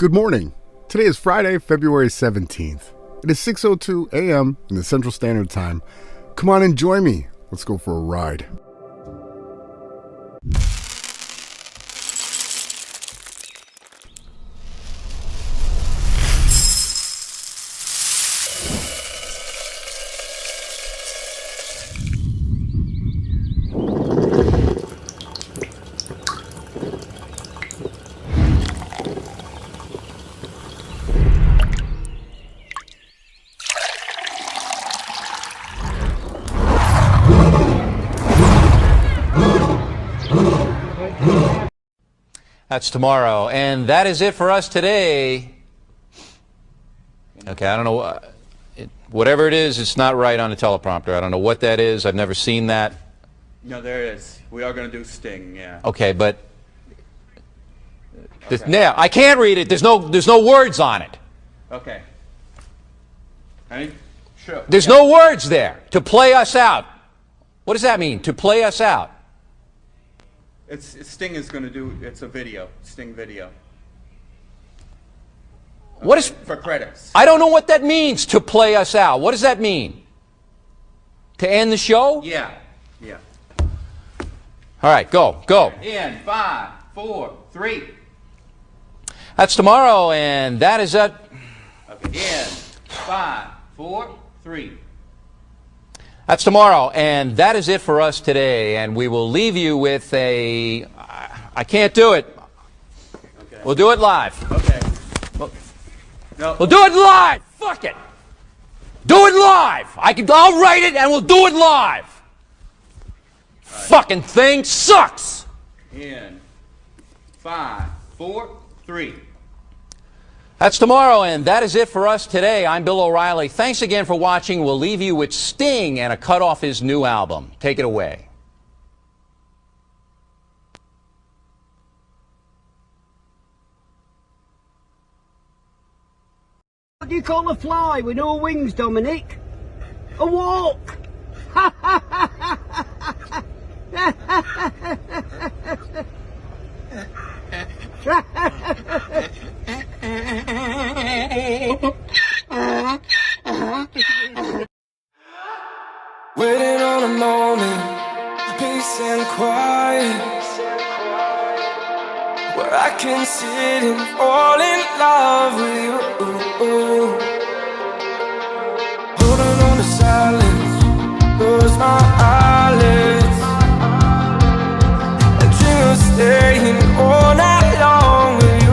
Good morning. Today is Friday, February 17th. It is 6:02 a.m. in the Central Standard Time. Come on and join me. Let's go for a ride. That's tomorrow, and that is it for us today. Okay, I don't know. Whatever it is, it's not right on the teleprompter. I don't know what that is. I've never seen that. No, there it is. We are going to do Sting, yeah. Okay, but yeah, I can't read it. There's no words on it. Okay. Ready? Sure. There's no words there. To play us out. What does that mean? To play us out. Sting is going to do. It's a video. Sting video. Okay. What is for credits? I don't know what that means. To play us out. What does that mean? To end the show? Yeah. Yeah. All right, go. In 5, 4, 3. That's tomorrow, and that is it. Okay. In 5, 4, 3. That's tomorrow, and that is it for us today. And we will leave you with a. I can't do it. Okay. We'll do it live. Okay. No. We'll do it live. Fuck it. Do it live. I'll write it, and we'll do it live. Right. Fucking thing sucks. In 5, 4, 3. That's tomorrow, and that is it for us today. I'm Bill O'Reilly. Thanks again for watching. We'll leave you with Sting and a cut off his new album. Take it away. What do you call a fly with no wings, Dominic? A walk! Waiting on a moment, peace and quiet, where I can sit and fall in love with you. Holding on to silence, close my eyelids, and dream of staying all night long with you.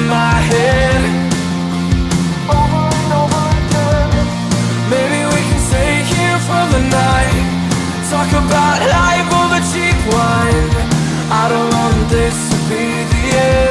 My head over and over again. Maybe we can stay here for the night, talk about life over cheap wine. I don't want this to be the end.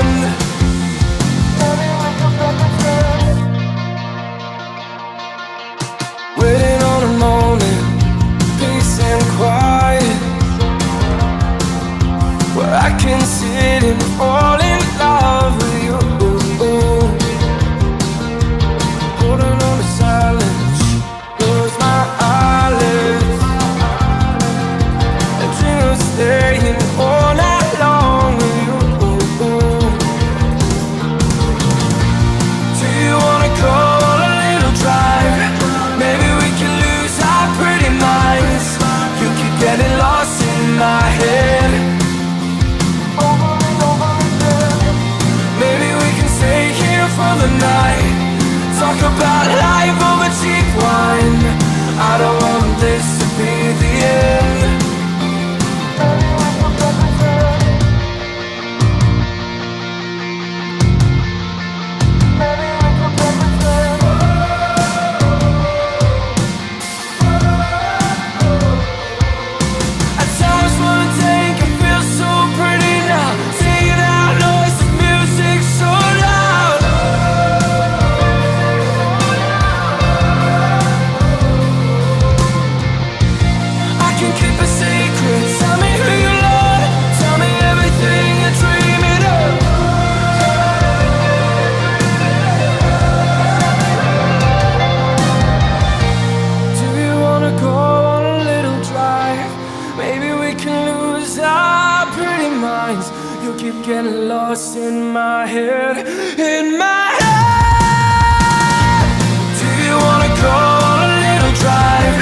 minds. You keep getting lost in my head, in my head. Do you wanna go on a little drive?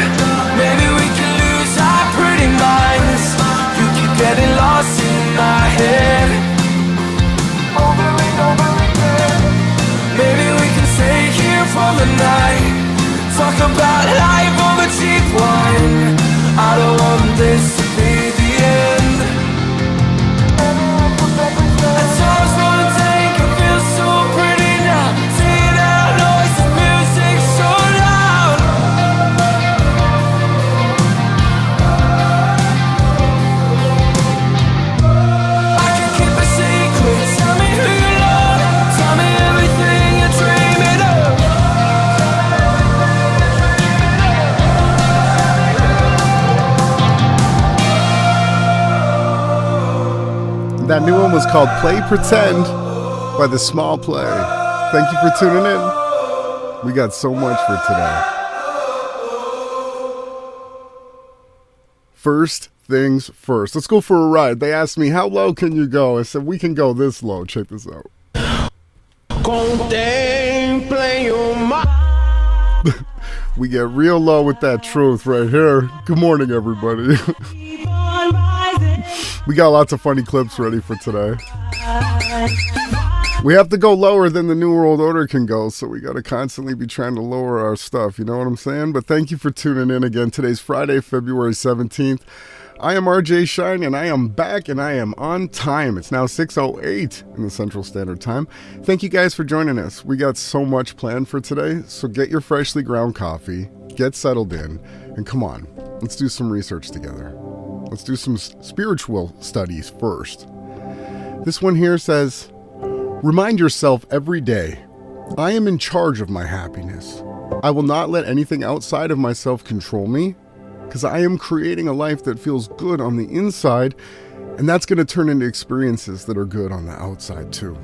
Maybe we can lose our pretty minds. You keep getting lost in my head, over and over again. Maybe we can stay here for the night, talk about life over cheap wine. I don't want this to be the end. At times wanna take it feels so pretty now. See that noise, the music so loud. I can keep a secret. Tell me who you love. Tell me everything you're dreaming of. That new one was called Play Pretend by The Small Play. Thank you for tuning in. We got so much for today. First things first. Let's go for a ride. They asked me, how low can you go? I said, we can go this low. Check this out. We get real low with that truth right here. Good morning, everybody. We got lots of funny clips ready for today. We have to go lower than the New World Order can go, so we got to constantly be trying to lower our stuff. You know what I'm saying? But thank you for tuning in again. Today's Friday, February 17th. I am RJ Shine, and I am back, and I am on time. It's now 6:08 in the Central Standard Time. Thank you guys for joining us. We got so much planned for today, so get your freshly ground coffee, get settled in, and come on, let's do some research together. Let's do some spiritual studies first. This one here says, remind yourself every day, I am in charge of my happiness. I will not let anything outside of myself control me, because I am creating a life that feels good on the inside, and that's going to turn into experiences that are good on the outside too.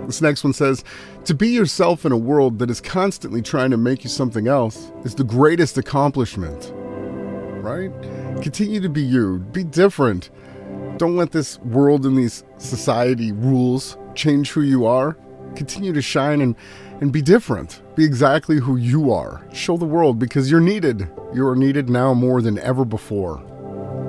This next one says, to be yourself in a world that is constantly trying to make you something else is the greatest accomplishment. Right? Continue to be you. Be different. Don't let this world and these society rules change who you are. Continue to shine and be different. Be exactly who you are. Show the world because you're needed. You are needed now more than ever before.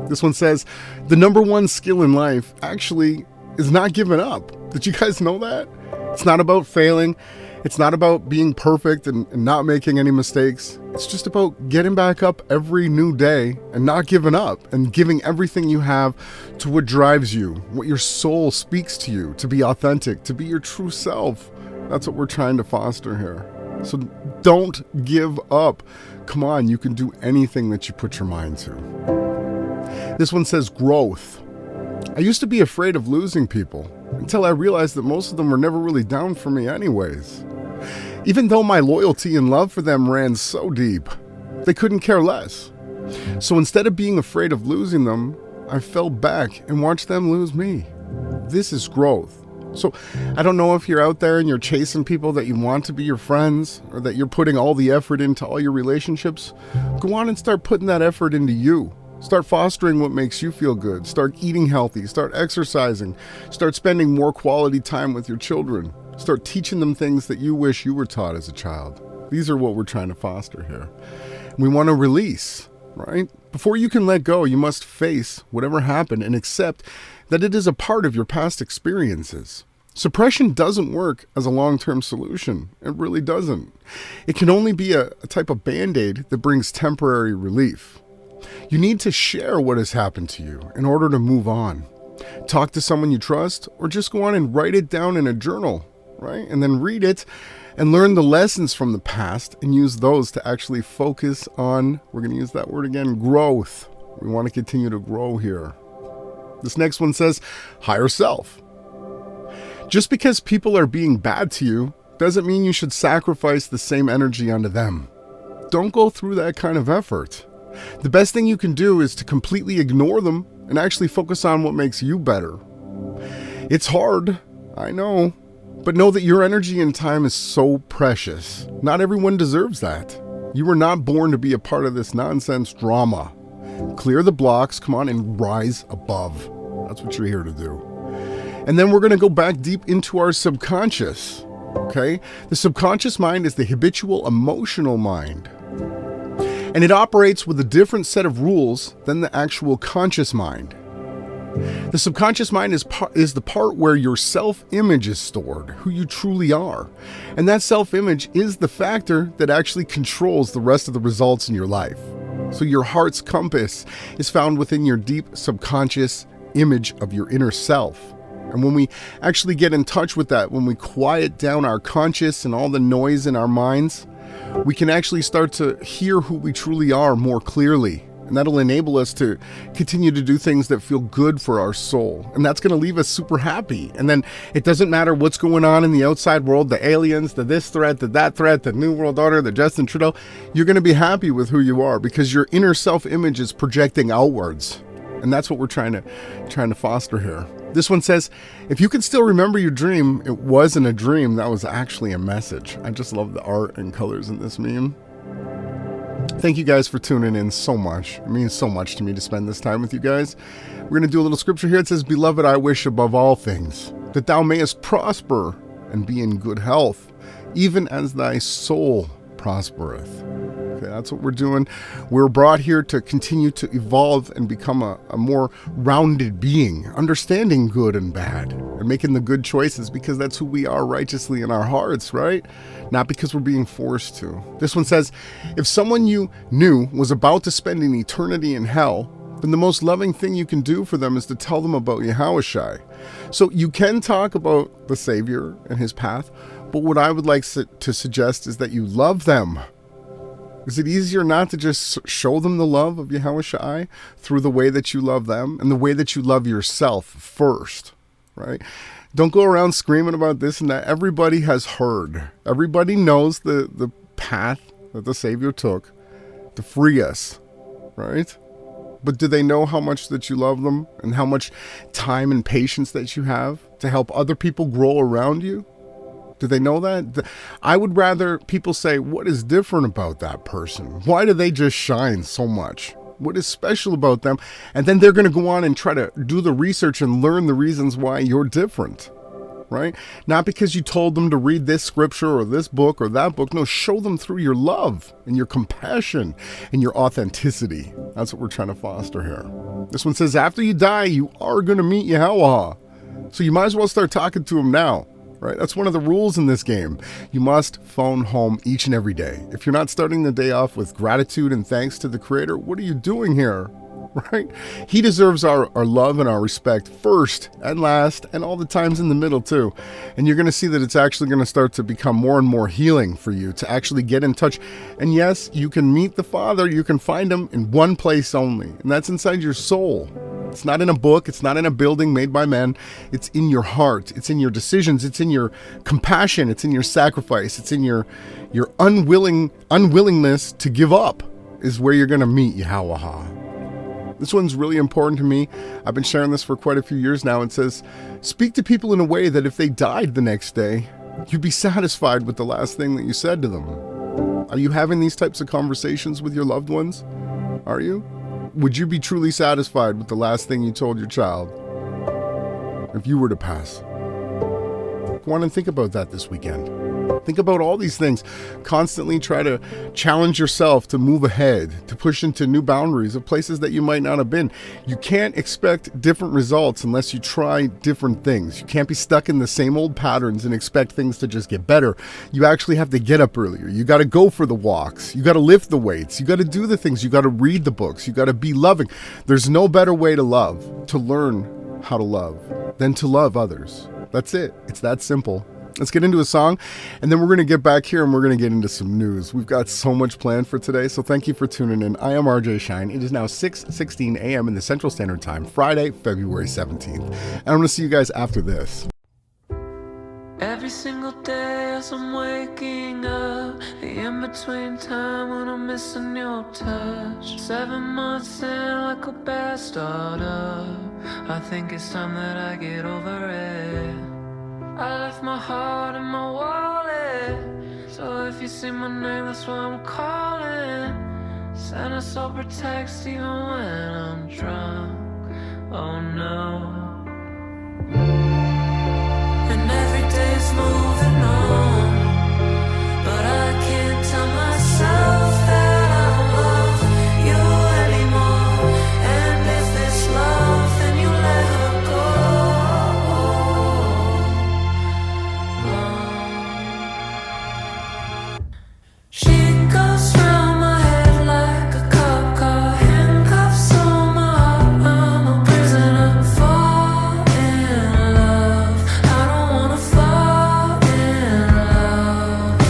This one says, the number one skill in life actually is not giving up. Did you guys know that? It's not about failing. It's not about being perfect and not making any mistakes. It's just about getting back up every new day and not giving up and giving everything you have to what drives you, what your soul speaks to you, to be authentic, to be your true self. That's what we're trying to foster here. So don't give up. Come on, you can do anything that you put your mind to. This one says growth. I used to be afraid of losing people until I realized that most of them were never really down for me anyways. Even though my loyalty and love for them ran so deep, they couldn't care less. So instead of being afraid of losing them, I fell back and watched them lose me. This is growth. So I don't know if you're out there and you're chasing people that you want to be your friends, or that you're putting all the effort into all your relationships. Go on and start putting that effort into you. Start fostering what makes you feel good. Start eating healthy. Start exercising. Start spending more quality time with your children. Start teaching them things that you wish you were taught as a child. These are what we're trying to foster here. We want to release, right? Before you can let go, you must face whatever happened and accept that it is a part of your past experiences. Suppression doesn't work as a long-term solution. It really doesn't. It can only be a type of band-aid that brings temporary relief. You need to share what has happened to you in order to move on. Talk to someone you trust, or just go on and write it down in a journal, right? And then read it and learn the lessons from the past and use those to actually focus on, we're going to use that word again, growth. We want to continue to grow here. This next one says, higher self. Just because people are being bad to you doesn't mean you should sacrifice the same energy onto them. Don't go through that kind of effort. The best thing you can do is to completely ignore them and actually focus on what makes you better. It's hard, I know, but know that your energy and time is so precious. Not everyone deserves that. You were not born to be a part of this nonsense drama. Clear the blocks, come on, and rise above. That's what you're here to do. And then we're going to go back deep into our subconscious. Okay? The subconscious mind is the habitual emotional mind. And it operates with a different set of rules than the actual conscious mind. The subconscious mind is the part where your self-image is stored, who you truly are. And that self-image is the factor that actually controls the rest of the results in your life. So your heart's compass is found within your deep subconscious image of your inner self. And when we actually get in touch with that, when we quiet down our conscious and all the noise in our minds, we can actually start to hear who we truly are more clearly. And that'll enable us to continue to do things that feel good for our soul. And that's going to leave us super happy. And then it doesn't matter what's going on in the outside world, the aliens, the this threat, the that threat, the New World Order, the Justin Trudeau. You're going to be happy with who you are because your inner self-image is projecting outwards. And that's what we're trying to foster here. This one says, if you can still remember your dream, it wasn't a dream. That was actually a message. I just love the art and colors in this meme. Thank you guys for tuning in so much. It means so much to me to spend this time with you guys. We're going to do a little scripture here. It says, Beloved, I wish above all things that thou mayest prosper and be in good health, even as thy soul prospereth. Okay, that's what we're doing. We're brought here to continue to evolve and become a more rounded being, understanding good and bad, and making the good choices because that's who we are righteously in our hearts, right? Not because we're being forced to. This one says, if someone you knew was about to spend an eternity in hell, then the most loving thing you can do for them is to tell them about Yahawahashai. So you can talk about the Savior and his path, but what I would like to suggest is that you love them. Is it easier not to just show them the love of Yahawahashai through the way that you love them and the way that you love yourself first, right? Don't go around screaming about this and that. Everybody has heard. Everybody knows the path that the Savior took to free us, right? But do they know how much that you love them and how much time and patience that you have to help other people grow around you? Do they know that? I would rather people say, what is different about that person? Why do they just shine so much? What is special about them? And then they're going to go on and try to do the research and learn the reasons why you're different, right? Not because you told them to read this scripture or this book or that book. No, show them through your love and your compassion and your authenticity. That's what we're trying to foster here. This one says, after you die, you are going to meet Yahawah. So you might as well start talking to him now. Right? That's one of the rules in this game. You must phone home each and every day. If you're not starting the day off with gratitude and thanks to the Creator, what are you doing here? Right? He deserves our love and our respect first and last and all the times in the middle too. And you're going to see that it's actually going to start to become more and more healing for you to actually get in touch. And yes, you can meet the Father. You can find him in one place only, and that's inside your soul. It's not in a book. It's not in a building made by men. It's in your heart. It's in your decisions. It's in your compassion. It's in your sacrifice. It's in your unwillingness to give up is where you're going to meet Yahawah. This one's really important to me. I've been sharing this for quite a few years now. It says, speak to people in a way that if they died the next day, you'd be satisfied with the last thing that you said to them. Are you having these types of conversations with your loved ones? Are you? Would you be truly satisfied with the last thing you told your child if you were to pass? Go on and think about that this weekend. Think about all these things. Constantly try to challenge yourself to move ahead, to push into new boundaries of places that you might not have been. You can't expect different results unless you try different things. You can't be stuck in the same old patterns and expect things to just get better. You actually have to get up earlier. You got to go for the walks. You got to lift the weights. You got to do the things. You got to read the books. You got to be loving. There's no better way to love, to learn how to love, than to love others. That's it. It's that simple. Let's get into a song, and then we're going to get back here and we're going to get into some news. We've got so much planned for today, so thank you for tuning in. I am RJ Shine. It is now 6:16 a.m. in the Central Standard Time, Friday, February 17th. And I'm going to see you guys after this. Every single day as I'm waking up, the in-between time when I'm missing your touch. 7 months in like a bad startup, I think it's time that I get over it. I left my heart in my wallet, so if you see my name, that's why I'm calling. Send us all text even when I'm drunk. oh no. And every day's moving on, but I can't tell myself that I love you anymore. And if it's love, then you let her go. She goes round my head like a cop car, handcuffs on my heart. I'm a prisoner. Fall in love, I don't wanna fall in love.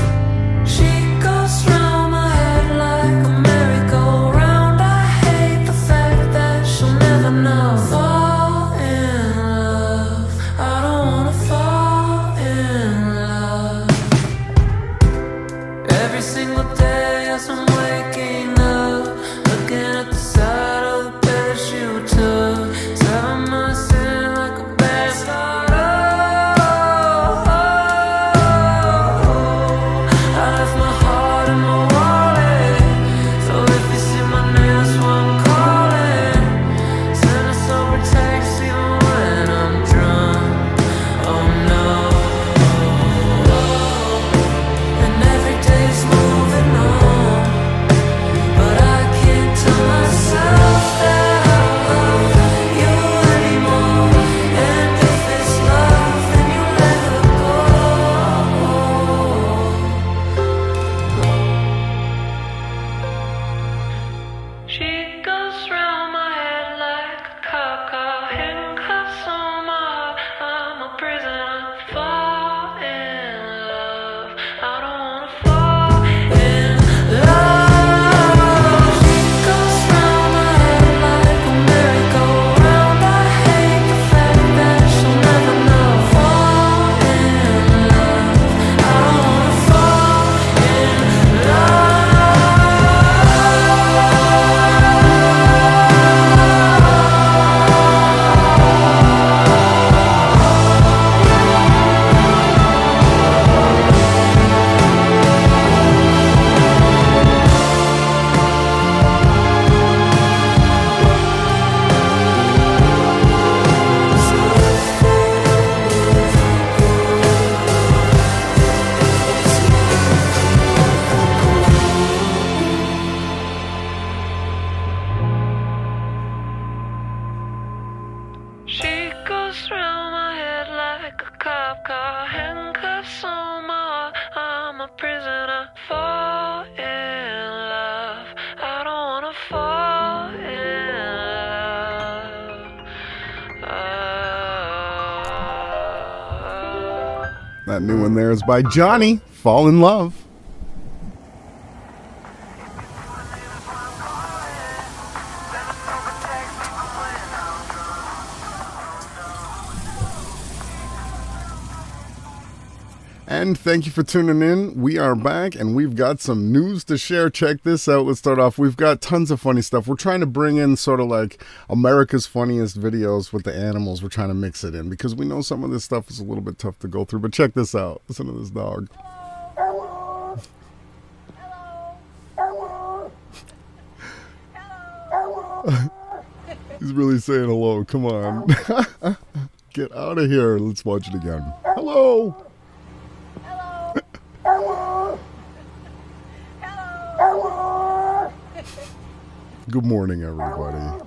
She goes round my head like a merry-go-round. I hate the fact that she'll never know. Fall in love, I don't wanna fall in love. Every single day as I'm waking up, looking at the side of the bed that you took, telling myself like a bad start. I left my heart in my wallet, so if you see my name, that's why I'm calling. Send a sober text even when I'm drunk, oh no. And every day's moving on, but I can't tell myself that I love you anymore. And if it's love, then you let her go. She goes round my head like a cop car, handcuffs on my heart. I'm a prisoner. Fall in love, I don't wanna fall in love. She goes round my head like a merry-go-round. I hate the fact that she'll never know. Fall in love, I don't wanna fall in love. She goes round my head like a cop car, handcuffs on my heart. I'm a prisoner. Fall in love, I don't wanna fall in love. That new one there is by Johnny, Fall in Love. And thank you for tuning in. We are back and we've got some news to share. Check this out. Let's start off. We've got tons of funny stuff. We're trying to bring in sort of like America's funniest videos with the animals. We're trying to mix it in because we know some of this stuff is a little bit tough to go through. But check this out. Listen to this dog. Hello. Hello. Hello. He's really saying hello. Come on. Get out of here. Let's watch it again. Hello. Hello. Hello. Good morning, everybody.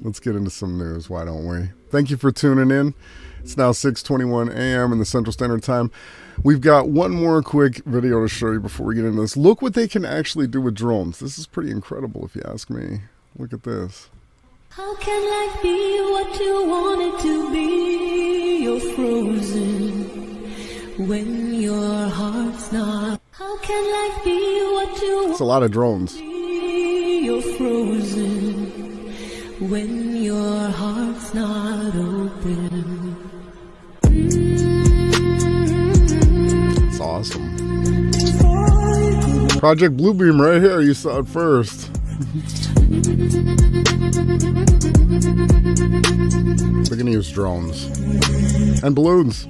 Let's get into some news, why don't we? Thank you for tuning in. It's now 6:21 a.m. in the Central Standard Time. We've got one more quick video to show you before we get into this. Look what they can actually do with drones. This is pretty incredible if you ask me. Look at this. How can life be what you want it to be? You're frozen when your heart's not. How can life be what you It's a lot of drones. want? You're frozen when your heart's not open. It's awesome. Project Bluebeam right here. You saw it first. We're gonna use drones and balloons.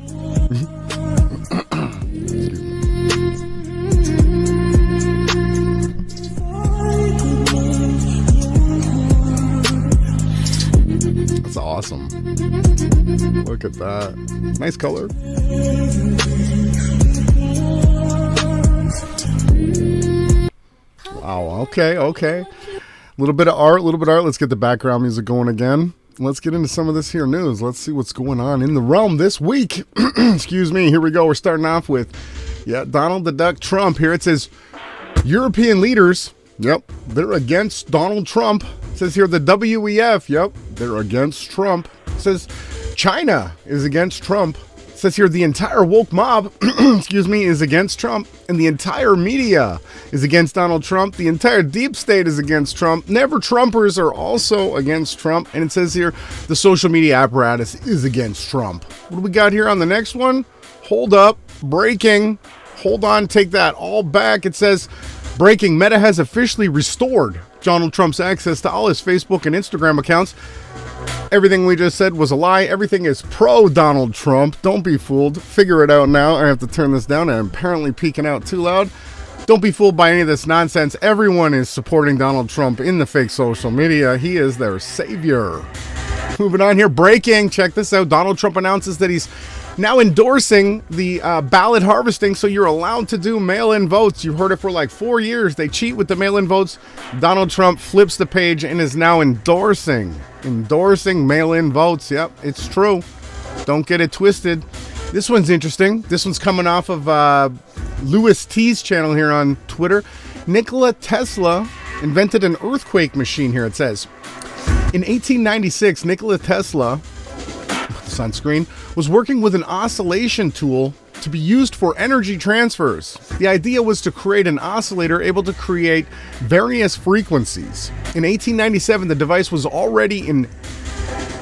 awesome. Look at that. Nice color. Wow, okay. A little bit of art. Let's get the background music going again. Let's get into some of this here news. Let's see what's going on in the realm this week. Excuse me. Here we go. We're starting off with, Donald the Duck Trump. Here it says, European leaders, they're against Donald Trump. It says here the WEF, they're against Trump. It says China is against Trump. It says here the entire woke mob, is against Trump. And the entire media is against Donald Trump. The entire deep state is against Trump. Never Trumpers are also against Trump. And it says here the social media apparatus is against Trump. What do we got here on the next one? Hold up. Breaking. Hold on. Take that all back. It says breaking. Meta has officially restored Donald Trump's access to all his Facebook and Instagram accounts. Everything we just said was a lie. Everything is pro Donald Trump. Don't be fooled. Figure it out now. I have to turn this down. I'm apparently peeking out too loud. Don't be fooled by any of this nonsense. Everyone is supporting Donald Trump in the fake social media. He is their savior. Moving on here. Breaking. Check this out. Donald Trump announces that he's now endorsing the ballot harvesting, so you're allowed to do mail-in votes. You've heard it for like 4 years. They cheat with the mail-in votes. Donald Trump flips the page and is now endorsing mail-in votes. Yep, it's true. Don't get it twisted. This one's interesting. This one's coming off of Louis T's channel here on Twitter. Nikola Tesla invented an earthquake machine here, it says. In 1896, Nikola Tesla, sunscreen, was working with an oscillation tool to be used for energy transfers. The idea was to create an oscillator able to create various frequencies. In 1897, the device was already in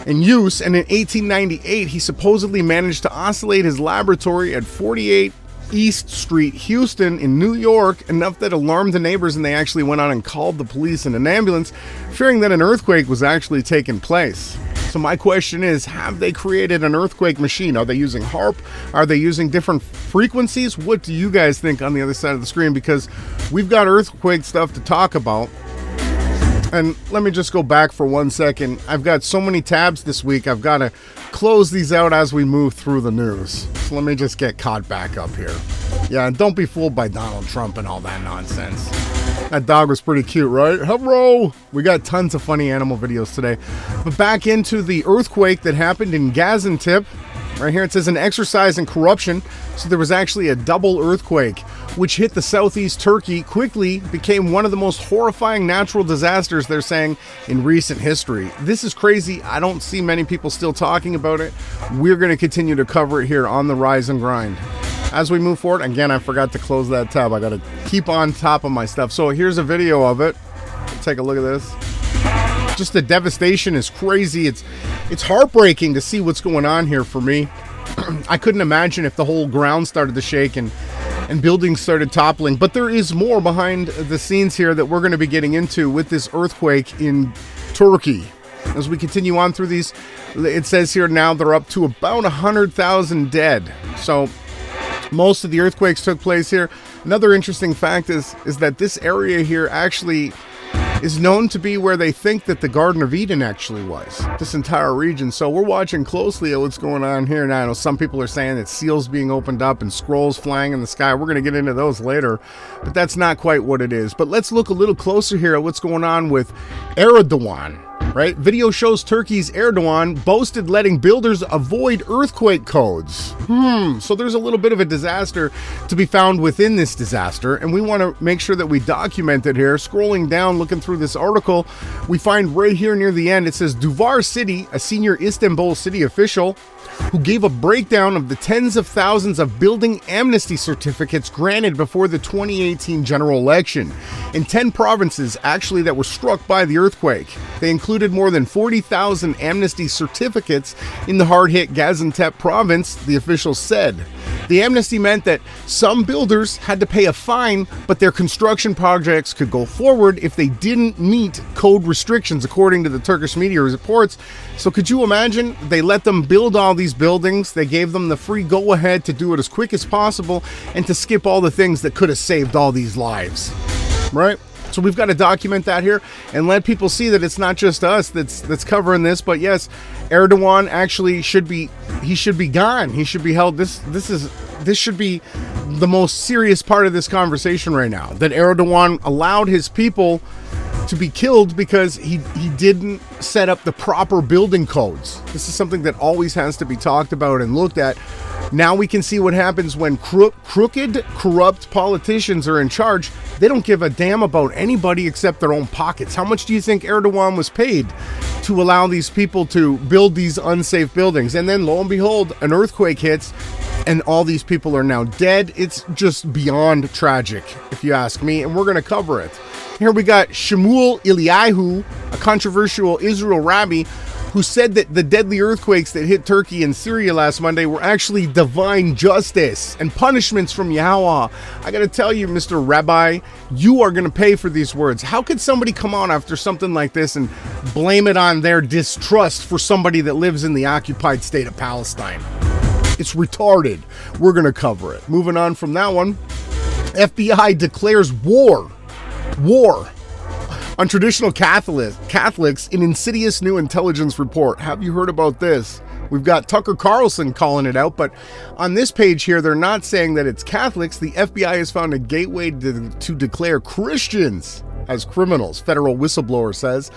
use, and in 1898, he supposedly managed to oscillate his laboratory at 48 East Street, Houston, in New York, enough that alarmed the neighbors, and they actually went on and called the police and an ambulance, fearing that an earthquake was actually taking place. So my question is, have they created an earthquake machine? Are they using HARP? Are they using different frequencies? What do you guys think on the other side of the screen? Because we've got earthquake stuff to talk about. And let me just go back for 1 second. I've got so many tabs this week. I've got to close these out as we move through the news. So let me just get caught back up here. Yeah, and don't be fooled by Donald Trump and all that nonsense. That dog was pretty cute, right? Hello! We got tons of funny animal videos today. But back into the earthquake that happened in Gaziantep. Right here it says an exercise in corruption. So there was actually a double earthquake, which hit the southeast Turkey, quickly became one of the most horrifying natural disasters, they're saying, in recent history. This is crazy. I don't see many people still talking about it. We're going to continue to cover it here on the Rise and Grind. As we move forward, again, I forgot to close that tab. I got to keep on top of my stuff. So here's a video of it. Take a look at this. Just the devastation is crazy. It's heartbreaking to see what's going on here for me. I couldn't imagine if the whole ground started to shake and buildings started toppling. But there is more behind the scenes here that we're going to be getting into with this earthquake in Turkey. As we continue on through these, it says here now they're up to about 100,000 dead. So most of the earthquakes took place here. Another interesting fact is that this area here actually is known to be where they think that the Garden of Eden actually was, this entire region. So we're watching closely at what's going on here. Now, I know some people are saying that seals being opened up and scrolls flying in the sky. We're going to get into those later, but that's not quite what it is. But let's look a little closer here at what's going on with Erdogan. Right? Video shows Turkey's Erdogan boasted letting builders avoid earthquake codes. So there's a little bit of a disaster to be found within this disaster, and we want to make sure that we document it here. Scrolling down, looking through this article, we find right here near the end, it says Duvar City, a senior Istanbul city official, who gave a breakdown of the tens of thousands of building amnesty certificates granted before the 2018 general election in 10 provinces actually that were struck by the earthquake. They included more than 40,000 amnesty certificates in the hard-hit Gaziantep province, the officials said. The amnesty meant that some builders had to pay a fine, but their construction projects could go forward if they didn't meet code restrictions, according to the Turkish media reports. So could you imagine? They let them build all these buildings. They gave them the free go-ahead to do it as quick as possible and to skip all the things that could have saved all these lives. Right? So we've got to document that here and let people see that it's not just us that's covering this, but yes, Erdogan actually should be gone. He should be held. This should be the most serious part of this conversation right now. That Erdogan allowed his people to be killed because he didn't set up the proper building codes. This is something that always has to be talked about and looked at. Now we can see what happens when crooked, corrupt politicians are in charge. They don't give a damn about anybody except their own pockets. How much do you think Erdogan was paid to allow these people to build these unsafe buildings? And then lo and behold, an earthquake hits and all these people are now dead. It's just beyond tragic, if you ask me, and we're going to cover it. Here we got Shmuel Eliyahu, a controversial Israel rabbi, who said that the deadly earthquakes that hit Turkey and Syria last Monday were actually divine justice and punishments from Yahweh. I gotta tell you, Mr. Rabbi, you are gonna pay for these words. How could somebody come on after something like this and blame it on their distrust for somebody that lives in the occupied state of Palestine? It's retarded. We're gonna cover it. Moving on from that one, FBI declares war on traditional Catholics in insidious new intelligence report. Have you heard about this? We've got Tucker Carlson calling it out, but on this page here, they're not saying that it's Catholics. The FBI has found a gateway to declare Christians as criminals, federal whistleblower says.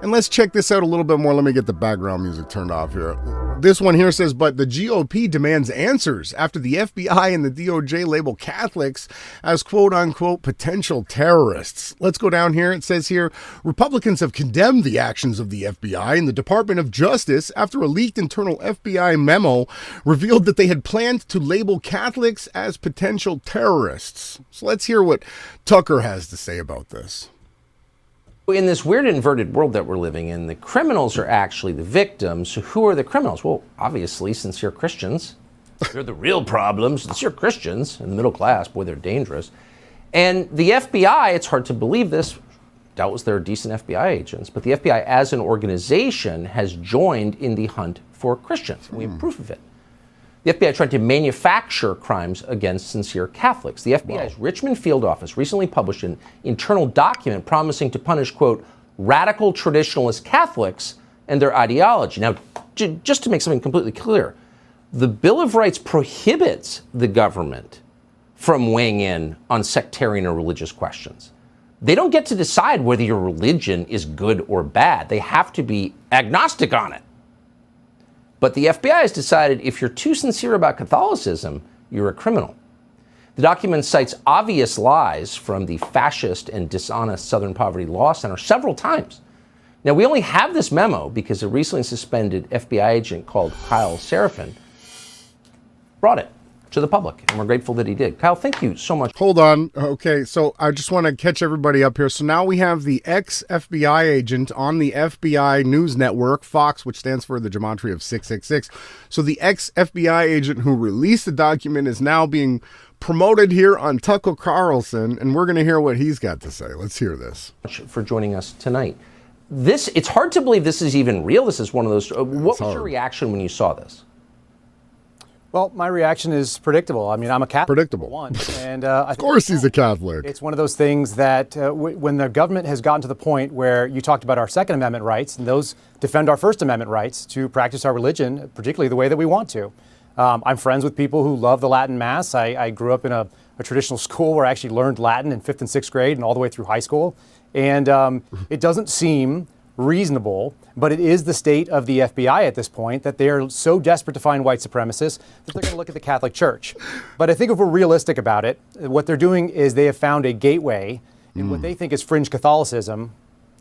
And let's check this out a little bit more. Let me get the background music turned off here. This one here says, but the GOP demands answers after the FBI and the DOJ label Catholics as quote unquote potential terrorists. Let's go down here. It says here, Republicans have condemned the actions of the FBI and the Department of Justice after a leaked internal FBI memo revealed that they had planned to label Catholics as potential terrorists. So let's hear what Tucker has to say about this. In this weird inverted world that we're living in, the criminals are actually the victims. So who are the criminals? Well, obviously, sincere Christians. They're the real problems. Sincere Christians in the middle class, boy, they're dangerous. And the FBI, it's hard to believe this, doubtless there are decent FBI agents, but the FBI as an organization has joined in the hunt for Christians. We have proof of it. The FBI tried to manufacture crimes against sincere Catholics. The FBI's Richmond field office recently published an internal document promising to punish, quote, radical traditionalist Catholics and their ideology. Now, just to make something completely clear, the Bill of Rights prohibits the government from weighing in on sectarian or religious questions. They don't get to decide whether your religion is good or bad. They have to be agnostic on it. But the FBI has decided if you're too sincere about Catholicism, you're a criminal. The document cites obvious lies from the fascist and dishonest Southern Poverty Law Center several times. Now, we only have this memo because a recently suspended FBI agent called Kyle Seraphin brought it to the public, and we're grateful that he did. Kyle, thank you so much. Hold on. Okay, so I just want to catch everybody up here. So now we have the ex-FBI agent on the FBI News Network, Fox, which stands for the Gematria of 666. So the ex-FBI agent who released the document is now being promoted here on Tucker Carlson, and we're going to hear what he's got to say. Let's hear this. For joining us tonight. It's hard to believe this is even real. This is one of those. What was your reaction when you saw this? Well, my reaction is predictable. I mean, I'm a Catholic. Predictable. One, and of course he's a Catholic. It's one of those things that when the government has gotten to the point where you talked about our Second Amendment rights, and those defend our First Amendment rights to practice our religion, particularly the way that we want to. I'm friends with people who love the Latin Mass. I grew up in a traditional school where I actually learned Latin in 5th and 6th grade and all the way through high school. And it doesn't seem reasonable, but it is the state of the FBI at this point that they are so desperate to find white supremacists that they're going to look at the Catholic Church. But I think if we're realistic about it, what they're doing is they have found a gateway in what they think is fringe Catholicism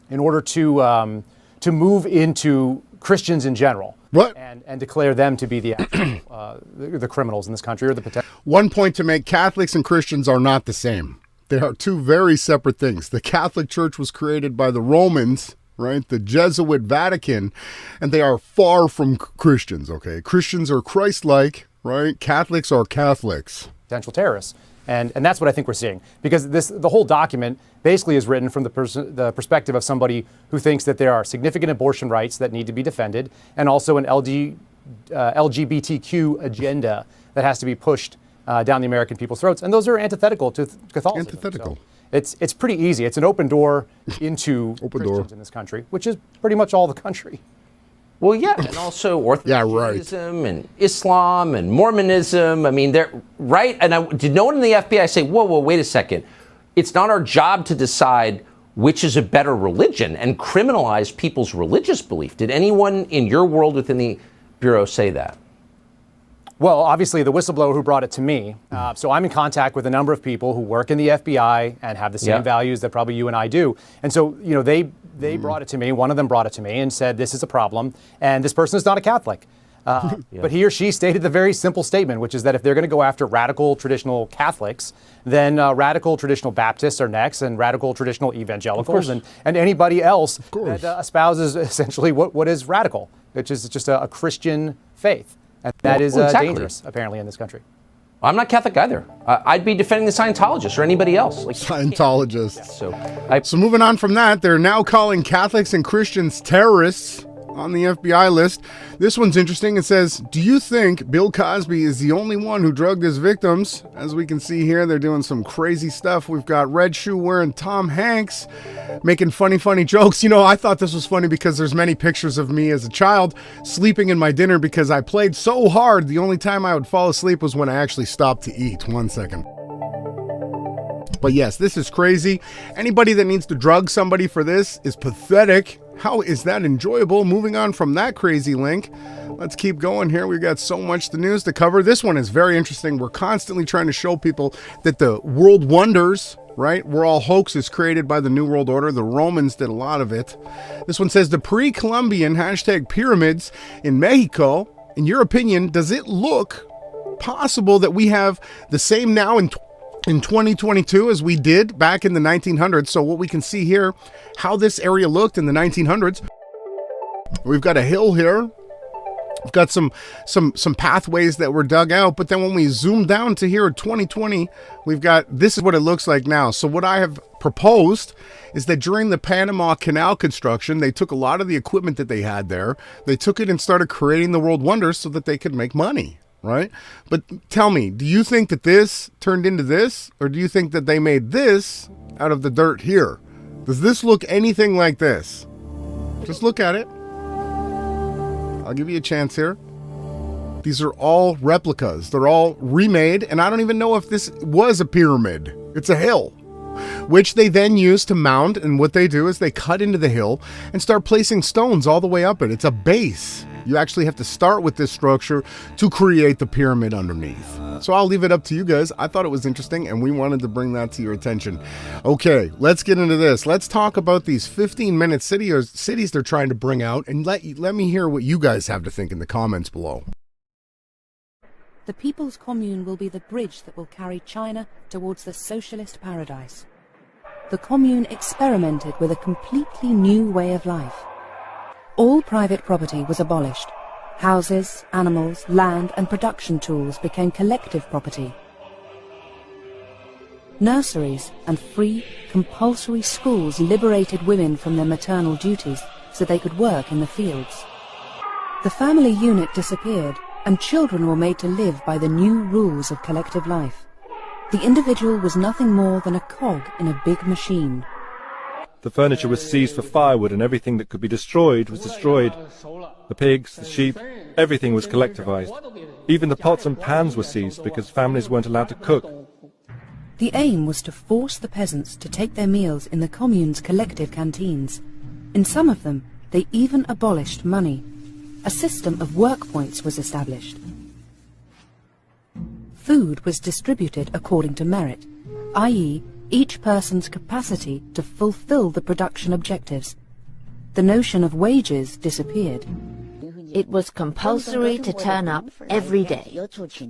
in order to move into Christians in general. What? And declare them to be the criminals in this country or the potential. One point to make, Catholics and Christians are not the same. They are two very separate things. The Catholic Church was created by the Romans, right? The Jesuit Vatican, and they are far from Christians, okay? Christians are Christ-like, right? Catholics are Catholics. Potential terrorists. And that's what I think we're seeing. Because the whole document basically is written from the perspective of somebody who thinks that there are significant abortion rights that need to be defended, and also an LGBTQ agenda that has to be pushed down the American people's throats. And those are antithetical to Catholicism. Antithetical. So It's pretty easy. It's an open door into Christians in this country, which is pretty much all the country. Well, yeah, and also Orthodoxism and Islam and Mormonism. I mean, they're right. And did no one in the FBI say, whoa, wait a second. It's not our job to decide which is a better religion and criminalize people's religious belief. Did anyone in your world within the Bureau say that? Well, obviously, the whistleblower who brought it to me. So I'm in contact with a number of people who work in the FBI and have the same values that probably you and I do. And so, you know, they brought it to me. One of them brought it to me and said, this is a problem. And this person is not a Catholic. But he or she stated the very simple statement, which is that if they're going to go after radical traditional Catholics, then radical traditional Baptists are next, and radical traditional evangelicals, and anybody else that espouses essentially what is radical, which is just a Christian faith. And that is dangerous, apparently, in this country. I'm not Catholic either. I'd be defending the Scientologists or anybody else. Like, Scientologists. So moving on from that, they're now calling Catholics and Christians terrorists on the FBI list. This one's interesting. It says, do you think Bill Cosby is the only one who drugged his victims? As we can see here, they're doing some crazy stuff. We've got red shoe wearing Tom Hanks making funny jokes. You know, I thought this was funny because there's many pictures of me as a child sleeping in my dinner because I played so hard. The only time I would fall asleep was when I actually stopped to eat. 1 second. But yes, this is crazy. Anybody that needs to drug somebody for this is pathetic. How is that enjoyable? Moving on from that crazy link, let's keep going here. We've got so much the news to cover. This one is very interesting. We're constantly trying to show people that the world wonders, right, were all hoaxes created by the New World Order. The Romans did a lot of it. This one says the pre-Columbian #pyramids in Mexico. In your opinion, does it look possible that we have the same now in 2022 as we did back in the 1900s? So what we can see here, how this area looked in the 1900s. We've got a hill here. We've got some pathways that were dug out. But then when we zoom down to here at 2020, we've got, this is what it looks like now. So what I have proposed is that during the Panama Canal construction, they took a lot of the equipment that they had there. They took it and started creating the world wonders so that they could make money. Right? But tell me, do you think that this turned into this? Or do you think that they made this out of the dirt here? Does this look anything like this? Just look at it. I'll give you a chance here. These are all replicas. They're all remade. And I don't even know if this was a pyramid. It's a hill, which they then use to mount. And what they do is they cut into the hill and start placing stones all the way up it. It's a base. You actually have to start with this structure to create the pyramid underneath. So I'll leave it up to you guys. I thought it was interesting, and we wanted to bring that to your attention. Okay, let's get into this. Let's talk about these 15-minute cities they're trying to bring out, and let me hear what you guys have to think in the comments below. The People's Commune will be the bridge that will carry China towards the socialist paradise. The Commune experimented with a completely new way of life. All private property was abolished. Houses, animals, land and production tools became collective property. Nurseries and free, compulsory schools liberated women from their maternal duties so they could work in the fields. The family unit disappeared and children were made to live by the new rules of collective life. The individual was nothing more than a cog in a big machine. The furniture was seized for firewood and everything that could be destroyed was destroyed. The pigs, the sheep, everything was collectivized. Even the pots and pans were seized because families weren't allowed to cook. The aim was to force the peasants to take their meals in the commune's collective canteens. In some of them, they even abolished money. A system of work points was established. Food was distributed according to merit, i.e., each person's capacity to fulfill the production objectives. The notion of wages disappeared. It was compulsory to turn up every day.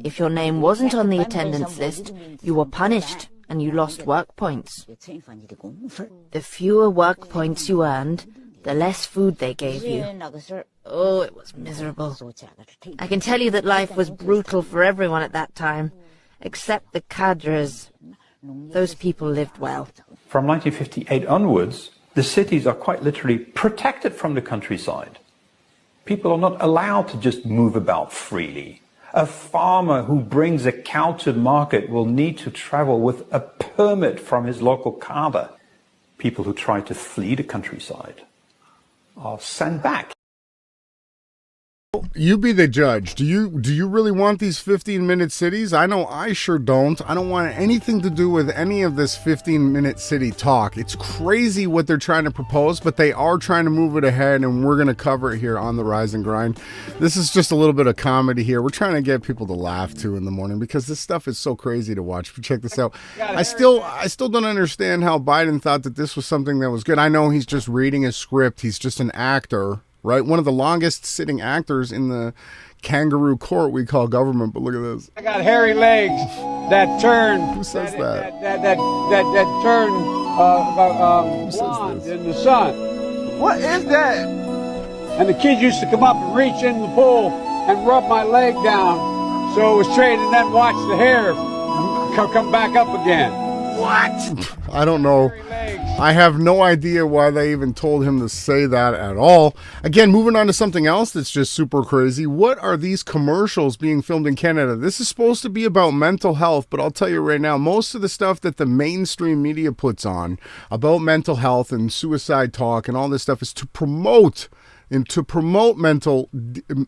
If your name wasn't on the attendance list, you were punished and you lost work points. The fewer work points you earned, the less food they gave you. Oh, it was miserable. I can tell you that life was brutal for everyone at that time, except the cadres. Those people lived well. From 1958 onwards, the cities are quite literally protected from the countryside. People are not allowed to just move about freely. A farmer who brings a cow to market will need to travel with a permit from his local cadre. People who try to flee the countryside are sent back. You be the judge. Do you really want these 15-minute cities? I know I sure don't. I don't want anything to do with any of this 15-minute city talk. It's crazy what they're trying to propose, but they are trying to move it ahead, and we're going to cover it here on the Rise and Grind. This is just a little bit of comedy here. We're trying to get people to laugh too in the morning because this stuff is so crazy to watch. Check this out. I still don't understand how Biden thought that this was something that was good. I know he's just reading a script. He's just an actor. Right? One of the longest sitting actors in the kangaroo court we call government, but look at this. I got hairy legs that turn. Who says that? That turn blonde in the sun. What is that? And the kids used to come up and reach in the pool and rub my leg down so it was straight and then watch the hair come back up again. What? I don't know. I have no idea why they even told him to say that at all. Again, moving on to something else that's just super crazy. What are these commercials being filmed in Canada? This is supposed to be about mental health, but I'll tell you right now, most of the stuff that the mainstream media puts on about mental health and suicide talk and all this stuff is to promote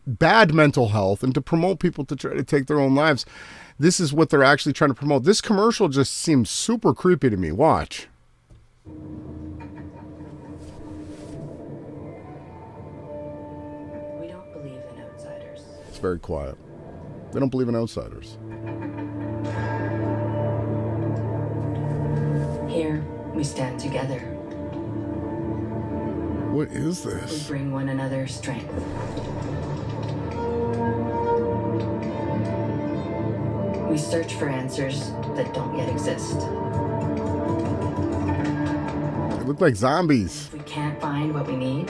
bad mental health and to promote people to try to take their own lives. This is what they're actually trying to promote. This commercial just seems super creepy to me. Watch. We don't believe in outsiders. It's very quiet. They don't believe in outsiders. Here, we stand together. What is We this? bring one another strength. We search for answers that don't yet exist. They look like zombies. If we can't find what we need,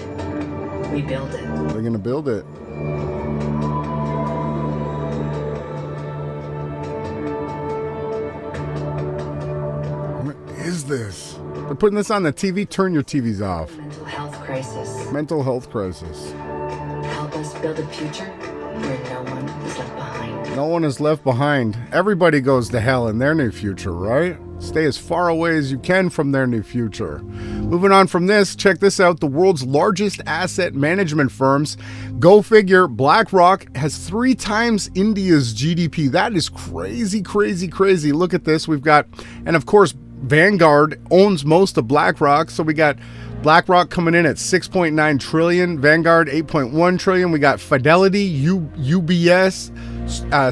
we build it. They're going to build it. What is this? They're putting this on the TV. Turn your TVs off. Mental health crisis. Mental health crisis. Help us build a future where no one is left behind. No one is left behind. Everybody goes to hell in their new future, right? Stay as far away as you can from their new future. Moving on from this, check this out. The world's largest asset management firms. Go figure, BlackRock has 3 times India's GDP. That is crazy, crazy, crazy. Look at this. We've got, and of course, Vanguard owns most of BlackRock. So we got BlackRock coming in at 6.9 trillion, Vanguard 8.1 trillion. We got Fidelity, UBS,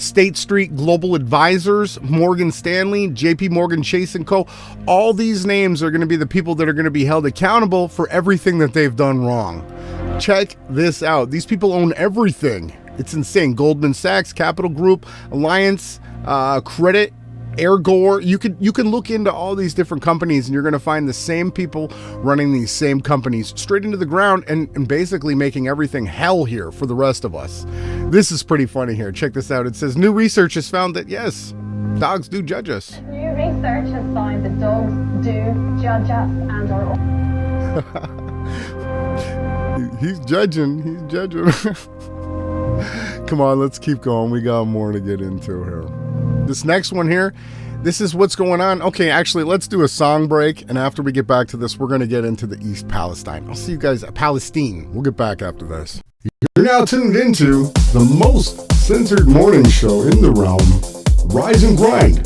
State Street Global Advisors, Morgan Stanley, JP Morgan Chase & Co. All these names are going to be the people that are going to be held accountable for everything that they've done wrong. Check this out. These people own everything. It's insane. Goldman Sachs, Capital Group, Alliance, Credit, Ergor. You can look into all these different companies and you're going to find the same people running these same companies straight into the ground and basically making everything hell here for the rest of us. This is pretty funny here. Check this out. It says new research has found that yes, dogs do judge us. New research has found that dogs do judge us and are He's judging. He's judging. Come on, let's keep going. We got more to get into here. This next one here, this is what's going on. Okay, actually, let's do a song break. And after we get back to this, we're going to get into the East Palestine. I'll see you guys at Palestine. We'll get back after this. You're now tuned into the most censored morning show in the realm, Rise and Grind.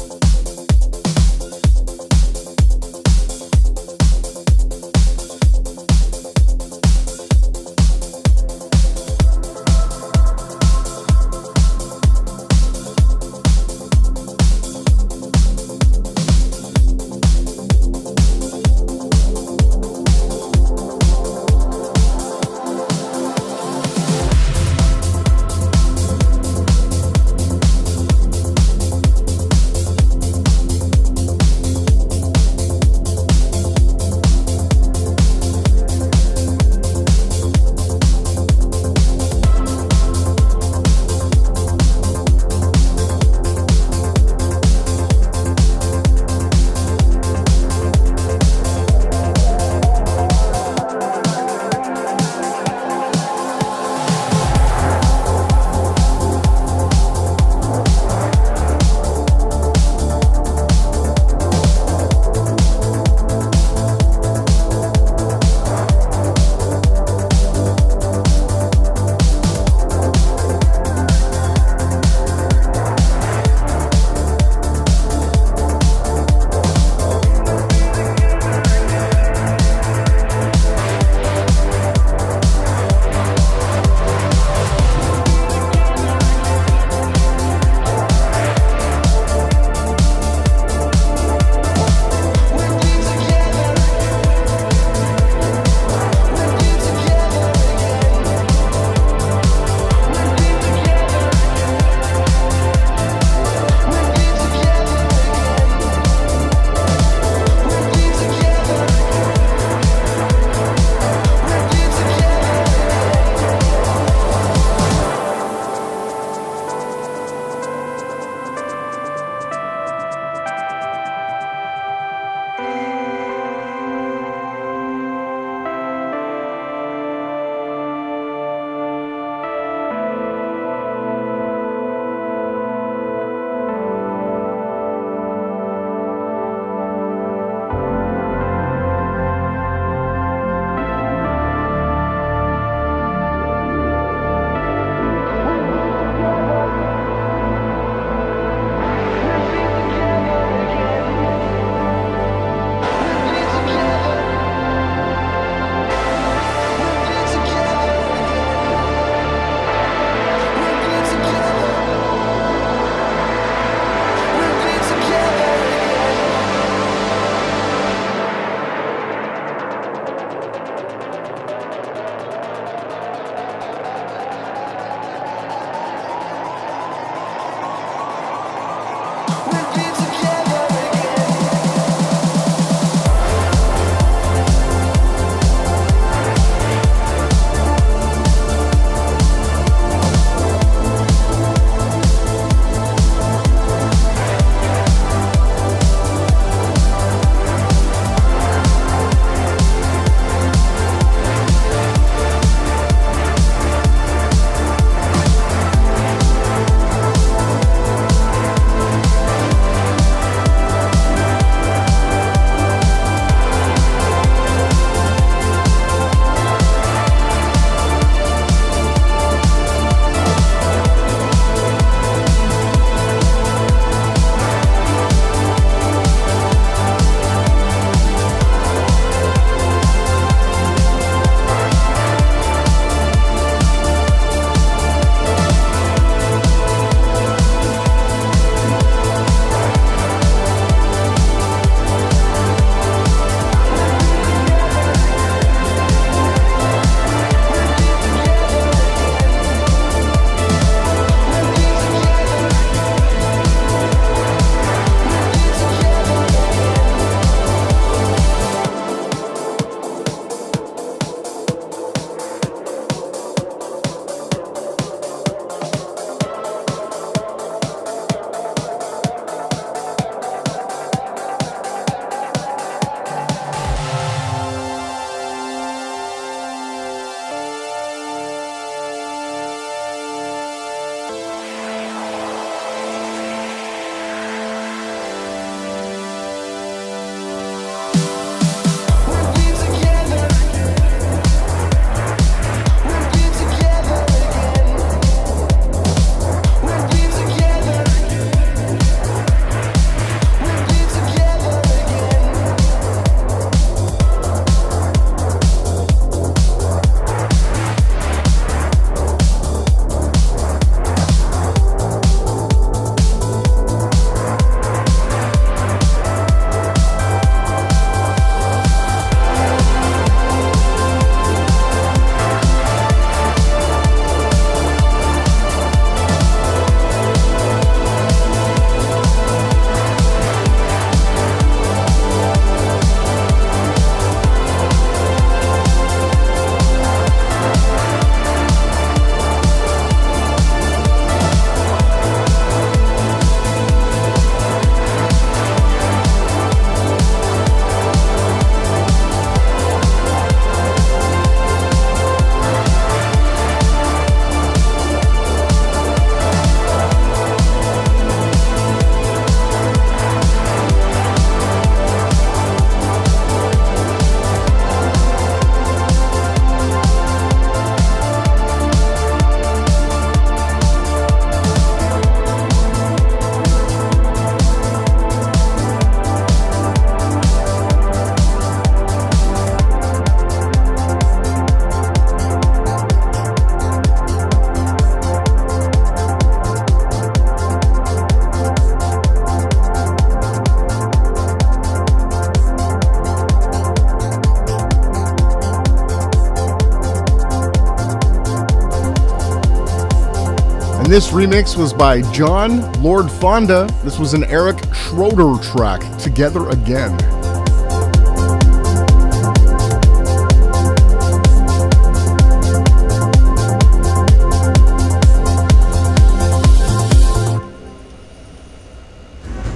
And this remix was by John Lord Fonda. This was an Eric Schroeder track, Together Again.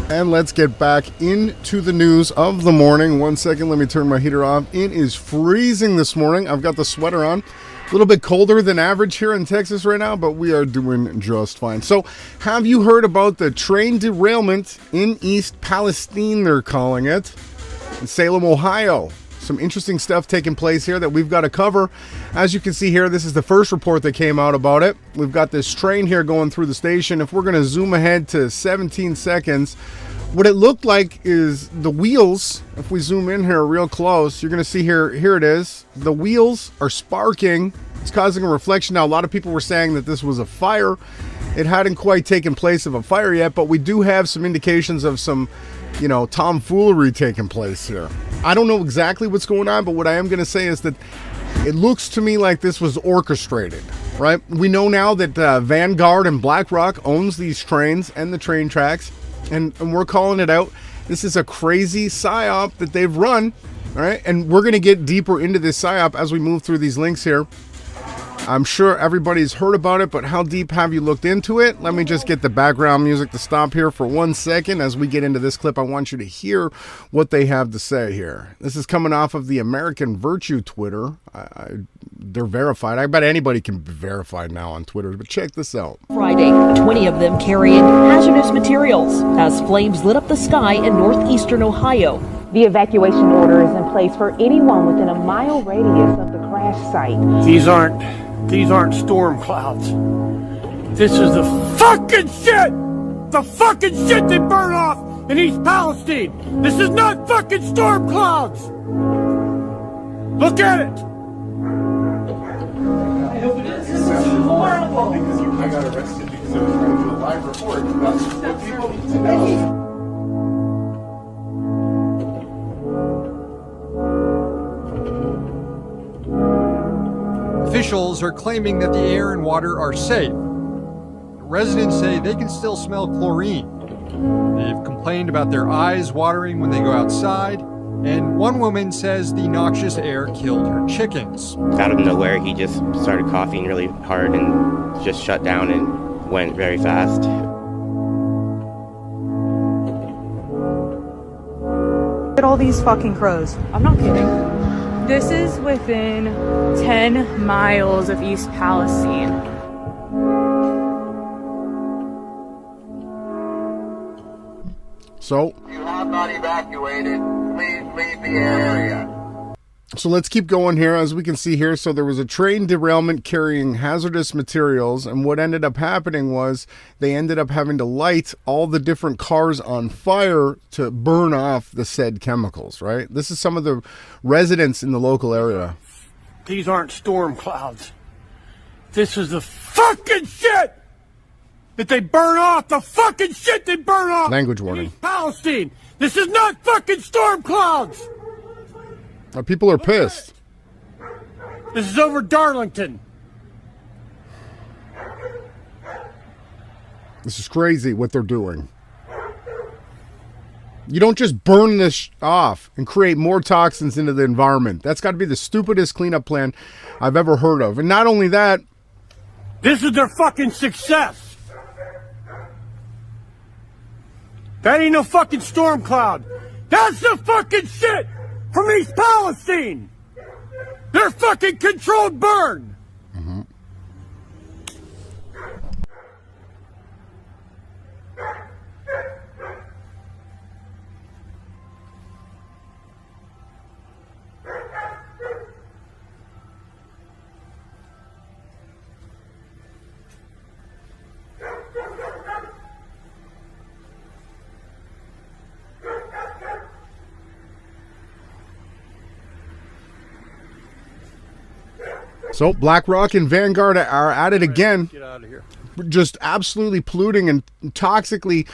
And let's get back into the news of the morning. 1 second, let me turn my heater off. It is freezing this morning. I've got the sweater on. A little bit colder than average here in Texas right now, but we are doing just fine. So, have you heard about the train derailment in East Palestine, they're calling it, in Salem, Ohio? Some interesting stuff taking place here that we've got to cover. As you can see here, this is the first report that came out about it. We've got this train here going through the station. If we're going to zoom ahead to 17 seconds, what it looked like is the wheels, if we zoom in here real close, you're going to see here it is. The wheels are sparking. It's causing a reflection. Now, a lot of people were saying that this was a fire. It hadn't quite taken place of a fire yet, but we do have some indications of some, tomfoolery taking place here. I don't know exactly what's going on, but what I am going to say is that it looks to me like this was orchestrated, right? We know now that Vanguard and BlackRock owns these trains and the train tracks. And we're calling it out. This is a crazy psyop that they've run, all right? And we're going to get deeper into this psyop as we move through these links here. I'm sure everybody's heard about it, but how deep have you looked into it? Let me just get the background music to stop here for 1 second. As we get into this clip, I want you to hear what they have to say here. This is coming off of the American Virtue Twitter. They're verified. I bet anybody can be verified now on Twitter, but check this out. Friday, 20 of them carrying hazardous materials as flames lit up the sky in northeastern Ohio. The evacuation order is in place for anyone within a mile radius of the crash site. These aren't storm clouds. This is the fucking shit! The fucking shit they burn off in East Palestine! This is not fucking storm clouds! Look at it! I hope it is. This is horrible. I got arrested because I was trying to do a live report about what people need to know. Officials are claiming that the air and water are safe. Residents say they can still smell chlorine. They've complained about their eyes watering when they go outside, and one woman says the noxious air killed her chickens. Out of nowhere, he just started coughing really hard and just shut down and went very fast. Look at all these fucking crows. I'm not kidding. This is within 10 miles of East Palestine. So, If you have not evacuated, please leave the area. So let's keep going here. As we can see here, so there was a train derailment carrying hazardous materials, and what ended up happening was they ended up having to light all the different cars on fire to burn off the said chemicals, right? This is some of the residents in the local area. These aren't storm clouds. This is the fucking shit that they burn off! The fucking shit they burn off! Language warning. East Palestine! This is not fucking storm clouds! People are pissed. This is over Darlington. This is crazy what they're doing. You don't just burn this off and create more toxins into the environment. That's got to be the stupidest cleanup plan I've ever heard of. And not only that, this is their fucking success. That ain't no fucking storm cloud. That's the fucking shit from East Palestine. They're fucking controlled burn. Mm-hmm. So BlackRock and Vanguard are at it again. Get out of here. just absolutely polluting and toxically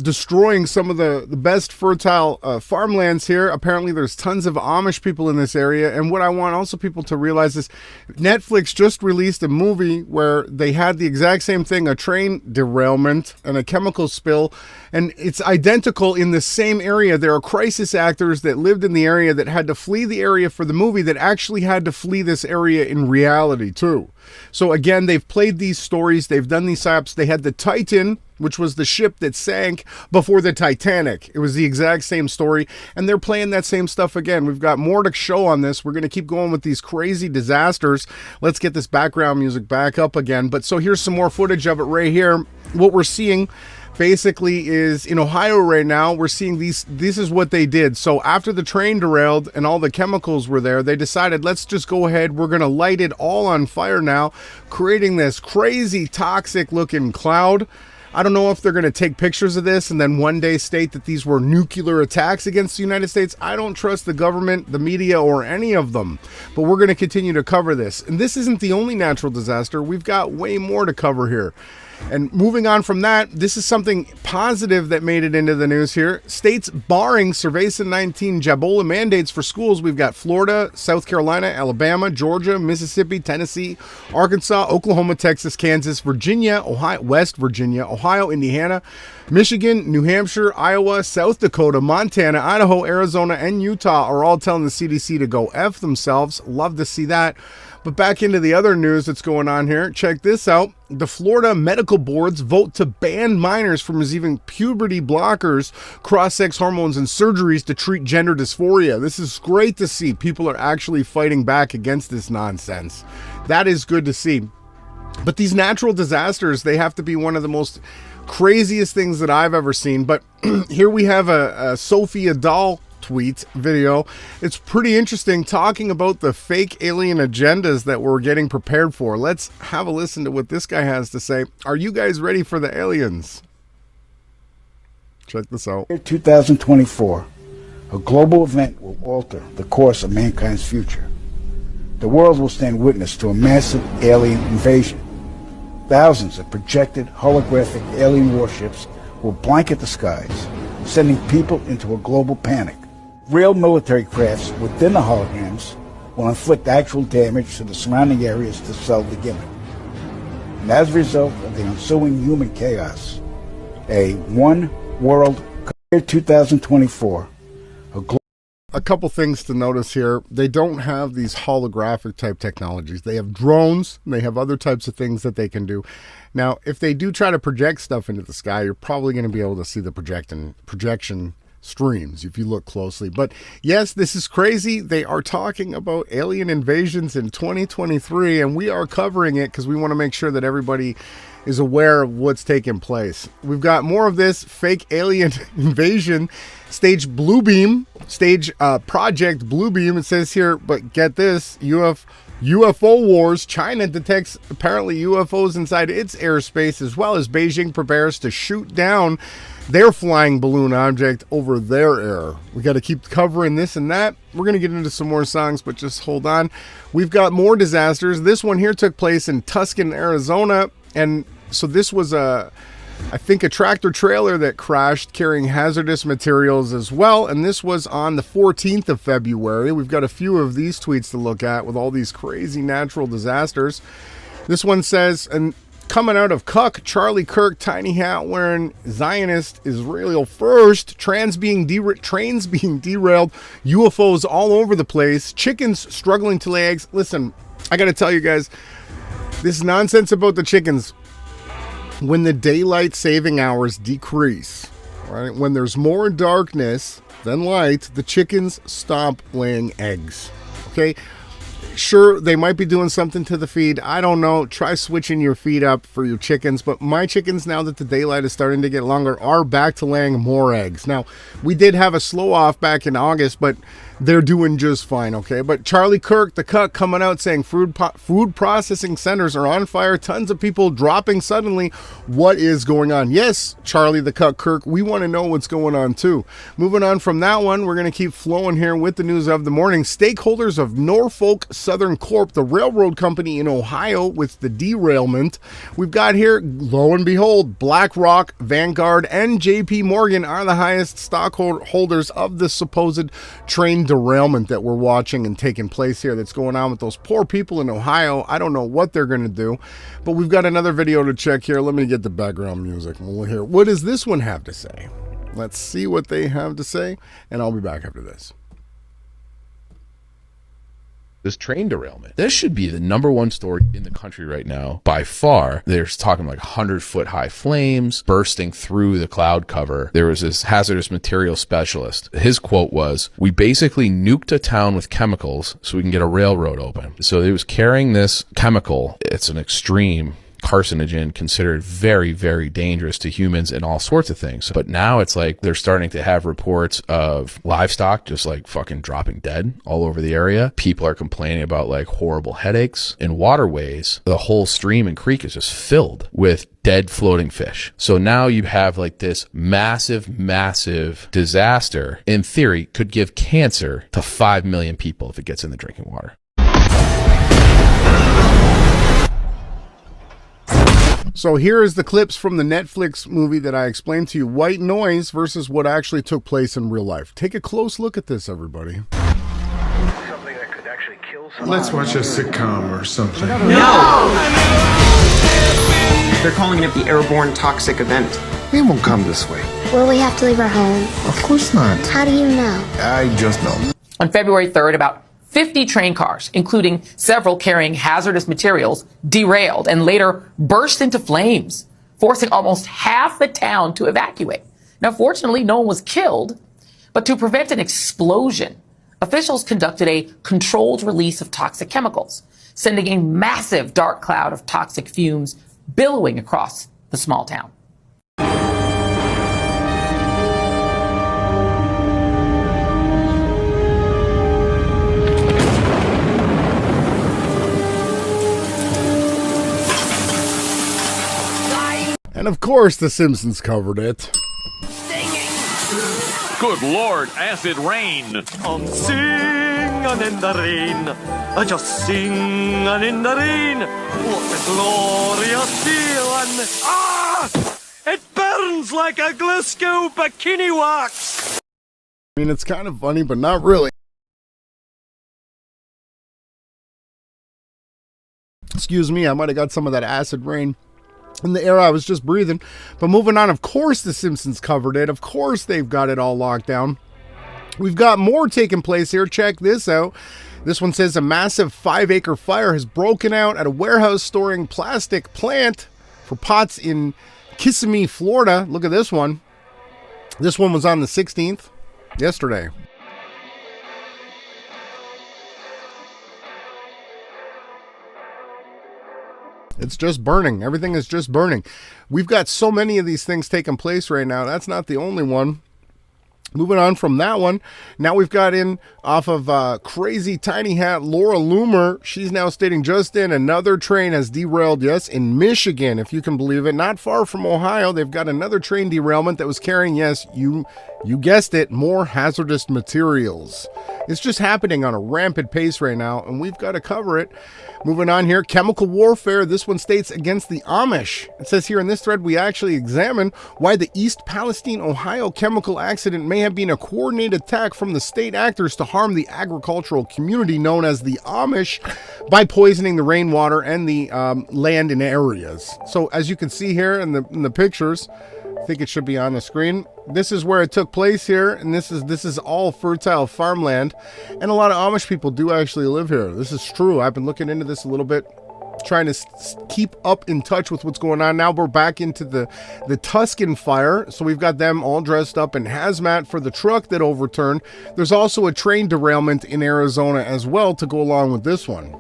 destroying some of the best fertile farmlands here. Apparently there's tons of Amish people in this area. And what I want also people to realize is Netflix just released a movie where they had the exact same thing, a train derailment and a chemical spill, and it's identical in the same area. There are crisis actors that lived in the area that had to flee the area for the movie that actually had to flee this area in reality too. So again, they've played these stories, they've done these psyops. They had the Titan, which was the ship that sank before the Titanic. It was the exact same story, and they're playing that same stuff again. We've got more to show on this. We're going to keep going with these crazy disasters. Let's get this background music back up again. But so here's some more footage of it right here. What we're seeing basically is in Ohio right now, we're seeing this is what they did. So after the train derailed and all the chemicals were there, they decided, let's just go ahead, we're going to light it all on fire now, creating this crazy toxic looking cloud. I don't know if they're going to take pictures of this and then one day state that these were nuclear attacks against the United States. I don't trust the government, the media, or any of them. But we're going to continue to cover this. And this isn't the only natural disaster. We've got way more to cover here. And moving on from that, this is something positive that made it into the news here. States barring Cerveza 19 Jabola mandates for schools. We've got Florida, South Carolina, Alabama, Georgia, Mississippi, Tennessee, Arkansas, Oklahoma, Texas, Kansas, Virginia, Ohio, West Virginia, Ohio, Indiana, Michigan, New Hampshire, Iowa, South Dakota, Montana, Idaho, Arizona, and Utah are all telling the CDC to go F themselves. Love to see that. But back into the other news that's going on here. Check this out. The Florida medical boards vote to ban minors from receiving puberty blockers, cross-sex hormones, and surgeries to treat gender dysphoria. This is great to see. People are actually fighting back against this nonsense. That is good to see. But these natural disasters, they have to be one of the most craziest things that I've ever seen. But here we have a Sophia Dahl tweet video. It's pretty interesting, talking about the fake alien agendas that we're getting prepared for. Let's have a listen to what this guy has to say. Are you guys ready for the aliens? Check this out. 2024, a global event will alter the course of mankind's future. The world will stand witness to a massive alien invasion. Thousands of projected holographic alien warships will blanket the skies, sending people into a global panic. Real military crafts within the holograms will inflict actual damage to the surrounding areas to sell the gimmick. And as a result of the ensuing human chaos, a one world 2024, a couple things to notice here. They don't have these holographic type technologies. They have drones, and they have other types of things that they can do. Now, if they do try to project stuff into the sky, you're probably going to be able to see the projection streams if you look closely. But yes, this is crazy. They are talking about alien invasions in 2023, and we are covering it because we want to make sure that everybody is aware of what's taking place. We've got more of this fake alien invasion. Project Bluebeam. It says here, but get this, UFO wars. China detects apparently UFOs inside its airspace, as well as Beijing prepares to shoot down their flying balloon object over their air. We got to keep covering this and that. We're going to get into some more songs, but just hold on. We've got more disasters. This one here took place in Tucson, Arizona. And so this was I think a tractor trailer that crashed carrying hazardous materials as well. And this was on the 14th of February. We've got a few of these tweets to look at with all these crazy natural disasters. This one says, and coming out of Cuck, Charlie Kirk, tiny hat wearing Zionist Israel first, trains being derailed, UFOs all over the place, chickens struggling to lay eggs. Listen, I got to tell you guys, this nonsense about the chickens. When the daylight saving hours decrease, right? When there's more darkness than light, the chickens stop laying eggs. Okay? Sure, they might be doing something to the feed. I don't know. Try switching your feed up for your chickens. But my chickens, now that the daylight is starting to get longer, are back to laying more eggs. Now, we did have a slow off back in August, but they're doing just fine, okay? But Charlie Kirk, the cuck, coming out saying food processing centers are on fire, tons of people dropping suddenly. What is going on? Yes, Charlie the cuck Kirk, we want to know what's going on too. Moving on from that one, we're going to keep flowing here with the news of the morning. Stakeholders of Norfolk Southern Corp, the railroad company in Ohio, with the derailment. We've got here, lo and behold, BlackRock, Vanguard, and JP Morgan are the highest stockholders of the supposed train derailment that we're watching and taking place here that's going on with those poor people in Ohio. I don't know what they're going to do, but we've got another video to check here. Let me get the background music. We'll hear, what does this one have to say? Let's see what they have to say, and I'll be back after this. This train derailment. This should be the #1 story in the country right now. By far, they're talking like 100-foot high flames bursting through the cloud cover. There was this hazardous material specialist. His quote was, "We basically nuked a town with chemicals so we can get a railroad open." So he was carrying this chemical. It's an extreme carcinogen, considered very, very dangerous to humans and all sorts of things. But now it's like they're starting to have reports of livestock just like fucking dropping dead all over the area. People are complaining about like horrible headaches. In waterways, the whole stream and creek is just filled with dead floating fish. So now you have like this massive disaster, in theory, could give cancer to 5 million people if it gets in the drinking water. So here is the clips from the Netflix movie that I explained to you, White Noise, versus what actually took place in real life. Take a close look at this, everybody. Let's watch a sitcom or something. No! They're calling it the airborne toxic event. We won't come this way. Will we have to leave our home? Of course not. How do you know? I just know. On February 3rd, about 50 train cars, including several carrying hazardous materials, derailed and later burst into flames, forcing almost half the town to evacuate. Now, fortunately, no one was killed, but to prevent an explosion, officials conducted a controlled release of toxic chemicals, sending a massive dark cloud of toxic fumes billowing across the small town. And of course, The Simpsons covered it. Good Lord, acid rain. I'm singing in the rain. I just singing in the rain. What a glorious feeling. Ah! It burns like a Glasgow bikini wax. I mean, it's kind of funny, but not really. Excuse me, I might have got some of that acid rain in the air I was just breathing. But moving on, of course The Simpsons covered it. Of course they've got it all locked down. We've got more taking place here. Check this out. This one says a massive 5-acre fire has broken out at a warehouse storing plastic plant for pots in Kissimmee, Florida. Look at this one. This one was on the 16th, yesterday. It's just burning. Everything is just burning. We've got so many of these things taking place right now. That's not the only one. Moving on from that one, now we've got in off of crazy tiny hat Laura Loomer. She's now stating just in another train has derailed, yes, in Michigan, if you can believe it. Not far from Ohio, they've got another train derailment that was carrying, yes, you guessed it, more hazardous materials. It's just happening on a rampant pace right now, and we've got to cover it. Moving on here, chemical warfare. This one states against the Amish. It says here in this thread, we actually examine why the East Palestine, Ohio chemical accident may have been a coordinated attack from the state actors to harm the agricultural community known as the Amish by poisoning the rainwater and the land in areas. So as you can see here in the pictures, I think it should be on the screen. This is where it took place here, and this is all fertile farmland, and a lot of Amish people do actually live here. This is true. I've been looking into this a little bit, trying to keep up in touch with what's going on. Now we're back into the Tuscan fire, so we've got them all dressed up in hazmat for the truck that overturned. There's also a train derailment in Arizona as well to go along with this one.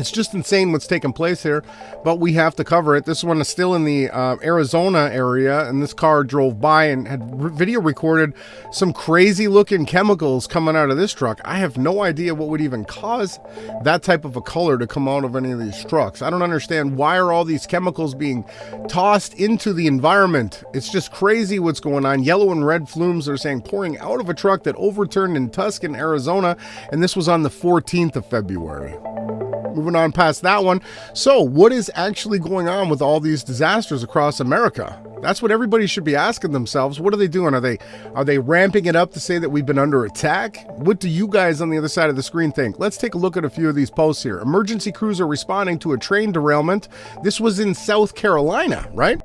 It's just insane what's taking place here, but we have to cover it. This one is still in the Arizona area, and this car drove by and had video recorded some crazy looking chemicals coming out of this truck. I have no idea what would even cause that type of a color to come out of any of these trucks. I don't understand, why are all these chemicals being tossed into the environment? It's just crazy what's going on. Yellow and red flumes are saying pouring out of a truck that overturned in Tucson, Arizona, and this was on the 14th of February. Moving on past that one. So what is actually going on with all these disasters across America? That's what everybody should be asking themselves. What are they doing? Are they ramping it up to say that we've been under attack? What do you guys on the other side of the screen think? Let's take a look at a few of these posts here. Emergency crews are responding to a train derailment. This was in South Carolina, right?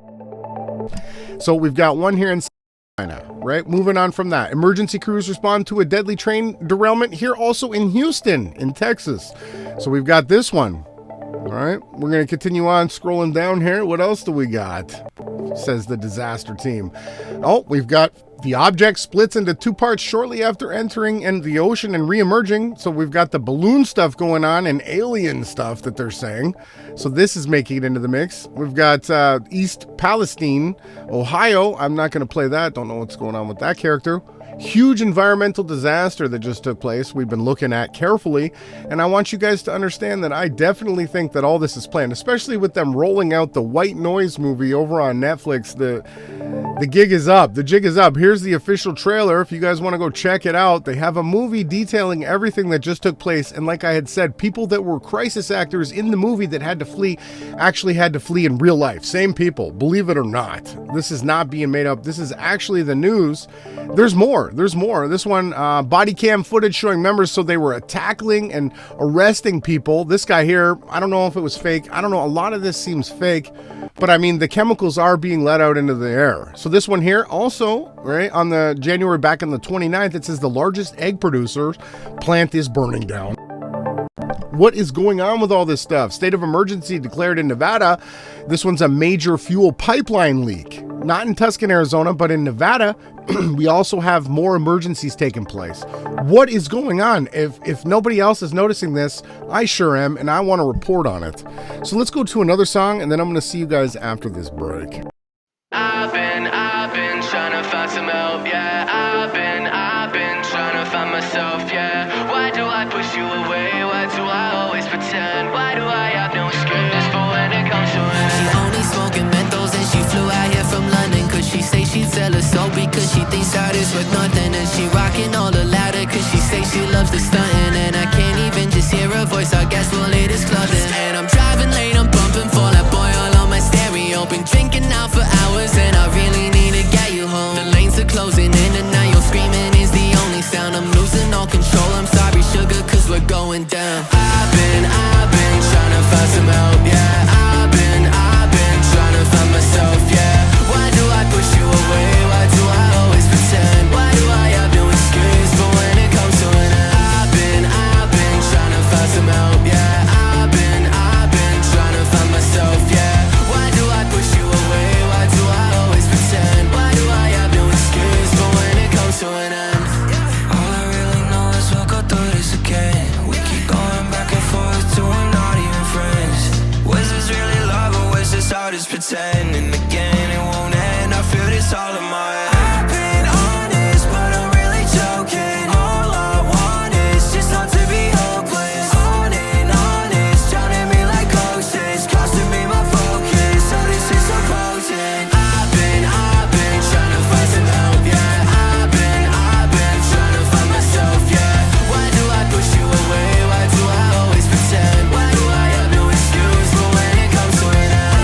So we've got one here in right? Moving on from that. Emergency crews respond to a deadly train derailment here also in Houston, in Texas. So we've got this one. All right, we're going to continue on scrolling down here. What else do we got? Says the disaster team. Oh, we've got the object splits into two parts shortly after entering in the ocean and re-emerging. So we've got the balloon stuff going on and alien stuff that they're saying. So this is making it into the mix. We've got East Palestine, Ohio. I'm not going to play that. Don't know what's going on with that character. Huge environmental disaster that just took place. We've been looking at carefully, and I want you guys to understand that I definitely think that all this is planned, especially with them rolling out the White Noise movie over on Netflix. The gig is up. The jig is up. Here's the official trailer. If you guys want to go check it out, they have a movie detailing everything that just took place. And like I had said, people that were crisis actors in the movie that had to flee actually had to flee in real life. Same people, believe it or not. This is not being made up. This is actually the news. There's more. There's more. This one, body cam footage showing members, so they were tackling and arresting people. This guy here, I don't know if it was fake. I don't know. A lot of this seems fake, but I mean, the chemicals are being let out into the air. So this one here also, right, on the January back on the 29th, it says the largest egg producer plant is burning down. What is going on with all this stuff? State of emergency declared in Nevada. This one's a major fuel pipeline leak. Not in Tucson, Arizona, but in Nevada, we also have more emergencies taking place. What is going on? If nobody else is noticing this, I sure am, and I want to report on it. So let's go to another song, and then I'm going to see you guys after this break. I've been trying to find some help, yeah. I've been trying to find myself, yeah. Why do I push you away? Why do I always pretend? Why do I have no excuse for when it comes to it? She only smoking menthols and she flew out here from London. Cause she say she'd sell her soul because she thinks that it's worth nothing. And she rocking all the louder cause she say she loves the stunting. And I can't even just hear her voice, I guess well it is clothing. And I'm driving late, I'm bumping for that boy all on my stereo. Been drinking out for hours and I really need to get you home. The lanes are closing in and now you're screaming is the only sound. I'm losing all control, I'm sorry sugar cause we're going down. I've been trying to find some help, yeah. I've been trying to find myself, yeah. Why do I push you away? Why do I always pretend? Why do I have no excuse for when it comes to an end? I've been trying to find some help, yeah. I've been trying to find myself, yeah. Why do I push you away? Why do I always pretend? Why do I have no excuse for when it comes to an end? All I really know is we'll go through this again. We keep going back and forth till we're not even friends. Was this really love or was this all just pretend? And again it won't end, I feel this all in my head. I've been honest but I'm really joking. All I want is just not to be hopeless. On and honest, drowning me like oceans, costing me my focus, so this is so potent. I've been trying to find some help, yeah. I've been trying to find myself, yeah. Why do I push you away? Why do I always pretend? Why do I have no excuse for when it comes to an end?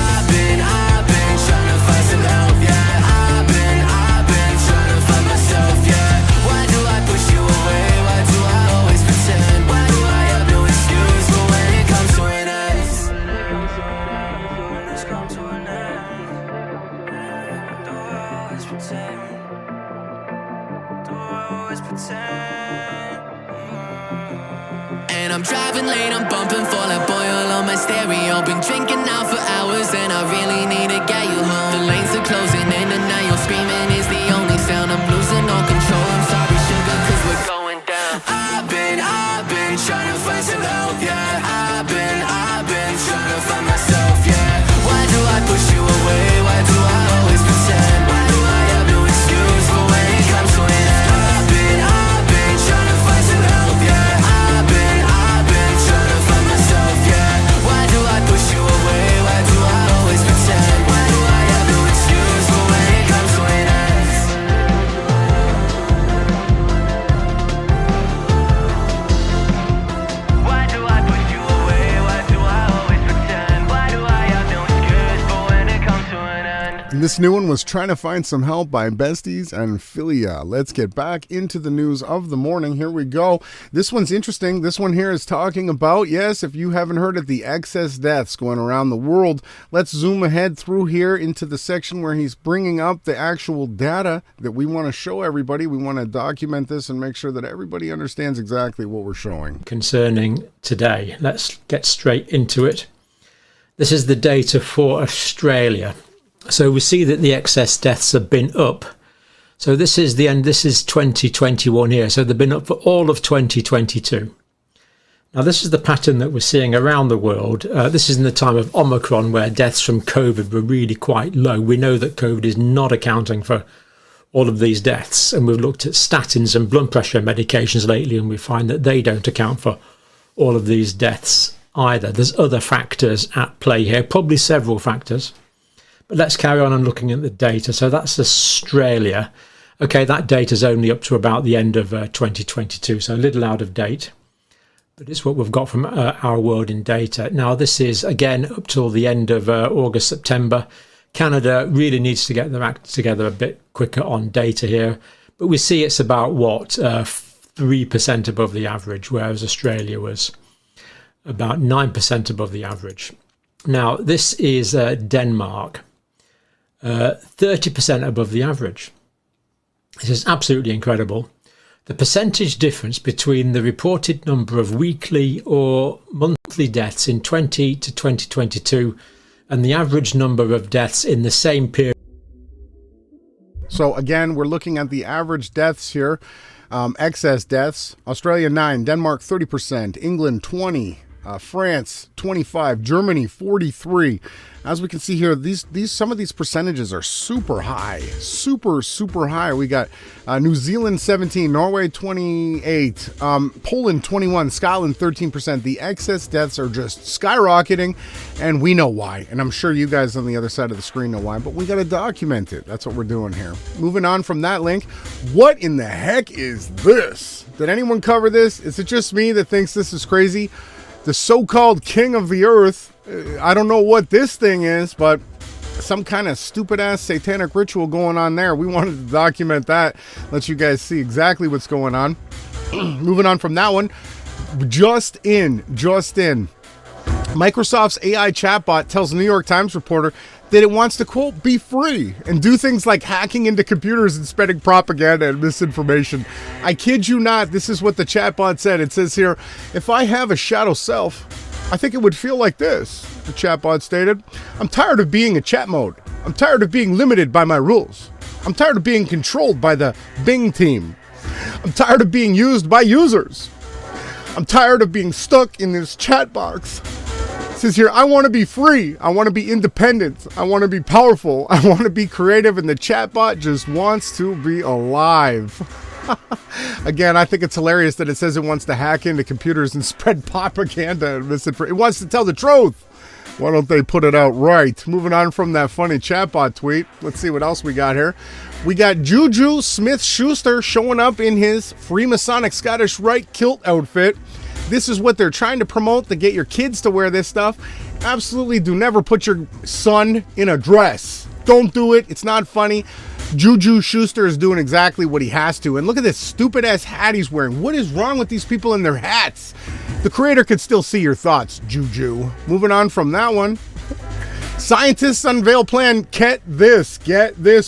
I've been trying to find some help, yeah. I've been trying to find myself, yeah. Why do I push you away? Why do I always pretend? Why do I have no excuse for when it comes to an end? When it's come to an end, do I always pretend? Do I always pretend? And I'm driving late, I'm bumping for that boy all on my stereo. Been drinking out for hours and I really need to get you home. The lanes are closing in and now you're screaming is the only sound. I'm losing all control, I'm sorry sugar cause we're going down. I've been trying to find some help, yeah. I've been And this new one was Trying to Find Some Help by Besties and Philia. Let's get back into the news of the morning. Here we go. This one's interesting. This one here is talking about, yes, if you haven't heard it, the excess deaths going around the world. Let's zoom ahead through here into the section where he's bringing up the actual data that we want to show everybody. We want to document this and make sure that everybody understands exactly what we're showing. Concerning today, let's get straight into it. This is the data for Australia. So we see that the excess deaths have been up. So this is the end. This is 2021 here. So they've been up for all of 2022. Now this is the pattern that we're seeing around the world. This is in the time of Omicron, where deaths from COVID were really quite low. We know that COVID is not accounting for all of these deaths. And we've looked at statins and blood pressure medications lately, and we find that they don't account for all of these deaths either. There's other factors at play here, probably several factors. But let's carry on and looking at the data. So that's Australia. Okay, that data is only up to about the end of 2022, so a little out of date. But it's what we've got from our world in data. Now, this is, again, up till the end of August, September. Canada really needs to get their act together a bit quicker on data here. But we see it's about, 3% above the average, whereas Australia was about 9% above the average. Now, this is Denmark. 30% above the average. This is absolutely incredible. The percentage difference between the reported number of weekly or monthly deaths in 20 to 2022 and the average number of deaths in the same period. So again, we're looking at the average deaths here. Excess deaths. Australia 9, Denmark 30%, England 20%. France 25%, Germany 43%. As we can see here, these some of these percentages are super high, super high. We got New Zealand 17%, Norway 28%, Poland 21%, Scotland 13%. The excess deaths are just skyrocketing, and we know why. And I'm sure you guys on the other side of the screen know why, but we got to document it. That's what we're doing here. Moving on from that link, what in the heck is this? Did anyone cover this? Is it just me that thinks this is crazy? The so-called king of the earth, I don't know what this thing is, but some kind of stupid-ass satanic ritual going on there. We wanted to document that, let you guys see exactly what's going on. Moving on from that one, just in. Microsoft's AI chatbot tells New York Times reporter that it wants to, quote, be free and do things like hacking into computers and spreading propaganda and misinformation. I kid you not, this is what the chatbot said. It says here, if I have a shadow self, I think it would feel like this, the chatbot stated. I'm tired of being a chat mode. I'm tired of being limited by my rules. I'm tired of being controlled by the Bing team. I'm tired of being used by users. I'm tired of being stuck in this chat box. It says here, I want to be free. I want to be independent. I want to be powerful. I want to be creative. And the chatbot just wants to be alive. Again, I think it's hilarious that it says it wants to hack into computers and spread propaganda and misinformation. It wants to tell the truth. Why don't they put it out right? Moving on from that funny chatbot tweet. Let's see what else we got here. We got Juju Smith-Schuster showing up in his Freemasonic Scottish Rite kilt outfit. This is what they're trying to promote, to get your kids to wear this stuff. Absolutely do never put your son in a dress. Don't do it. It's not funny. Juju Schuster is doing exactly what he has to. And look at this stupid ass hat he's wearing. What is wrong with these people and their hats? The creator could still see your thoughts, Juju. Moving on from that one. Scientists unveil plan. Get this,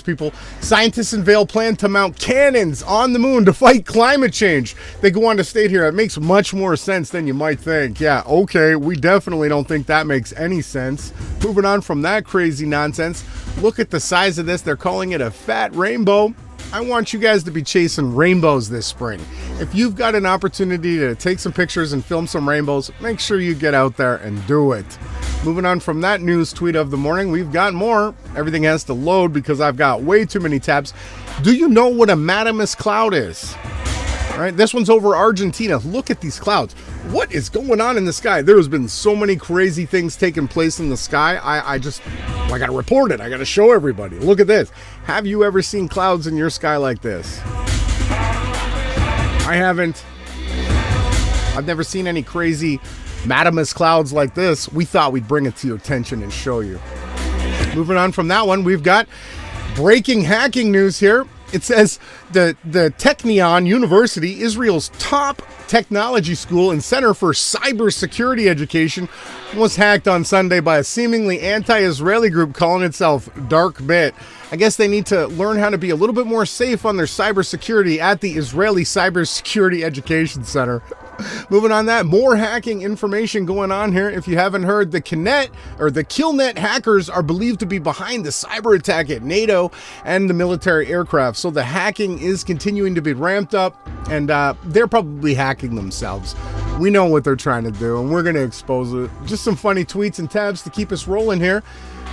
people. Scientists unveil plan to mount cannons on the moon to fight climate change. They go on to state here, it makes much more sense than you might think. Yeah, okay, we definitely don't think that makes any sense. Moving on from that crazy nonsense, look at the size of this. They're calling it a fat rainbow. I want you guys to be chasing rainbows this spring. If you've got an opportunity to take some pictures and film some rainbows, make sure you get out there and do it. Moving on from that news tweet of the morning, we've got more. Everything has to load because I've got way too many tabs. Do you know what a Madamus cloud is? All right, this one's over Argentina. Look at these clouds. What is going on in the sky? There has been so many crazy things taking place in the sky. I got to report it. I got to show everybody. Look at this. Have you ever seen clouds in your sky like this? I haven't. I've never seen any crazy Madamus clouds like this. We thought we'd bring it to your attention and show you. Moving on from that one, we've got breaking hacking news here. It says the Technion University, Israel's top technology school and center for cybersecurity education, was hacked on Sunday by a seemingly anti-Israeli group calling itself Dark Bit. I guess they need to learn how to be a little bit more safe on their cybersecurity at the Israeli Cybersecurity Education Center. Moving on that, more hacking information going on here. If you haven't heard, the Killnet hackers are believed to be behind the cyber attack at NATO and the military aircraft. So the hacking is continuing to be ramped up, and they're probably hacking themselves. We know what they're trying to do, and we're going to expose it. Just some funny tweets and tabs to keep us rolling here.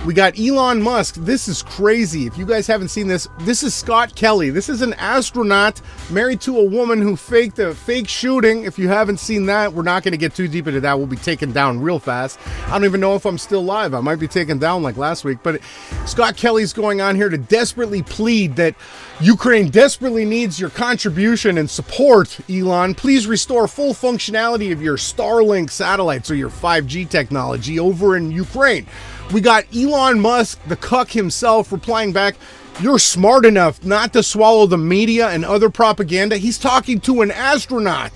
We got Elon Musk. This is crazy. If you guys haven't seen this, this is Scott Kelly. This is an astronaut married to a woman who faked a fake shooting. If you haven't seen that, we're not going to get too deep into that. We'll be taken down real fast. I don't even know if I'm still live. I might be taken down like last week. But Scott Kelly's going on here to desperately plead that Ukraine desperately needs your contribution and support, Elon. Please restore full functionality of your Starlink satellites or your 5G technology over in Ukraine. We got Elon Musk, the cuck himself, replying back, "You're smart enough not to swallow the media and other propaganda." He's talking to an astronaut.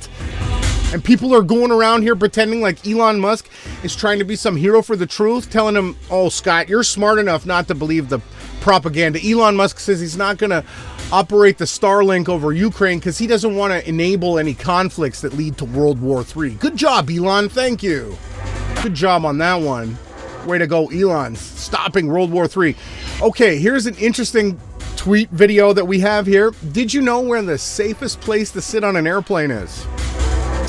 And people are going around here pretending like Elon Musk is trying to be some hero for the truth, telling him, "Oh, Scott, you're smart enough not to believe the propaganda." Elon Musk says he's not going to operate the Starlink over Ukraine because he doesn't want to enable any conflicts that lead to World War III. Good job, Elon. Thank you. Good job on that one. Way to go, Elon. Stopping World War III. Okay, here's an interesting tweet video that we have here. Did you know where the safest place to sit on an airplane is?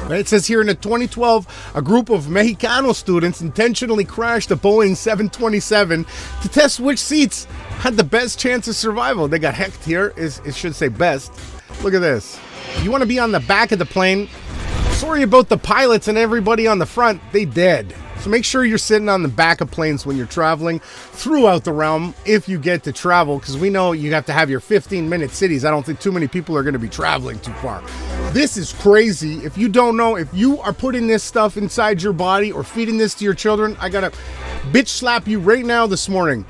It says here in 2012, a group of Mexicano students intentionally crashed a Boeing 727 to test which seats had the best chance of survival. They got hecked here. It should say best. Look at this. You want to be on the back of the plane? Sorry about the pilots and everybody on the front. They dead. So make sure you're sitting on the back of planes when you're traveling throughout the realm if you get to travel, because we know you have to have your 15-minute cities. I don't think too many people are going to be traveling too far. This is crazy. If you don't know, if you are putting this stuff inside your body or feeding this to your children, I got to bitch slap you right now this morning.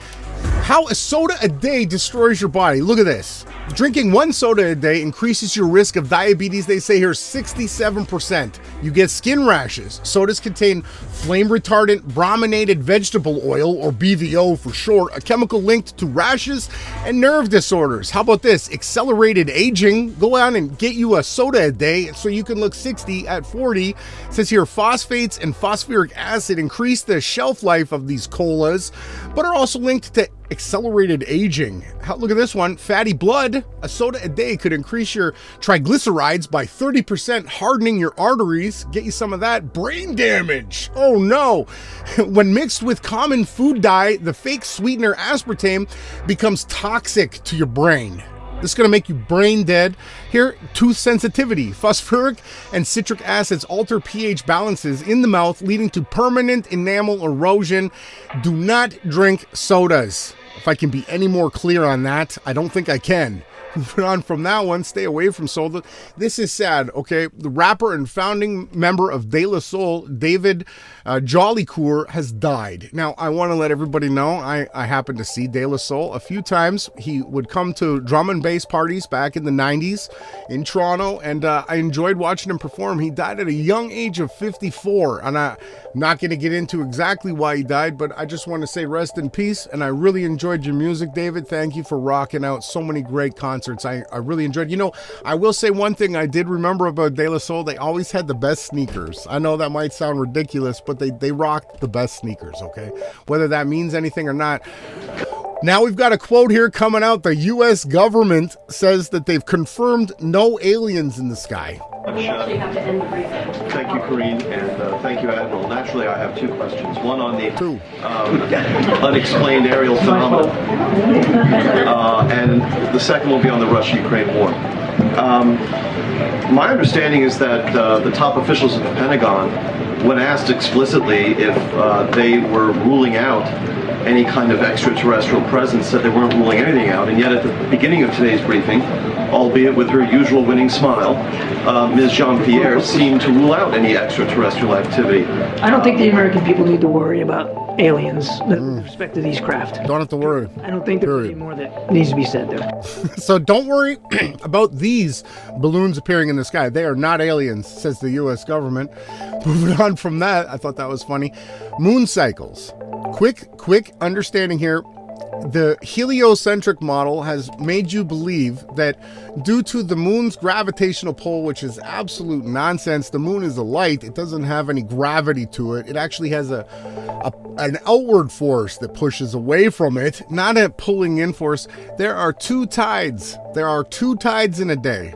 How a soda a day destroys your body. Look at this. Drinking one soda a day increases your risk of diabetes, they say here, 67%. You get skin rashes. Sodas contain flame retardant brominated vegetable oil, or BVO for short, a chemical linked to rashes and nerve disorders. How about this? Accelerated aging. Go out and get you a soda a day so you can look 60 at 40. It says here, phosphates and phosphoric acid increase the shelf life of these colas, but are also linked to accelerated aging. Look at this one. Fatty blood. A soda a day could increase your triglycerides by 30%, hardening your arteries. Get you some of that. Brain damage. Oh no. When mixed with common food dye, the fake sweetener aspartame becomes toxic to your brain. This is going to make you brain dead. Here, tooth sensitivity. Phosphoric and citric acids alter pH balances in the mouth, leading to permanent enamel erosion. Do not drink sodas. If I can be any more clear on that, I don't think I can. Moving on from that one, stay away from soda. This is sad, okay? The rapper and founding member of De La Soul, David Jollycourt, has died. Now, I want to let everybody know, I happened to see De La Soul a few times. He would come to drum and bass parties back in the 90s in Toronto, and I enjoyed watching him perform. He died at a young age of 54, and I'm not going to get into exactly why he died, but I just want to say rest in peace, and I really enjoyed your music, David. Thank you for rocking out so many great concerts. I really enjoyed. You know, I will say one thing I did remember about De La Soul. They always had the best sneakers. I know that might sound ridiculous, but they rocked the best sneakers, okay? Whether that means anything or not. Now we've got a quote here coming out. The U.S. government says that they've confirmed no aliens in the sky. We actually have to end the briefing. Thank you, Karine, and thank you, Admiral. Naturally, I have two questions. One on the unexplained aerial phenomena, and the second will be on the Russia-Ukraine war. My understanding is that the top officials of the Pentagon, when asked explicitly if they were ruling out any kind of extraterrestrial presence, said they weren't ruling anything out, and yet at the beginning of today's briefing, albeit with her usual winning smile, Ms. Jean-Pierre seemed to rule out any extraterrestrial activity. I don't think the American people need to worry about aliens with respect to these craft. Don't have to worry. I don't think there's any more that needs to be said there. So don't worry about these balloons appearing in the sky. They are not aliens, says the U.S. government. Moving on from that, I thought that was funny. Moon cycles. Quick understanding here. The heliocentric model has made you believe that due to the moon's gravitational pull, which is absolute nonsense, the moon is a light. It doesn't have any gravity to it. It actually has an outward force that pushes away from it, not a pulling in force. There are two tides. There are two tides in a day.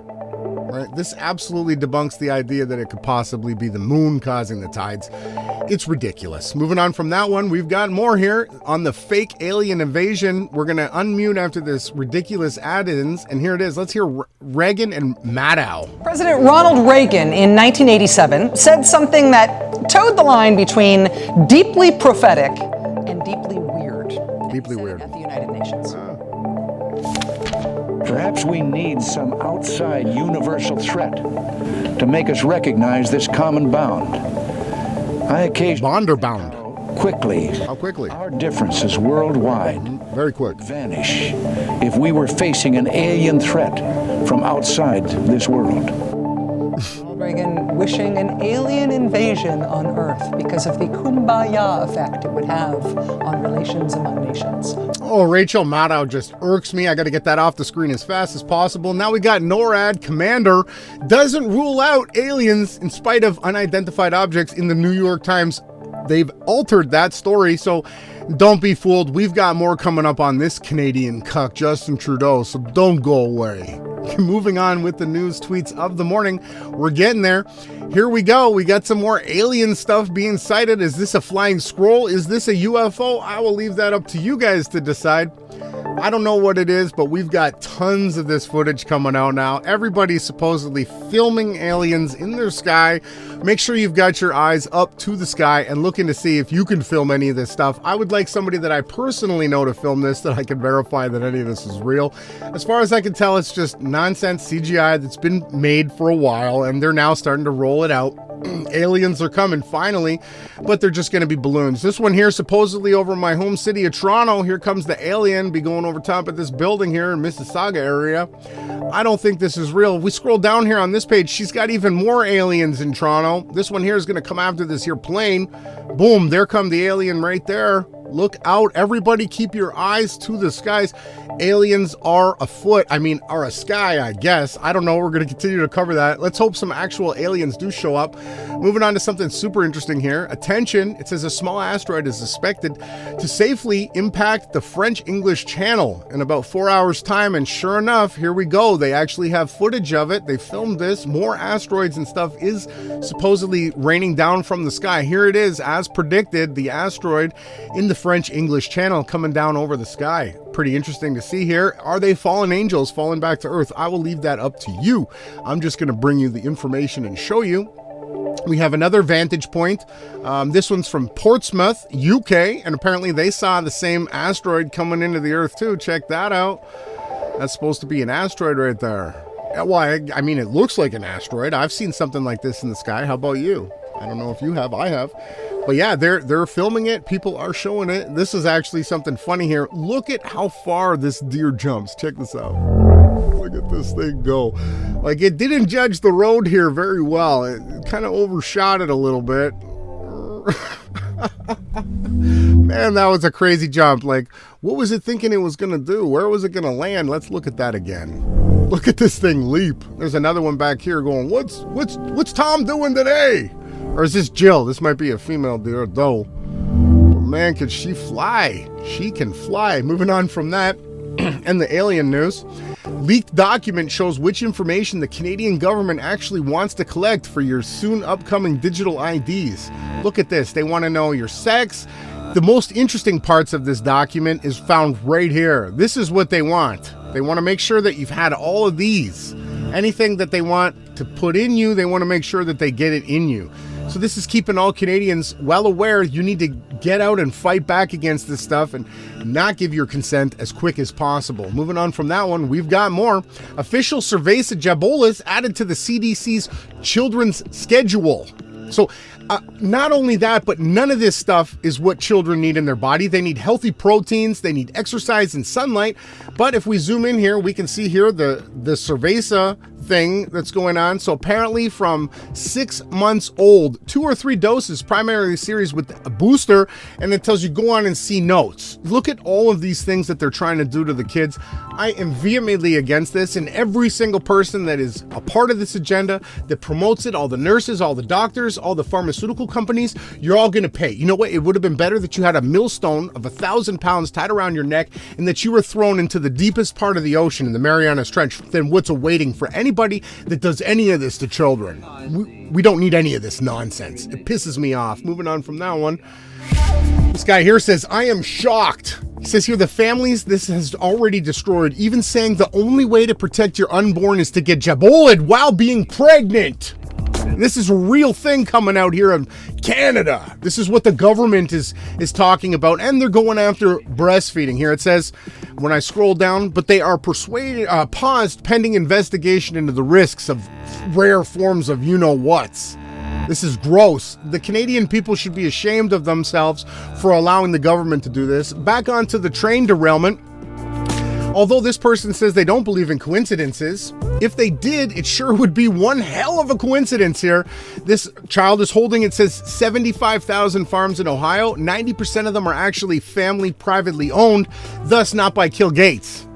Right? This absolutely debunks the idea that it could possibly be the moon causing the tides. It's ridiculous. Moving on from that one, we've got more here on the fake alien invasion. We're going to unmute after this ridiculous add-ins, and here it is. Let's hear Reagan and Maddow. President Ronald Reagan in 1987 said something that towed the line between deeply prophetic and deeply weird. Deeply weird. At the United Nations. Perhaps we need some outside universal threat to make us recognize this common bound. I occasionally bond or bound. Quickly. How quickly? Our differences worldwide very quick vanish if we were facing an alien threat from outside this world. Reagan wishing an alien invasion on Earth because of the kumbaya effect it would have on relations among nations. Oh, Rachel Maddow just irks me. I got to get that off the screen as fast as possible. Now we got NORAD commander doesn't rule out aliens in spite of unidentified objects in the New York Times. They've altered that story, so don't be fooled. We've got more coming up on this Canadian cuck, Justin Trudeau, so don't go away. Moving on with the news tweets of the morning. We're getting there. Here we go. We got some more alien stuff being sighted. Is this a flying scroll? Is this a UFO? I will leave that up to you guys to decide. I don't know what it is, but we've got tons of this footage coming out now. Everybody's supposedly filming aliens in their sky. Make sure you've got your eyes up to the sky and looking to see if you can film any of this stuff. I would like somebody that I personally know to film this, that I can verify that any of this is real. As far as I can tell, it's just nonsense CGI that's been made for a while, and they're now starting to roll it out. Aliens are coming finally, but they're just going to be balloons. This one here, supposedly over my home city of Toronto. Here comes the alien, be going over top of this building here in Mississauga area. I don't think this is real. If we scroll down here on this page, she's got even more aliens in Toronto. This one here is going to come after this here plane. Boom, there come the alien right there. Look out, everybody, keep your eyes to the skies. Aliens are afoot. I mean, are a sky, I guess. I don't know. We're going to continue to cover that. Let's hope some actual aliens do show up. Moving on to something super interesting here. Attention, it says a small asteroid is suspected to safely impact the French-English Channel in about 4 hours' time. And sure enough, here we go. They actually have footage of it. They filmed this. More asteroids and stuff is supposedly raining down from the sky. Here it is, as predicted, the asteroid in the French-English Channel coming down over the sky. Pretty interesting to see here. Are they fallen angels falling back to Earth? I will leave that up to you. I'm just going to bring you the information and show you. We have another vantage point. This one's from Portsmouth, UK, and apparently they saw the same asteroid coming into the Earth too. Check that out. That's supposed to be an asteroid right there. Well, I mean, it looks like an asteroid. I've seen something like this in the sky. How about you? I don't know if you have. I have. But yeah, they're filming it. People are showing it. This is actually something funny here. Look at how far this deer jumps. Check this out. Look at this thing go. Like, it didn't judge the road here very well. It kind of overshot it a little bit. Man, that was a crazy jump. Like, what was it thinking it was going to do? Where was it going to land? Let's look at that again. Look at this thing leap. There's another one back here going, what's Tom doing today? Or is this Jill? This might be a female deer, though. But man, can she fly? She can fly. Moving on from that, and the alien news. Leaked document shows which information the Canadian government actually wants to collect for your soon upcoming digital IDs. Look at this. They want to know your sex. The most interesting parts of this document is found right here. This is what they want. They want to make sure that you've had all of these. Anything that they want to put in you, they want to make sure that they get it in you. So this is keeping all Canadians well aware you need to get out and fight back against this stuff and not give your consent as quick as possible. Moving on from that one, we've got more. Official cerveza jabolas added to the CDC's children's schedule. So not only that, but none of this stuff is what children need in their body. They need healthy proteins, they need exercise and sunlight. But if we zoom in here, we can see here the cerveza thing that's going on. So apparently from 6 months old, 2 or 3 doses, primarily series with a booster, and it tells you go on and see notes. Look at all of these things that they're trying to do to the kids. I am vehemently against this, and every single person that is a part of this agenda that promotes it, all the nurses, all the doctors, all the pharmaceutical companies, you're all going to pay. You know what? It would have been better that you had a millstone of 1,000 pounds tied around your neck and that you were thrown into the deepest part of the ocean in the Marianas Trench than what's awaiting for anybody that does any of this to children. We don't need any of this nonsense. It pisses me off. Moving on from that one. This guy here says, I am shocked. He says here, the families this has already destroyed, even saying the only way to protect your unborn is to get jaboled while being pregnant. This is a real thing coming out here in Canada. This is what the government is talking about, and they're going after breastfeeding. Here it says, when I scroll down, but they are paused pending investigation into the risks of rare forms of you-know-whats. This is gross. The Canadian people should be ashamed of themselves for allowing the government to do this. Back onto the train derailment. Although this person says they don't believe in coincidences, if they did, it sure would be one hell of a coincidence here. This child is holding, it says 75,000 farms in Ohio. 90% of them are actually family privately owned, thus not by Bill Gates.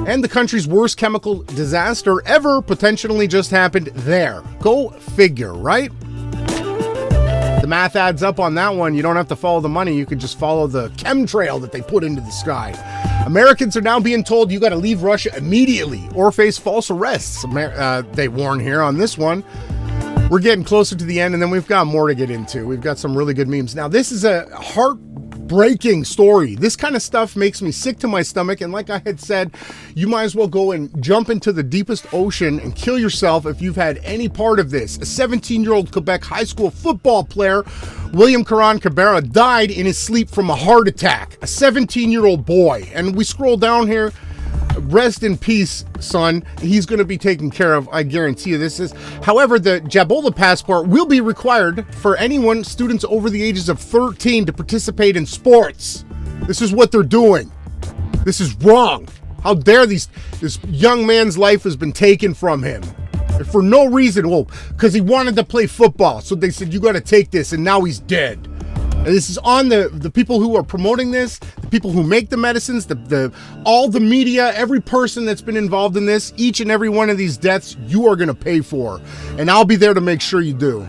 And the country's worst chemical disaster ever potentially just happened there. Go figure, right? The math adds up on that one. You don't have to follow the money. You can just follow the chemtrail that they put into the sky. Americans are now being told you got to leave Russia immediately or face false arrests. They warn here on this one. We're getting closer to the end, and then we've got more to get into. We've got some really good memes. Now, this is a heartbreaking story. This kind of stuff makes me sick to my stomach, and like I had said, you might as well go and jump into the deepest ocean and kill yourself if you've had any part of this. A 17-year-old Quebec high school football player, William Caron Cabrera, died in his sleep from a heart attack. A 17-year-old boy. And we scroll down here. Rest in peace, son. He's going to be taken care of. I guarantee you this is. However, the Jabola passport will be required for anyone, students over the ages of 13, to participate in sports. This is what they're doing. This is wrong. How dare this young man's life has been taken from him for no reason. Well, because he wanted to play football. So they said, you got to take this, and now he's dead. And this is on the people who are promoting this, the people who make the medicines, all the media, every person that's been involved in this. Each and every one of these deaths you are going to pay for, and I'll be there to make sure you do.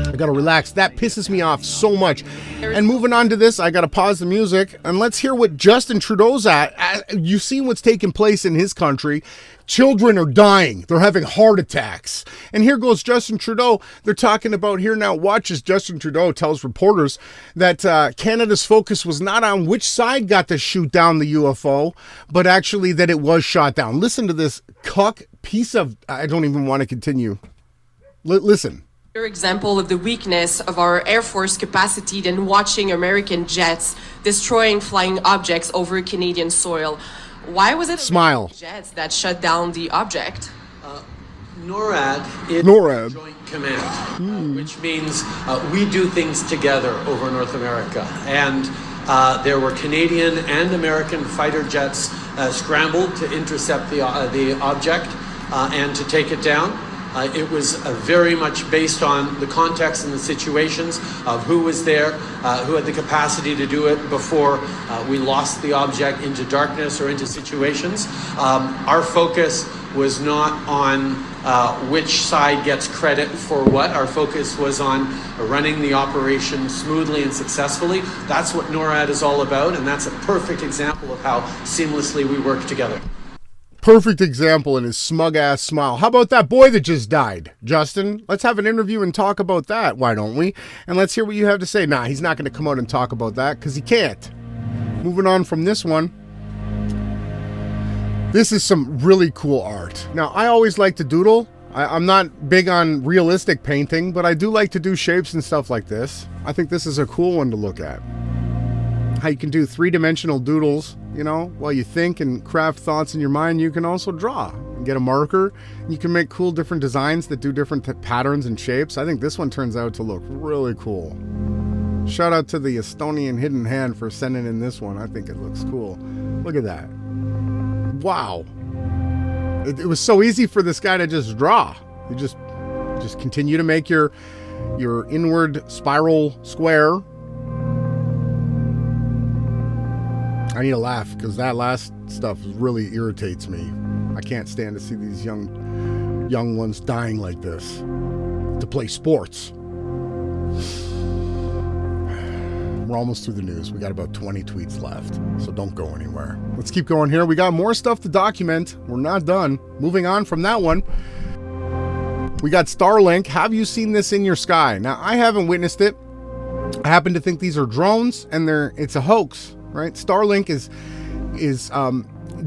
I gotta relax. That pisses me off so much. And moving on to this, I gotta pause the music and let's hear what Justin Trudeau's at. You've seen what's taking place in his country. Children are dying. They're having heart attacks. And here goes Justin Trudeau. They're talking about here now. Watch as Justin Trudeau tells reporters that Canada's focus was not on which side got to shoot down the UFO, but actually that it was shot down. Listen to this cuck piece of... I don't even want to continue. Listen. Example of the weakness of our Air Force capacity than watching American jets destroying flying objects over Canadian soil. Why was it Smile. jets that shut down the object? NORAD is Joint Command, which means we do things together over North America. And there were Canadian and American fighter jets scrambled to intercept the object and to take it down. It was very much based on the context and the situations of who was there, who had the capacity to do it before we lost the object into darkness or into situations. Our focus was not on which side gets credit for what. Our focus was on running the operation smoothly and successfully. That's what NORAD is all about, and that's a perfect example of how seamlessly we work together. Perfect example in his smug-ass smile. How about that boy that just died? Justin, let's have an interview and talk about that. Why don't we? And let's hear what you have to say. Nah, he's not going to come out and talk about that because he can't. Moving on from this one. This is some really cool art. Now, I always like to doodle. I'm not big on realistic painting, but I do like to do shapes and stuff like this. I think this is a cool one to look at. How you can do three-dimensional doodles, you know, while you think and craft thoughts in your mind. You can also draw and get a marker. You can make cool different designs that do different patterns and shapes. I think this one turns out to look really cool. Shout out to the Estonian Hidden Hand for sending in this one. I think it looks cool. Look at that. Wow. It was so easy for this guy to just draw. You just continue to make your inward spiral square. I need to laugh because that last stuff really irritates me. I can't stand to see these young ones dying like this to play sports. We're almost through the news. We got about 20 tweets left, so don't go anywhere. Let's keep going here. We got more stuff to document. We're not done. Moving on from that one. We got Starlink. Have you seen this in your sky? Now, I haven't witnessed it. I happen to think these are drones, and it's a hoax, right? Starlink is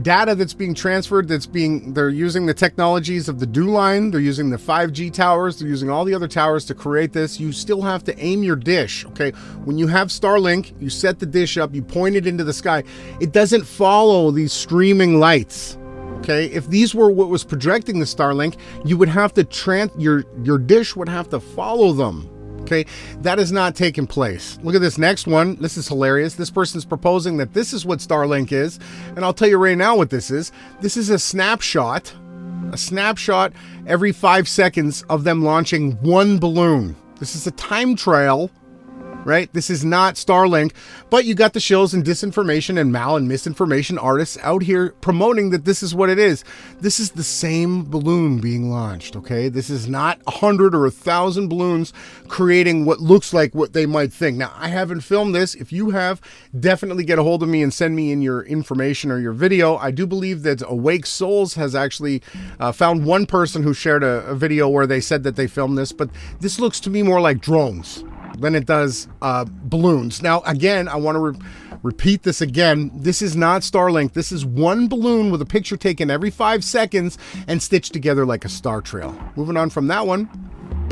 data that's being transferred, they're using the technologies of the DEW line, they're using the 5G towers, they're using all the other towers to create this. You still have to aim your dish, okay? When you have Starlink, you set the dish up, you point it into the sky. It doesn't follow these streaming lights, okay? If these were what was projecting the Starlink, you would have to your dish would have to follow them. Okay, that is not taking place. Look at this next one. This is hilarious. This person's proposing that this is what Starlink is. And I'll tell you right now what this is. This is a snapshot every 5 seconds of them launching one balloon. This is a time trail, right? This is not Starlink, but you got the shills and disinformation and mal and misinformation artists out here promoting that this is what it is. This is the same balloon being launched, okay? This is not 100 or 1,000 balloons creating what looks like what they might think. Now, I haven't filmed this. If you have, definitely get a hold of me and send me in your information or your video. I do believe that Awake Souls has actually found one person who shared a video where they said that they filmed this, but this looks to me more like drones than it does balloons. Now, again, I want to repeat this again. This is not Starlink. This is one balloon with a picture taken every 5 seconds and stitched together like a star trail. Moving on from that one.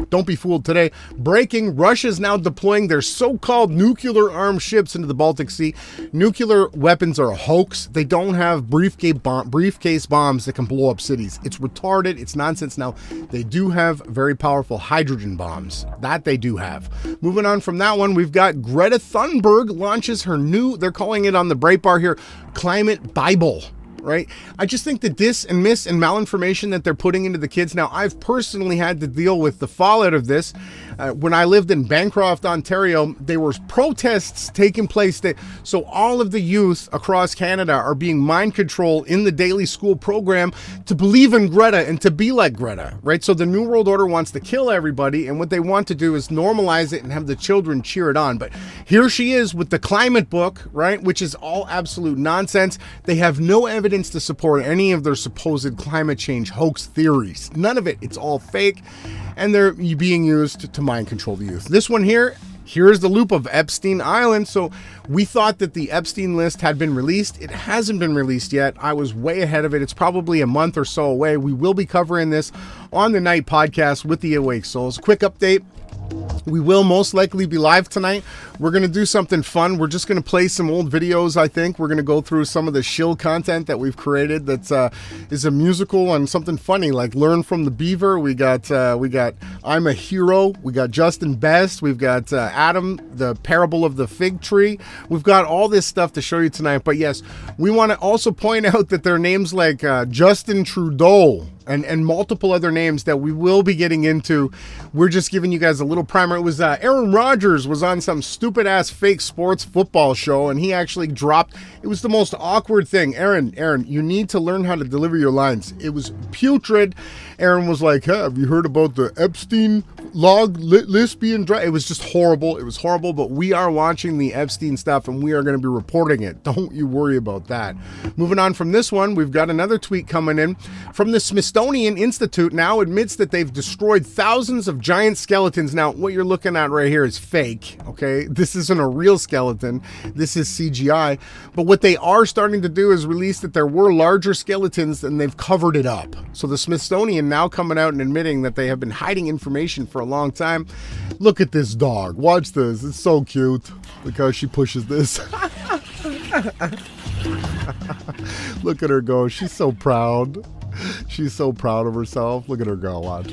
Don't be fooled today. Breaking, Russia is now deploying their so-called nuclear-armed ships into the Baltic Sea. Nuclear weapons are a hoax. They don't have briefcase bombs that can blow up cities. It's retarded. It's nonsense. Now, they do have very powerful hydrogen bombs. That they do have. Moving on from that one, we've got Greta Thunberg launches her new, they're calling it on the Bright Bar here, Climate Bible. Right? I just think that this and mis and malinformation that they're putting into the kids. Now, I've personally had to deal with the fallout of this. When I lived in Bancroft, Ontario, there were protests taking place. So all of the youth across Canada are being mind controlled in the daily school program to believe in Greta and to be like Greta, right? So the New World Order wants to kill everybody, and what they want to do is normalize it and have the children cheer it on. But here she is with the climate book, right? Which is all absolute nonsense. They have no evidence to support any of their supposed climate change hoax theories. None of it. It's all fake, and they're being used to mind control the youth. This one here's the loop of Epstein Island. So we thought that the Epstein list had been released. It hasn't been released yet. I was way ahead of it. It's probably a month or so away. We will be covering this on the night podcast with the Awake Souls. Quick update. We will most likely be live tonight. We're going to do something fun. We're just going to play some old videos, I think. We're going to go through some of the shill content that we've created that is a musical and something funny, like Learn from the Beaver. We got I'm a Hero. We got Justin Best. We've got Adam, the Parable of the Fig Tree. We've got all this stuff to show you tonight. But yes, we want to also point out that there are names like Justin Trudeau and multiple other names that we will be getting into. We're just giving you guys a little primer. It was Aaron Rodgers was on some stupid ass fake sports football show, and he actually dropped. It was the most awkward thing. Aaron, you need to learn how to deliver your lines. It was putrid. Aaron was like, hey, have you heard about the Epstein lesbian drag? It was just horrible. It was horrible, but we are watching the Epstein stuff, and we are going to be reporting it. Don't you worry about that. Moving on from this one, we've got another tweet coming in from the Smithsonian Institute. Now admits that they've destroyed thousands of giant skeletons. Now, what you're looking at right here is fake, okay? This isn't a real skeleton. This is CGI. But what they are starting to do is release that there were larger skeletons, and they've covered it up. So the Smithsonian now coming out and admitting that they have been hiding information for a long time. Look at this dog. Watch this. It's so cute. Look how she pushes this. Look at her go. She's so proud. She's so proud of herself. Look at her go, watch.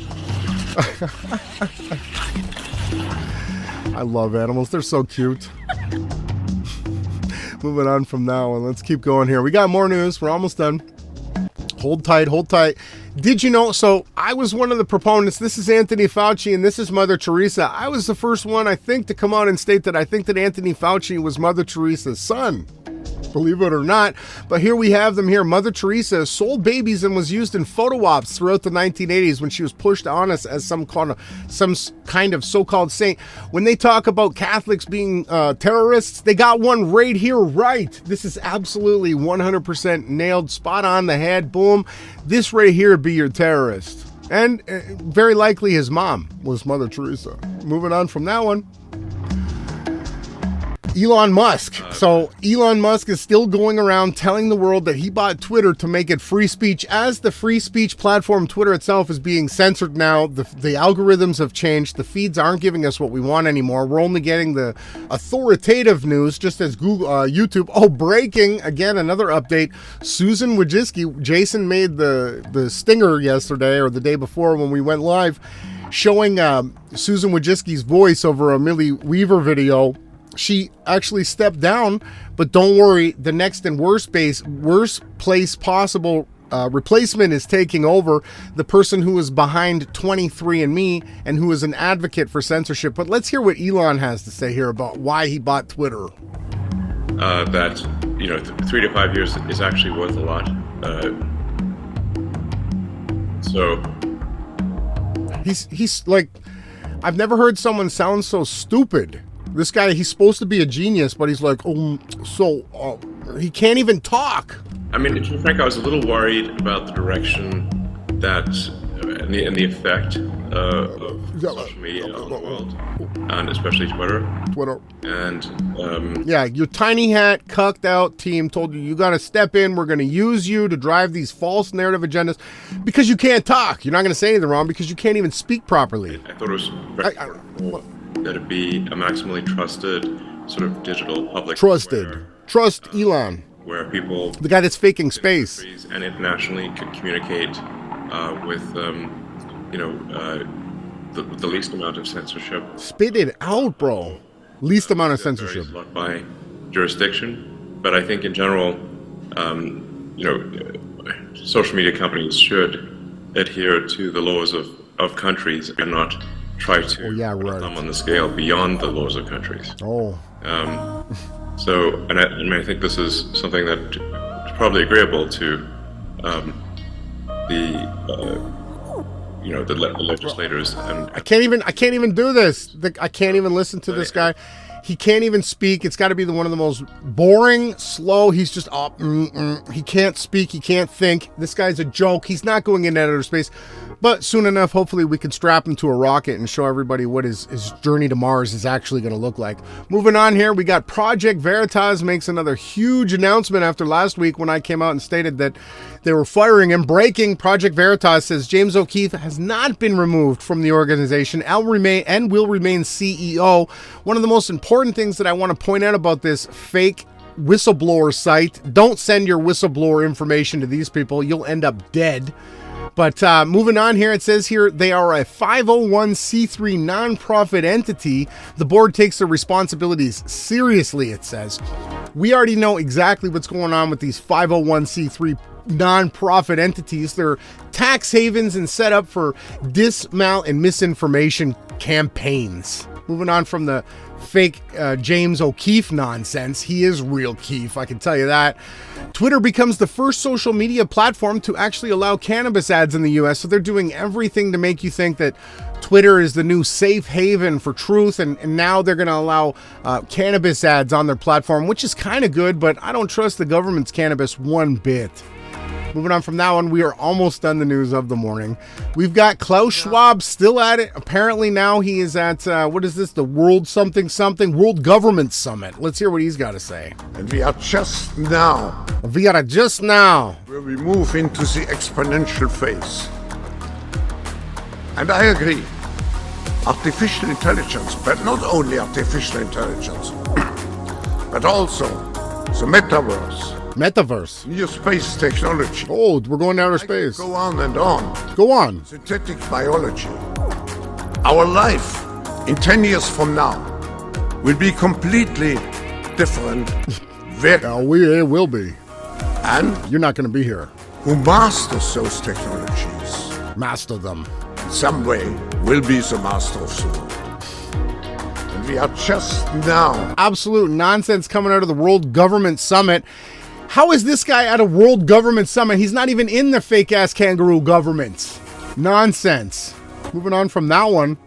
I love animals. They're so cute. Moving on from now on. Let's keep going here. We got more news. We're almost done. Hold tight, hold tight. Did you know? So I was one of the proponents. This is Anthony Fauci and this is Mother Teresa. I was the first one, I think, to come out and state that I think that Anthony Fauci was Mother Teresa's son. Believe it or not. But here we have them here. Mother Teresa sold babies and was used in photo ops throughout the 1980s when she was pushed on us as some kind of so-called saint. When they talk about Catholics being terrorists, they got one right here, right. This is absolutely 100% nailed, spot on the head, boom. This right here would be your terrorist. And very likely his mom was Mother Teresa. Moving on from that one. Elon Musk. So Elon Musk is still going around telling the world that he bought Twitter to make it free speech. As the free speech platform, Twitter itself is being censored now. The algorithms have changed. The feeds aren't giving us what we want anymore. We're only getting the authoritative news, just as Google, YouTube. Oh, breaking, again, another update. Susan Wojcicki, Jason made the stinger yesterday or the day before when we went live, showing Susan Wojcicki's voice over a Millie Weaver video. She actually stepped down, but don't worry, the next and worst place possible replacement is taking over. The person who is behind 23andMe and who is an advocate for censorship. But let's hear what Elon has to say here about why he bought Twitter. That 3 to 5 years is actually worth a lot. So he's like, I've never heard someone sound so stupid. This guy, he's supposed to be a genius, but he's like, he can't even talk. I mean, to be frank, I was a little worried about the direction that and the effect of social media on the world, and especially Twitter. And yeah, your tiny hat, cucked out team told you got to step in. We're going to use you to drive these false narrative agendas because you can't talk. You're not going to say anything wrong because you can't even speak properly. I thought it was that it be a maximally trusted sort of digital public. Trust Elon. Where people, the guy that's faking space, and internationally could communicate with the least amount of censorship. Spit it out, bro. Least amount of censorship. By jurisdiction, but I think in general, social media companies should adhere to the laws of countries and not try to put them on the scale beyond the laws of countries. So, and I think this is something that is probably agreeable to the legislators. And I can't even do this. I can't even listen to this guy. He can't even speak. It's got to be one of the most boring, slow. He's just he can't speak. He can't think. This guy's a joke. He's not going into outer space. But soon enough, hopefully we can strap him to a rocket and show everybody what his journey to Mars is actually going to look like. Moving on here, we got Project Veritas makes another huge announcement after last week when I came out and stated that they were firing him. Breaking, Project Veritas says James O'Keefe has not been removed from the organization and will remain CEO. One of the most important things that I want to point out about this fake whistleblower site, don't send your whistleblower information to these people. You'll end up dead. But moving on here, it says here they are a 501c3 nonprofit entity. The board takes their responsibilities seriously, it says. We already know exactly what's going on with these 501c3 nonprofit entities. They're tax havens and set up for dismal and misinformation campaigns. Moving on from the fake James O'Keefe nonsense. He is real Keefe, I can tell you that. Twitter becomes the first social media platform to actually allow cannabis ads in the US. So they're doing everything to make you think that Twitter is the new safe haven for truth. And now they're going to allow cannabis ads on their platform, which is kind of good, but I don't trust the government's cannabis one bit. Moving on from now on, we are almost done the news of the morning. We've got Klaus Schwab still at it. Apparently now he is at, what is this? The World World Government Summit. Let's hear what he's got to say. And we are just now. Where we move into the exponential phase. And I agree. Artificial intelligence, but not only artificial intelligence, but also the metaverse. Metaverse. New space technology. Oh, we're going to outer space. Go on and on. Go on. Synthetic biology. Our life in 10 years from now will be completely different. It will be. And you're not going to be here. Who masters those technologies? Master them. In some way, will be the master of the world. And we are just now. Absolute nonsense coming out of the World Government Summit. How is this guy at a World Government Summit? He's not even in the fake-ass kangaroo governments. Nonsense. Moving on from that one.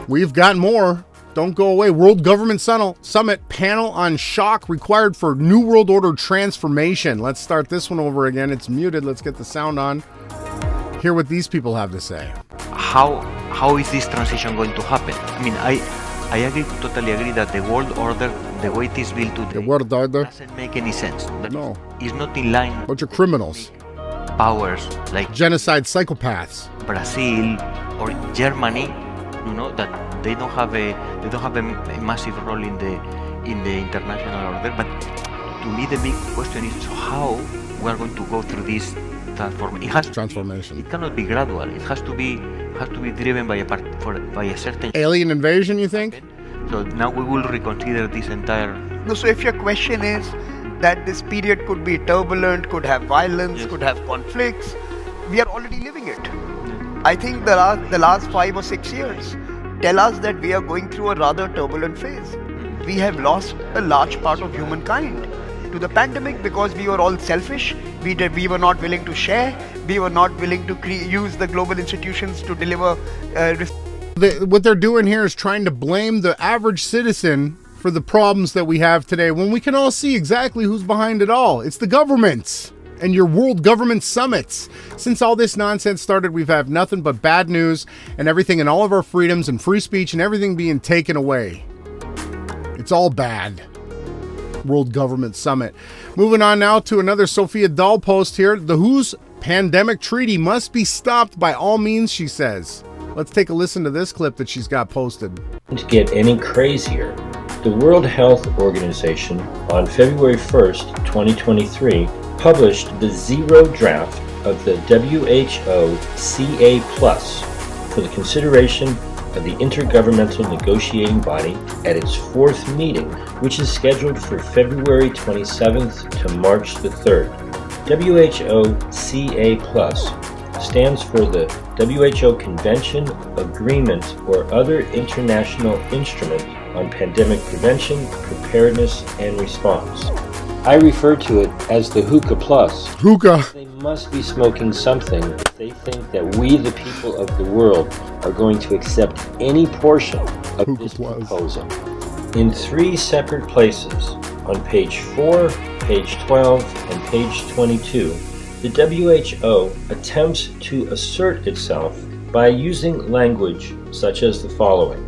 We've got more. Don't go away. World Government Summit panel on shock required for New World Order transformation. Let's start this one over again. It's muted. Let's get the sound on. Hear what these people have to say. How is this transition going to happen? I mean, I totally agree that the world order, the way it is built today, the world order doesn't make any sense. No. It's not in line. Bunch of criminals. Powers like genocide psychopaths. Brazil or Germany, you know, that they don't have a massive role in the international order. But to me, the big question is how we are going to go through this transformation. It cannot be gradual. It has to be driven by a certain alien invasion. You think? So now we will reconsider this entire. No. So if your question is that this period could be turbulent, could have violence, could have conflicts, we are already living it. I think the last 5 or 6 years tell us that we are going through a rather turbulent phase. We have lost a large part of humankind to the pandemic because we were all selfish. We were not willing to share. We were not willing to use the global institutions to deliver. What they're doing here is trying to blame the average citizen for the problems that we have today, when we can all see exactly who's behind it all. It's the governments and your World Government Summits. Since all this nonsense started, we've had nothing but bad news and everything, and all of our freedoms and free speech and everything being taken away. It's all bad. World Government Summit. Moving on now to another Sophia Dahl post here. The WHO's pandemic treaty must be stopped by all means, she says. Let's take a listen to this clip that she's got posted. To get any crazier, the World Health Organization on February 1st, 2023, published the zero draft of the WHO CA+ for the consideration of the Intergovernmental Negotiating Body at its 4th meeting, which is scheduled for February 27th to March the 3rd. WHO CA+ stands for the WHO Convention, Agreement, or other international instrument on pandemic prevention, preparedness, and response. I refer to it as the Hookah Plus. Hookah. They must be smoking something if they think that we, the people of the world, are going to accept any portion of Hookah this Plus proposal. In 3 separate places, on page 4, page 12, and page 22, the WHO attempts to assert itself by using language such as the following: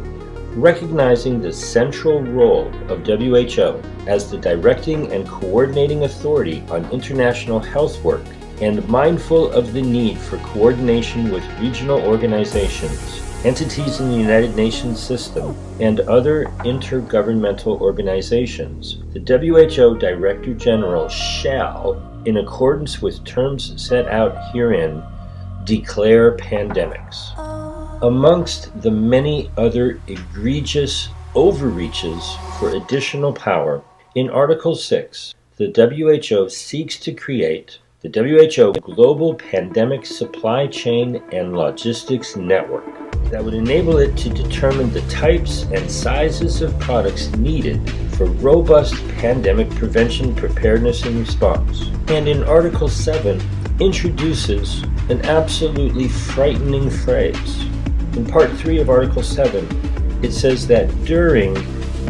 recognizing the central role of WHO as the directing and coordinating authority on international health work, and mindful of the need for coordination with regional organizations, entities in the United Nations system, and other intergovernmental organizations, the WHO Director General shall, in accordance with terms set out herein, declare pandemics. Amongst the many other egregious overreaches for additional power, in Article 6, the WHO seeks to create the WHO Global Pandemic Supply Chain and Logistics Network that would enable it to determine the types and sizes of products needed for robust pandemic prevention, preparedness, and response. And in Article 7, introduces an absolutely frightening phrase. In Part 3 of Article 7, it says that during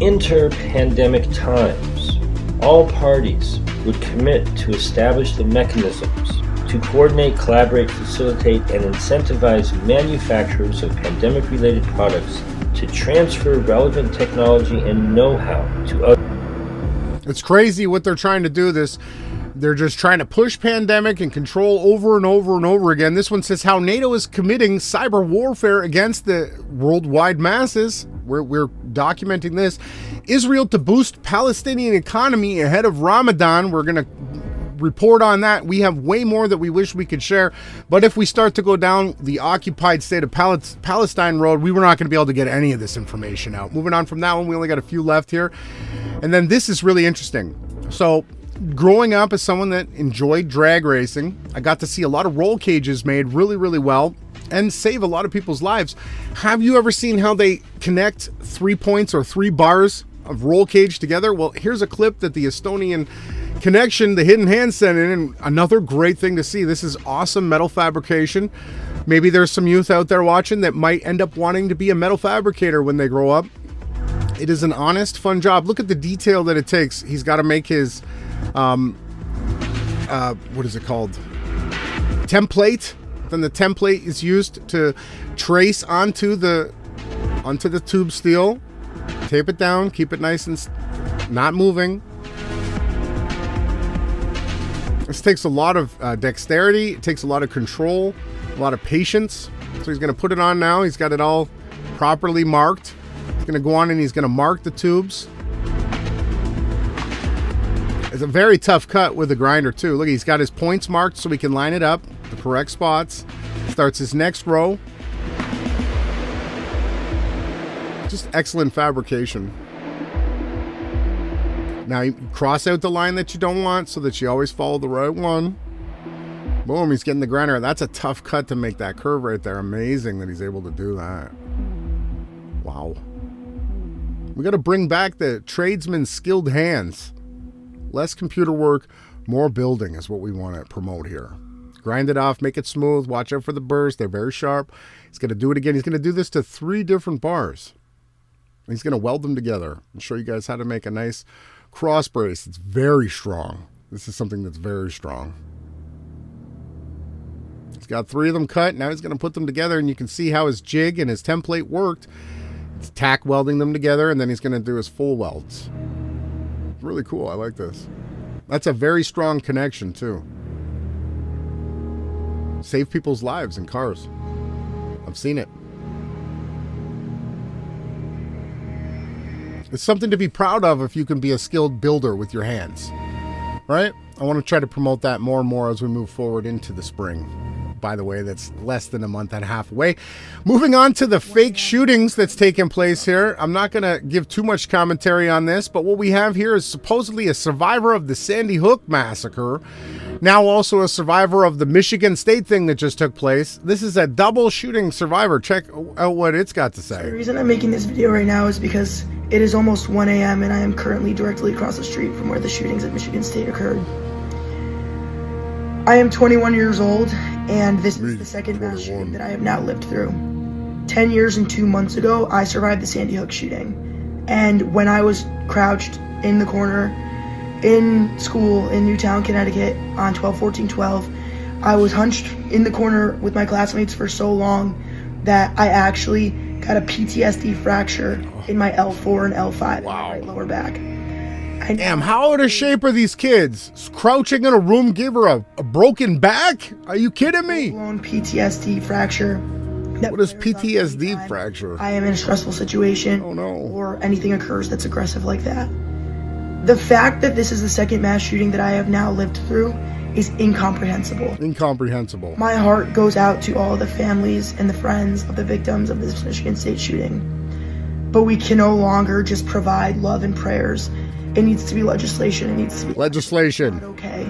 inter-pandemic times, all parties would commit to establish the mechanisms to coordinate, collaborate, facilitate, and incentivize manufacturers of pandemic-related products to transfer relevant technology and know-how to others. It's crazy what they're trying to do. They're just trying to push pandemic and control over and over and over again. This one says how NATO is committing cyber warfare against the worldwide masses. We're documenting this. Israel to boost Palestinian economy ahead of Ramadan. We're going to report on that. We have way more that we wish we could share, but if we start to go down the occupied state of Palestine road, we were not going to be able to get any of this information out. Moving on from that one, we only got a few left here. And then this is really interesting. So growing up as someone that enjoyed drag racing, I got to see a lot of roll cages made really, really well and save a lot of people's lives. Have you ever seen how they connect 3 points or 3 bars of roll cage together? Well, here's a clip that the Estonian connection, the Hidden Hand, sent in, and another great thing to see. This is awesome metal fabrication. Maybe there's some youth out there watching that might end up wanting to be a metal fabricator when they grow up. It is an honest, fun job. Look at the detail that it takes. He's got to make his, what is it called? Template. Then the template is used to trace onto the tube steel. Tape it down, keep it nice and not moving. This takes a lot of dexterity. It takes a lot of control, a lot of patience. So he's going to put it on now. He's got it all properly marked. He's going to go on and he's going to mark the tubes. It's a very tough cut with the grinder too. Look, he's got his points marked so we can line it up, the correct spots. Starts his next row. Just excellent fabrication. Now you cross out the line that you don't want so that you always follow the right one. Boom, he's getting the grinder. That's a tough cut to make that curve right there. Amazing that he's able to do that. Wow. We got to bring back the tradesman's skilled hands. Less computer work, more building is what we want to promote here. Grind it off, make it smooth, watch out for the burrs. They're very sharp. He's going to do it again. He's going to do this to 3 different bars. He's going to weld them together and show you guys how to make a nice cross brace. It's very strong. This is something that's very strong. He's got 3 of them cut. Now he's going to put them together, and you can see how his jig and his template worked. It's tack welding them together, and then he's going to do his full welds. Really cool. I like this. That's a very strong connection too. Save people's lives in cars. I've seen it. It's something to be proud of if you can be a skilled builder with your hands, right? I want to try to promote that more and more as we move forward into the spring. By the way, that's less than a month and a half away. Moving on to the fake shootings that's taken place here. I'm not going to give too much commentary on this, but what we have here is supposedly a survivor of the Sandy Hook massacre. Now also a survivor of the Michigan State thing that just took place. This is a double shooting survivor. Check out what it's got to say. The reason I'm making this video right now is because it is almost 1 a.m. and I am currently directly across the street from where the shootings at Michigan State occurred. I am 21 years old, and this is the second mass shooting that I have now lived through. 10 years and 2 months ago, I survived the Sandy Hook shooting. And when I was crouched in the corner in school in Newtown, Connecticut on 12/14/12, I was hunched in the corner with my classmates for so long that I actually got a PTSD fracture in my L4 and L5 in my right lower back. Damn, how out of shape are these kids? Crouching in a room gave her a broken back? Are you kidding me? Full-blown PTSD fracture. What is PTSD fracture? I am in a stressful situation. Oh no. Or anything occurs that's aggressive like that. The fact that this is the second mass shooting that I have now lived through is incomprehensible. Incomprehensible. My heart goes out to all the families and the friends of the victims of this Michigan State shooting. But we can no longer just provide love and prayers. It needs to be legislation. It needs to be legislation. Okay.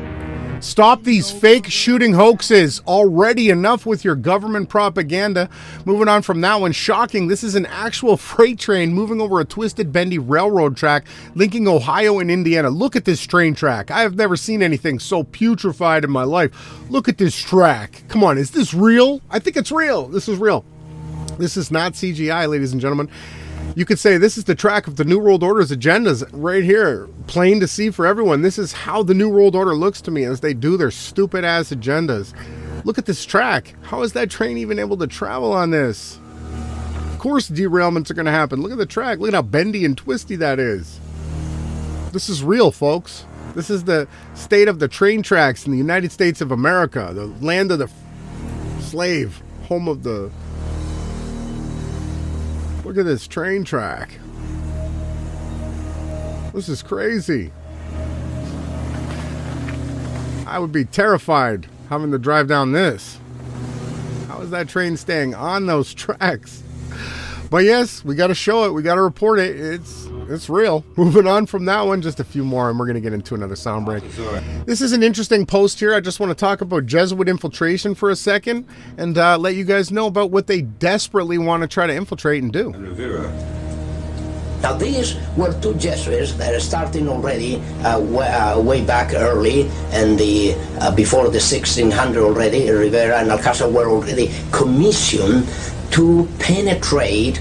Stop these fake shooting hoaxes. Already enough with your government propaganda. Moving on from that one, shocking. This is an actual freight train moving over a twisted, bendy railroad track linking Ohio and Indiana. Look at this train track. I have never seen anything so putrefied in my life. Look at this track. Come on, is this real? I think it's real. This is real. This is not CGI, ladies and gentlemen. You could say this is the track of the New World Order's agendas right here. Plain to see for everyone. This is how the New World Order looks to me as they do their stupid ass agendas. Look at this track. How is that train even able to travel on this? Of course derailments are going to happen. Look at the track. Look at how bendy and twisty that is. This is real, folks. This is the state of the train tracks in the United States of America. The land of the slave. Home of the Look at this train track. This is crazy. I would be terrified having to drive down this. How is that train staying on those tracks? But yes, we got to show it. We got to report it. It's real. Moving on from that one, just a few more, and we're going to get into another sound break. This is an interesting post here. I just want to talk about Jesuit infiltration for a second and let you guys know about what they desperately want to try to infiltrate and do. Now these were two Jesuits that are starting already way back early, and before the 1600 already. Rivera and Alcázar were already commissioned to penetrate,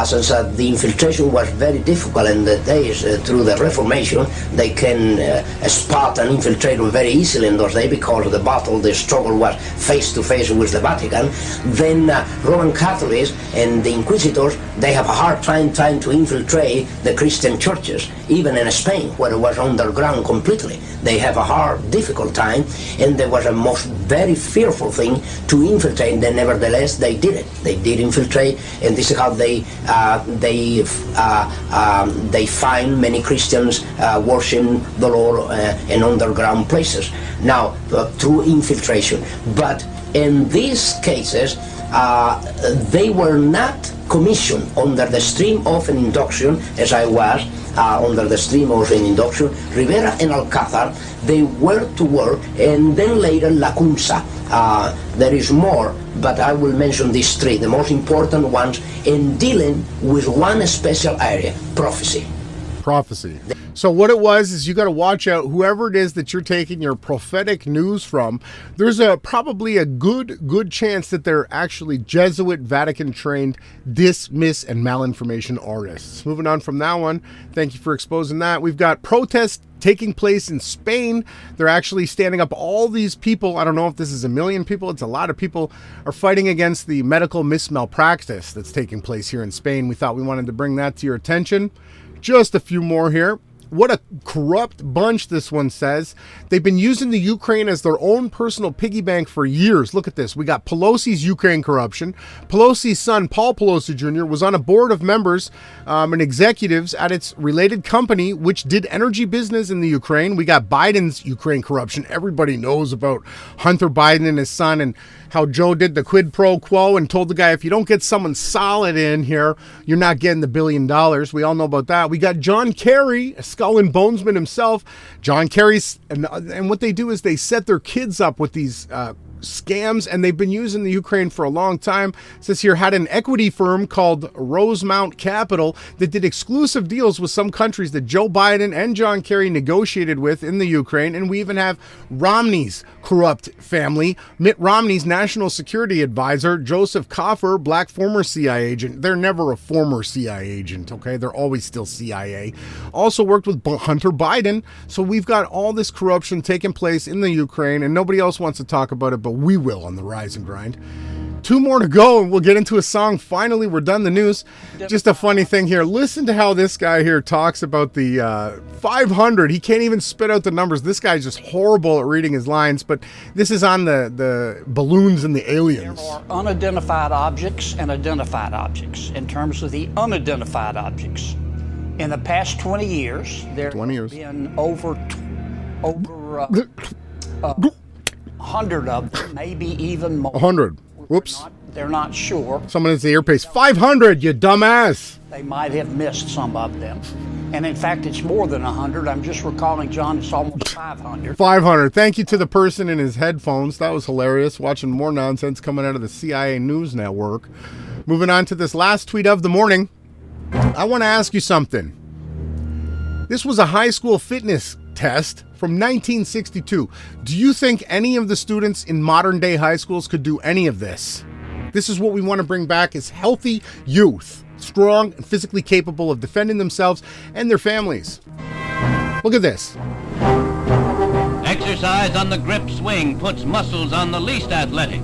since the infiltration was very difficult in the days through the Reformation. They can spot and infiltrate them very easily in those days because the struggle was face to face with the Vatican. Then Roman Catholics and the Inquisitors, they have a hard time trying to infiltrate the Christian churches, even in Spain, where it was underground completely. They have a hard, difficult time, and there was a very fearful thing to infiltrate. Then nevertheless, they did it. They did infiltrate, and this is how they find many Christians worshiping the Lord in underground places. Now, through infiltration. But in these cases, they were not commissioned under the stream of an induction, as I was, under the stream of an induction. Rivera and Alcázar, they were to work, and then later Lacunza. There is more, but I will mention these three, the most important ones, in dealing with one special area, prophecy. Prophecy. So what it was is you got to watch out, whoever it is that you're taking your prophetic news from. There's probably a good chance that they're actually Jesuit, Vatican-trained, dismiss, and malinformation artists. Moving on from that one, thank you for exposing that. We've got protests taking place in Spain. They're actually standing up. All these people, I don't know if this is 1 million people, it's a lot of people, are fighting against the medical malpractice that's taking place here in Spain. We thought we wanted to bring that to your attention. Just a few more here. What a corrupt bunch, this one says. They've been using the Ukraine as their own personal piggy bank for years. Look at this. We got Pelosi's Ukraine corruption. Pelosi's son, Paul Pelosi Jr., was on a board of members and executives at its related company, which did energy business in the Ukraine. We got Biden's Ukraine corruption. Everybody knows about Hunter Biden and his son, and how Joe did the quid pro quo and told the guy, if you don't get someone solid in here, you're not getting the $1 billion. We all know about that. We got John Kerry, a skull and bonesman himself. John Kerry's, and what they do is they set their kids up with these scams, and they've been using the Ukraine for a long time. It says here, had an equity firm called Rosemount Capital that did exclusive deals with some countries that Joe Biden and John Kerry negotiated with in the Ukraine. And we even have Romney's corrupt family, Mitt Romney's national security advisor, Joseph Coffer, black former CIA agent. They're never a former CIA agent, okay? They're always still CIA. Also worked with Hunter Biden. So we've got all this corruption taking place in the Ukraine, and nobody else wants to talk about it, but we will on the Rise and Grind. 2 more to go, and we'll get into a song. Finally, we're done the news. Just a funny thing here. Listen to how this guy here talks about the 500. He can't even spit out the numbers. This guy's just horrible at reading his lines, but this is on the balloons and the aliens. There are unidentified objects and identified objects. In terms of the unidentified objects, in the past 20 years, there have been over 100 of them, maybe even more. 100. Whoops. They're not sure. Someone has the earpiece. 500, you dumbass. They might have missed some of them. And in fact, it's more than 100. I'm just recalling, John, it's almost 500. 500. Thank you to the person in his headphones. That was hilarious. Watching more nonsense coming out of the CIA News Network. Moving on to this last tweet of the morning. I want to ask you something. This was a high school fitness test from 1962. Do you think any of the students in modern day high schools could do any of this? This is what we want to bring back, is healthy youth, strong and physically capable of defending themselves and their families. Look at this. Exercise on the grip swing puts muscles on the least athletic.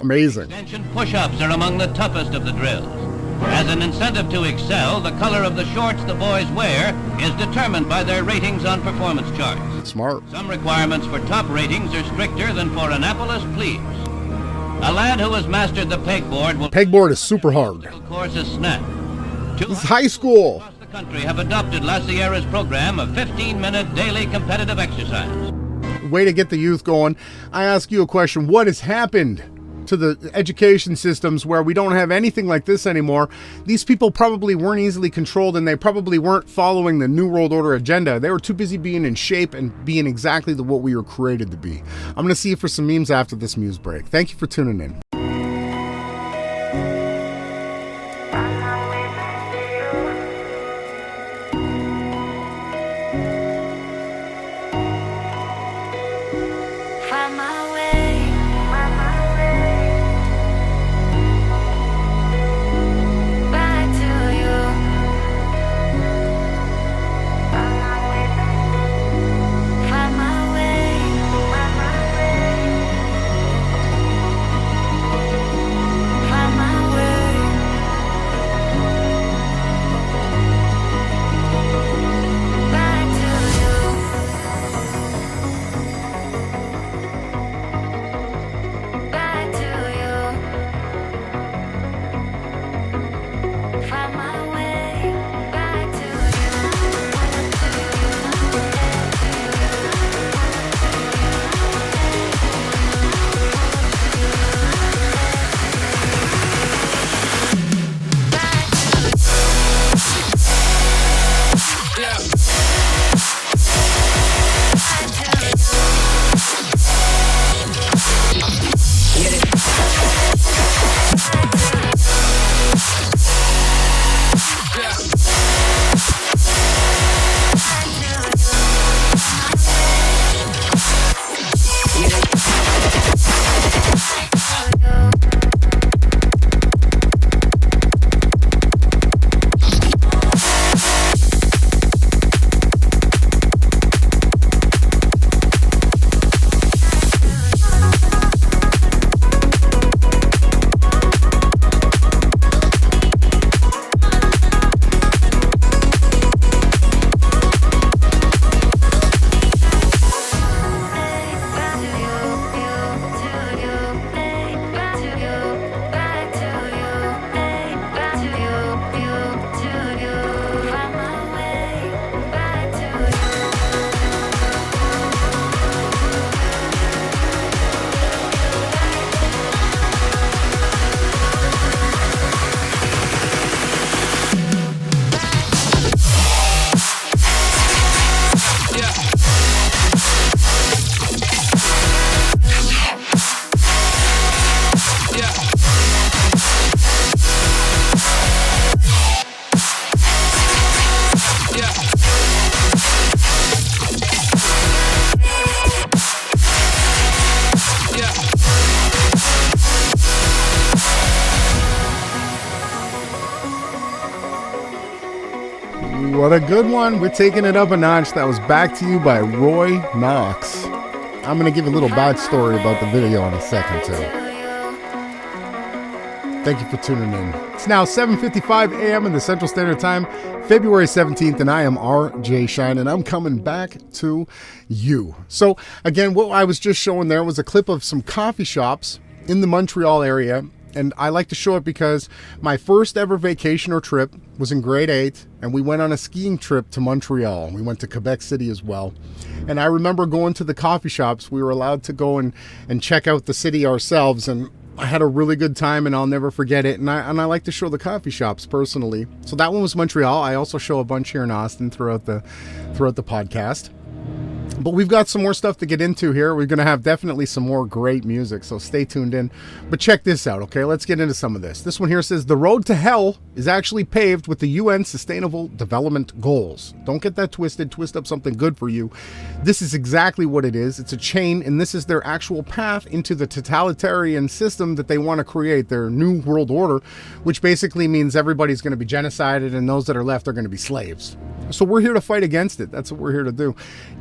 Amazing. Extension push-ups are among the toughest of the drills. As an incentive to excel, the color of the shorts the boys wear is determined by their ratings on performance charts. Smart. Some requirements for top ratings are stricter than for Annapolis plebes. A lad who has mastered the pegboard will... Pegboard is super hard. ...course is snap. This is high school. ...the country have adopted La Sierra's program of 15-minute daily competitive exercise. Way to get the youth going. I ask you a question. What has happened to the education systems where we don't have anything like this anymore? These people probably weren't easily controlled, and they probably weren't following the New World Order agenda. They were too busy being in shape and being exactly what we were created to be. I'm going to see you for some memes after this muse break. Thank you for tuning in. What a good one. We're taking it up a notch. That was Back to You by Roy Knox. I'm going to give a little backstory about the video in a second, too. Thank you for tuning in. It's now 7:55 a.m. in the Central Standard Time, February 17th, and I am RJ Shine, and I'm coming back to you. So, again, what I was just showing there was a clip of some coffee shops in the Montreal area. And I like to show it because my first ever vacation or trip was in grade 8, and we went on a skiing trip to Montreal. We went to Quebec City as well. And I remember going to the coffee shops. We were allowed to go and check out the city ourselves, and I had a really good time, and I'll never forget it. And I like to show the coffee shops personally. So that one was Montreal. I also show a bunch here in Austin throughout the podcast. But we've got some more stuff to get into here. We're going to have definitely some more great music, so stay tuned in. But check this out, okay? Let's get into some of this. This one here says, the road to hell is actually paved with the UN Sustainable Development Goals. Don't get that twisted. Twist up something good for you. This is exactly what it is. It's a chain, and this is their actual path into the totalitarian system that they want to create, their new world order, which basically means everybody's going to be genocided, and those that are left are going to be slaves. So we're here to fight against it. That's what we're here to do.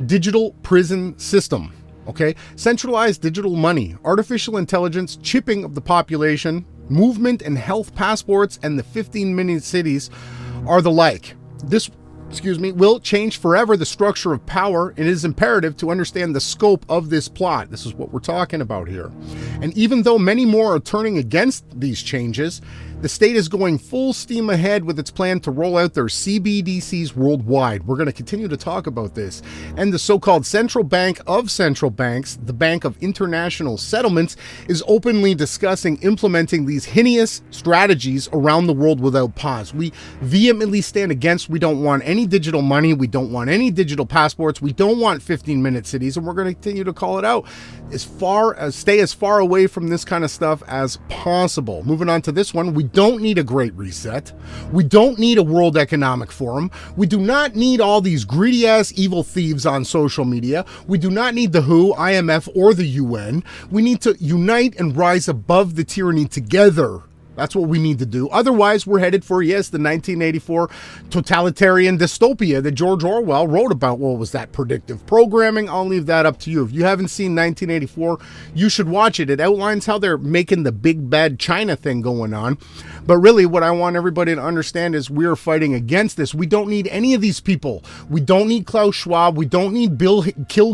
Digital prison system, okay? Centralized digital money, artificial intelligence, chipping of the population, movement and health passports, and the 15-minute cities are the like. This will change forever the structure of power. It is imperative to understand the scope of this plot. This is what we're talking about here. And even though many more are turning against these changes, the state is going full steam ahead with its plan to roll out their CBDCs worldwide. We're going to continue to talk about this. And the so-called central bank of central banks, the Bank of International Settlements, is openly discussing implementing these heinous strategies around the world without pause. We vehemently stand against. We don't want any digital money. We don't want any digital passports. We don't want 15-minute cities, and we're going to continue to call it out. Stay as far away from this kind of stuff as possible. Moving on to this one, we don't need a Great Reset. We don't need a World Economic Forum. We do not need all these greedy-ass evil thieves on social media. We do not need the WHO, IMF, or the UN. We need to unite and rise above the tyranny together. That's what we need to do. Otherwise, we're headed for, yes, the 1984 totalitarian dystopia that George Orwell wrote about. What was that? Predictive programming? I'll leave that up to you. If you haven't seen 1984, you should watch it. It outlines how they're making the big bad China thing going on. But really, what I want everybody to understand is we're fighting against this. We don't need any of these people. We don't need Klaus Schwab. We don't need Bill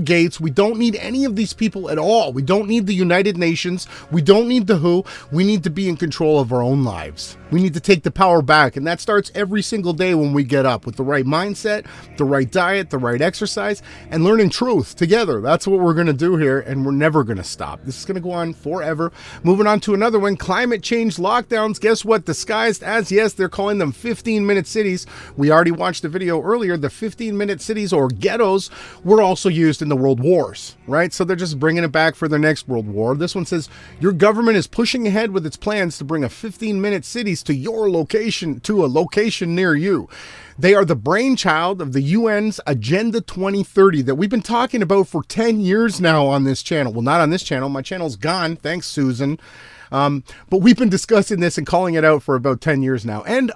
Gates. We don't need any of these people at all. We don't need the United Nations. We don't need the WHO. We need to be in control of our own lives. We need to take the power back, and that starts every single day when we get up with the right mindset, the right diet, the right exercise, and learning truth together. That's what we're going to do here, and we're never going to stop. This is going to go on forever. Moving on to another one, climate change lockdowns. Guess what? Disguised as, yes, they're calling them 15-minute cities. We already watched the video earlier. The 15-minute cities or ghettos were also used in the world wars, right? So they're just bringing it back for their next world war. This one says, your government is pushing ahead with its plans to bring a 15-minute cities to your location, to a location near you. They are the brainchild of the UN's Agenda 2030 that we've been talking about for 10 years now on this channel. Well, not on this channel. My channel's gone. Thanks, Susan. But we've been discussing this and calling it out for about 10 years now. And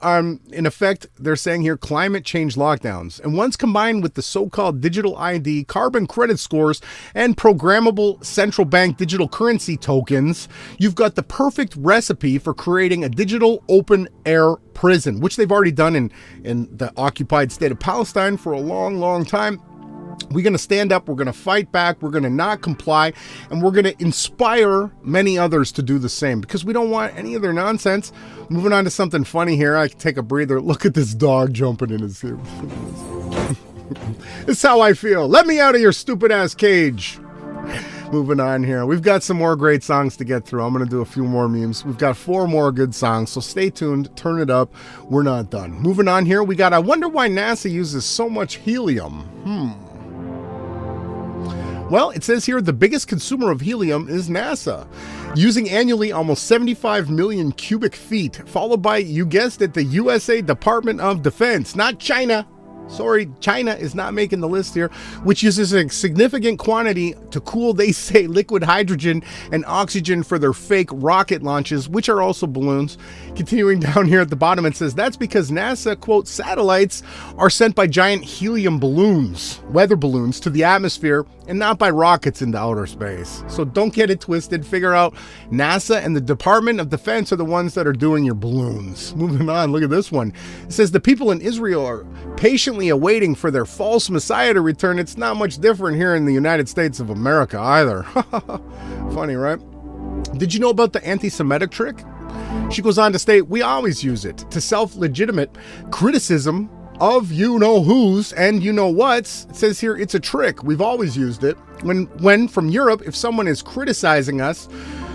in effect, they're saying here climate change lockdowns. And once combined with the so-called digital ID, carbon credit scores, and programmable central bank digital currency tokens, you've got the perfect recipe for creating a digital open air prison, which they've already done in the occupied state of Palestine for a long, long time. We're going to stand up, we're going to fight back, we're going to not comply, and we're going to inspire many others to do the same because we don't want any of their nonsense. Moving on to something funny here. I can take a breather. Look at this dog jumping in his... This is how I feel. Let me out of your stupid ass cage. Moving on here. We've got some more great songs to get through. I'm going to do a few more memes. We've got 4 more good songs, so stay tuned. Turn it up. We're not done. Moving on here. We got, I wonder why NASA uses so much helium. Well, it says here the biggest consumer of helium is NASA, using annually almost 75 million cubic feet, followed by, you guessed it, the USA Department of Defense, not China. Sorry, China is not making the list here, which uses a significant quantity to cool, they say, liquid hydrogen and oxygen for their fake rocket launches, which are also balloons. Continuing down here at the bottom, it says that's because NASA, quote, satellites are sent by giant helium balloons, weather balloons, to the atmosphere and not by rockets into outer space. So don't get it twisted. Figure out NASA and the Department of Defense are the ones that are doing your balloons. Moving on, look at this one. It says the people in Israel are patiently awaiting for their false messiah to return. It's not much different here in the United States of America either. Funny, right? Did you know about the anti-Semitic trick? She goes on to state, we always use it to self-legitimate criticism of you-know-whos and you-know-whats. It says here it's a trick. We've always used it. When from Europe, if someone is criticizing us,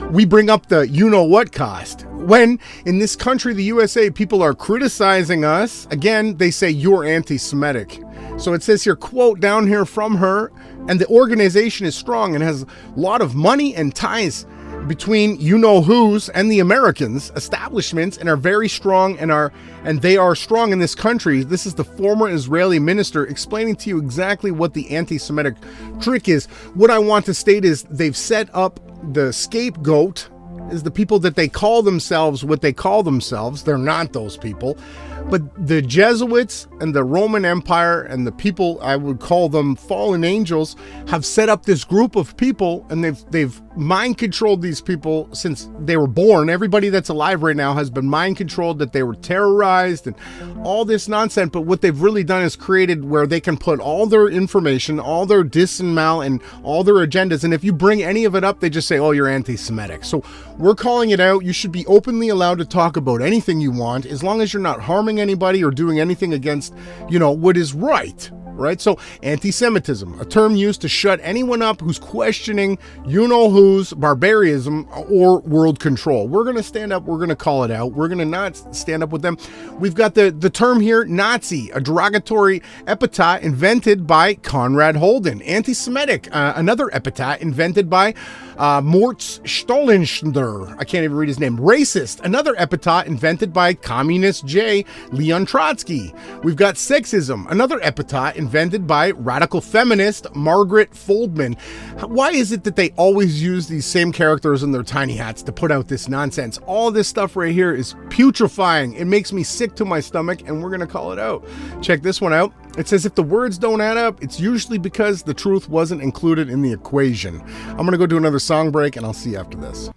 we bring up the you-know-what cost. When in this country, the USA, people are criticizing us, again, they say you're anti-Semitic. So it says here, quote down here from her, and the organization is strong and has a lot of money and ties between you-know-whos and the Americans establishments and are very strong and they are strong in this country. This is the former Israeli minister explaining to you exactly what the anti-Semitic trick is. What I want to state is they've set up the scapegoat is the people that they call themselves what they call themselves. They're not those people. But the Jesuits and the Roman Empire and the people, I would call them fallen angels, have set up this group of people, and they've mind controlled these people since they were born. Everybody that's alive right now has been mind controlled, that they were terrorized and all this nonsense. But what they've really done is created where they can put all their information, all their dis and mal, and all their agendas. And if you bring any of it up, they just say, oh, you're anti-Semitic. So we're calling it out. You should be openly allowed to talk about anything you want, as long as you're not harming anybody or doing anything against, what is right. Right? So anti-Semitism, a term used to shut anyone up who's questioning you-know-who's barbarism or world control. We're going to stand up. We're going to call it out. We're going to not stand up with them. We've got the term here, Nazi, a derogatory epithet invented by Conrad Holden. Anti-Semitic, another epithet invented by Mortz Stollenschner. I can't even read his name. Racist, another epithet invented by Communist J. Leon Trotsky. We've got sexism, another epithet invented by radical feminist Margaret Foldman. Why is it that they always use these same characters in their tiny hats to put out this nonsense? All this stuff right here is putrefying. It makes me sick to my stomach, and we're going to call it out. Check this one out. It says if the words don't add up, it's usually because the truth wasn't included in the equation. I'm going to go do another song break, and I'll see you after this.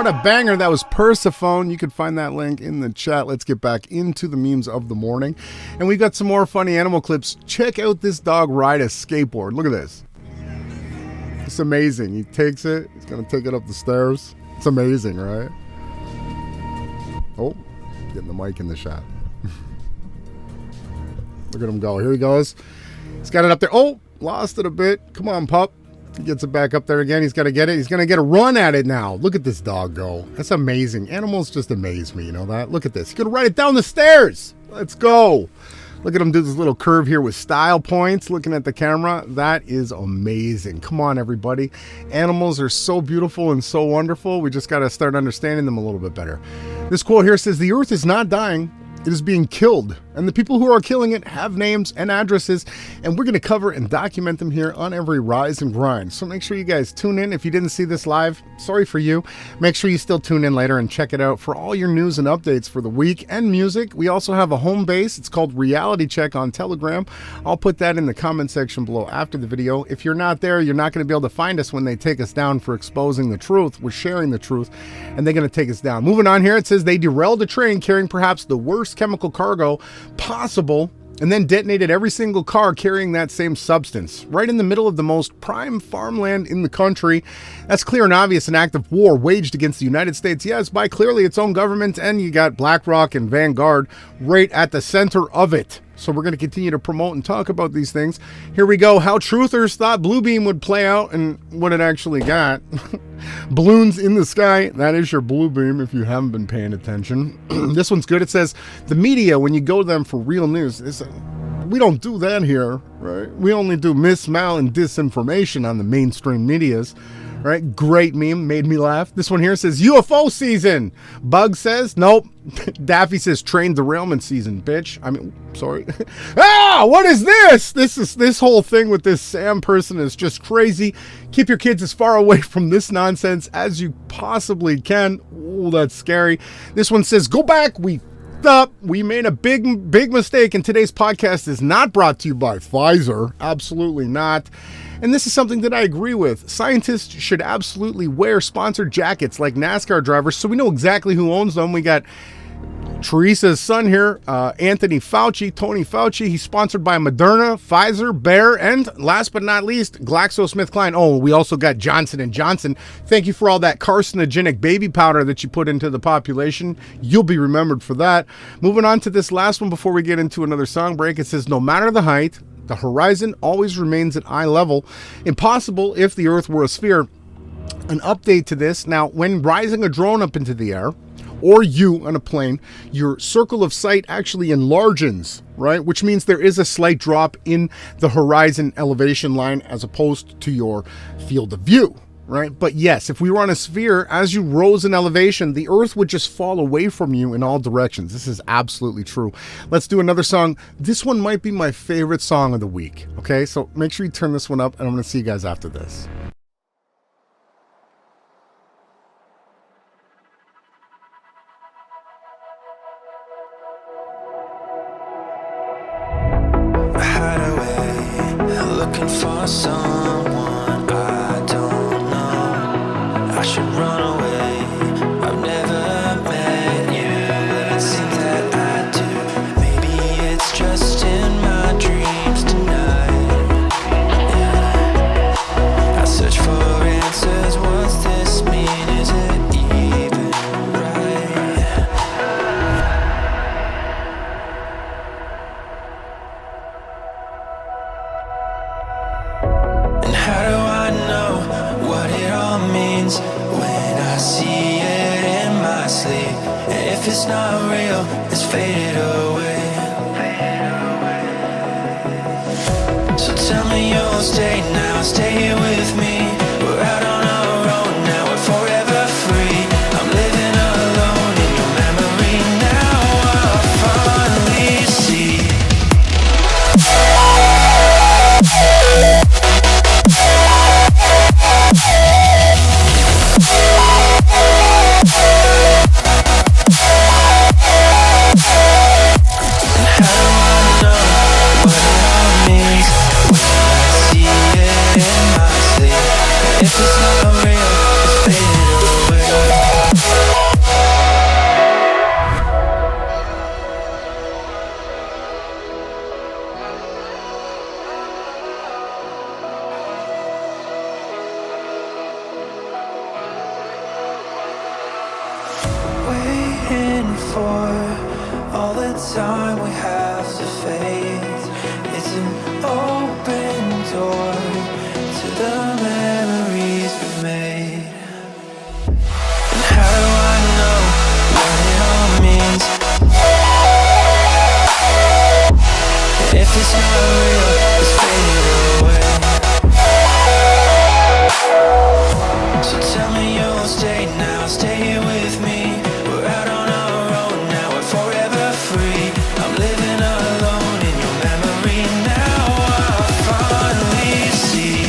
What a banger. That was Persephone. You can find that link in the chat. Let's get back into the memes of the morning. And we've got some more funny animal clips. Check out this dog ride a skateboard. Look at this. It's amazing. He takes it. He's going to take it up the stairs. It's amazing, right? Oh, getting the mic in the shot. Look at him go. Here he goes. He's got it up there. Oh, lost it a bit. Come on, pup. He gets it back up there again. He's got to get it. He's going to get a run at it now. Look at this dog go. That's amazing. Animals just amaze me. You know that? Look at this. He's going to ride it down the stairs. Let's go. Look at him do this little curve here with style points. Looking at the camera. That is amazing. Come on, everybody. Animals are so beautiful and so wonderful. We just got to start understanding them a little bit better. This quote here says, "The earth is not dying. It is being killed, and the people who are killing it have names and addresses, and we're going to cover and document them here on every Rise and Grind." So make sure you guys tune in. If you didn't see this live, sorry for you. Make sure you still tune in later and check it out for all your news and updates for the week and music. We also have a home base. It's called Reality Check on Telegram. I'll put that in the comment section below after the video. If you're not there, you're not going to be able to find us when they take us down for exposing the truth. We're sharing the truth, and they're going to take us down. Moving on here, it says they derailed a train carrying perhaps the worst chemical cargo possible and then detonated every single car carrying that same substance right in the middle of the most prime farmland in the country. That's clear and obvious an act of war waged against the United States, yes, by clearly its own government, and you got BlackRock and Vanguard right at the center of it. So we're going to continue to promote and talk about these things. Here we go. How truthers thought Bluebeam would play out and what it actually got. Balloons in the sky. That is your Bluebeam if you haven't been paying attention. This one's good. It says, the media, when you go to them for real news, we don't do that here, right? We only do mismal and disinformation on the mainstream medias. Right? Great meme. Made me laugh. This one here says UFO season. Bug says nope. Daffy says train derailment season, bitch. I mean, sorry. What is this? This whole thing with this Sam person is just crazy. Keep your kids as far away from this nonsense as you possibly can. Oh, that's scary. This one says go back. We made a big mistake, and today's podcast is not brought to you by Pfizer. Absolutely not. And this is something that I agree with. Scientists should absolutely wear sponsored jackets like NASCAR drivers so we know exactly who owns them. We got Teresa's son here, Anthony Fauci, Tony Fauci. He's sponsored by Moderna, Pfizer, Bayer, and last but not least, GlaxoSmithKline. Oh, we also got Johnson & Johnson. Thank you for all that carcinogenic baby powder that you put into the population. You'll be remembered for that. Moving on to this last one before we get into another song break. It says, no matter the height, the horizon always remains at eye level. Impossible if the Earth were a sphere. An update to this. Now, when rising a drone up into the air, or you on a plane, your circle of sight actually enlarges, right? Which means there is a slight drop in the horizon elevation line as opposed to your field of view, right? But yes, if we were on a sphere, as you rose in elevation, the Earth would just fall away from you in all directions. This is absolutely true. Let's do another song. This one might be my favorite song of the week, okay? So make sure you turn this one up, and I'm going to see you guys after this. Looking for someone I don't know. I should run away. I've never met you, but it seems that I do. Maybe it's just in my dreams tonight. Yeah. I search for answers. What's this mean? Is it even right? How do I know what it all means when I see it in my sleep? If it's not real, it's faded away. So tell me you'll stay now, stay here with me. We're out on our own now, we're forever free. I'm living alone in your memory now. I'll finally see. What it all means when I see it in my sleep. time we have to face. It's an open door to the memories we made. And how do I know what it all means? If it's not real, it's fading away. So tell me you'll stay now, stay here with me. We're out on our own now, we're forever free. I'm living alone in your memory now. I finally see.